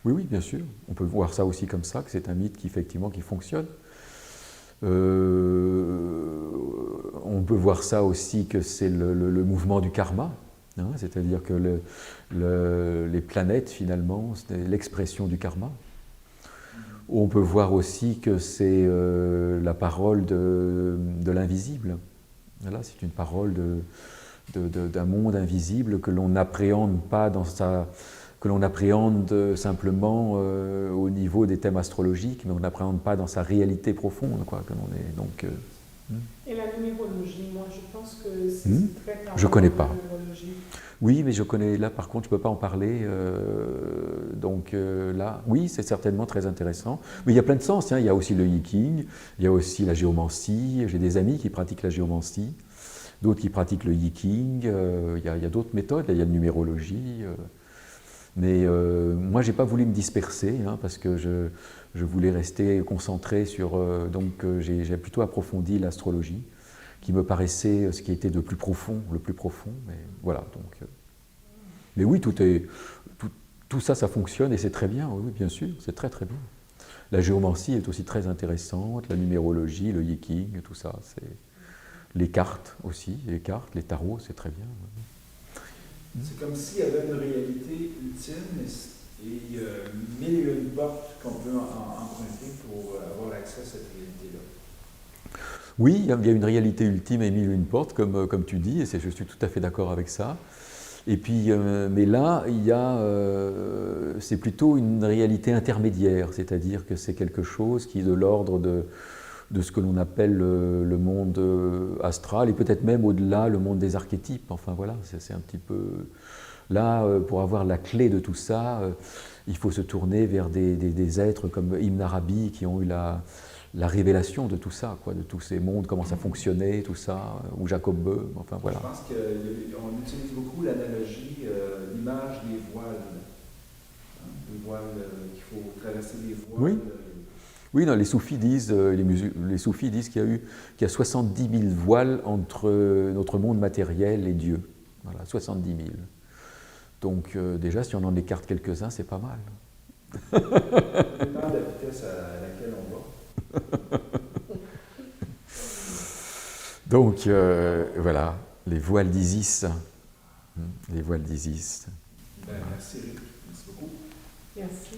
Speaker 1: Oui, bien sûr. On peut voir ça aussi comme ça, que c'est un mythe qui fonctionne. On peut voir ça aussi que c'est le mouvement du karma, hein, c'est-à-dire que les planètes, finalement, c'est l'expression du karma. On peut voir aussi que c'est la parole de l'invisible. Là, c'est une parole d'un monde invisible que l'on n'appréhende pas que l'on appréhende simplement au niveau des thèmes astrologiques, mais on n'appréhende pas dans sa réalité profonde, quoi, que l'on est. Donc,
Speaker 3: Et la numérologie, moi, je pense que c'est très clair.
Speaker 1: Je connais pas. Oui, mais je connais, là par contre, je ne peux pas en parler, là, oui, c'est certainement très intéressant. Mais il y a plein de sens, hein. Il y a aussi le Yi King, il y a aussi la géomancie, j'ai des amis qui pratiquent la géomancie, d'autres qui pratiquent le yiking, il y a d'autres méthodes, il y a la numérologie. Mais moi, je n'ai pas voulu me disperser, hein, parce que je voulais rester concentré sur... donc j'ai plutôt approfondi l'astrologie, qui me paraissait ce qui était le plus profond. Mais voilà, donc... mais oui, tout ça, ça fonctionne et c'est très bien, oui, bien sûr, c'est très très bien. La géomancie est aussi très intéressante, la numérologie, le yiking, tout ça, c'est... Les cartes aussi, les tarots, c'est très bien.
Speaker 2: C'est comme s'il y avait une réalité ultime et mille et une portes qu'on peut emprunter pour avoir accès à cette réalité-là.
Speaker 1: Oui, il y a une réalité ultime et mille et une portes, comme tu dis, et je suis tout à fait d'accord avec ça. Et puis, mais là, c'est plutôt une réalité intermédiaire, c'est-à-dire que c'est quelque chose qui est de l'ordre de ce que l'on appelle le monde astral, et peut-être même au-delà, le monde des archétypes. Enfin voilà, c'est un petit peu... Là, pour avoir la clé de tout ça, il faut se tourner vers des êtres comme Ibn Arabi qui ont eu la révélation de tout ça, quoi, de tous ces mondes, comment ça fonctionnait, tout ça, ou Jacob Böhm, enfin voilà.
Speaker 2: Je pense qu'on utilise beaucoup l'analogie, l'image des voiles. Hein, des voiles qu'il faut traverser les voiles.
Speaker 1: Oui. Oui, non, les soufis disent, qu'il y a 70 000 voiles entre notre monde matériel et Dieu. Voilà, 70 000. Donc déjà, si on en écarte quelques-uns, c'est pas mal.
Speaker 2: Ça dépend de la vitesse à laquelle on va.
Speaker 1: Donc voilà, les voiles d'Isis. Les voiles d'Isis.
Speaker 2: Merci Rick, merci beaucoup.
Speaker 3: Merci.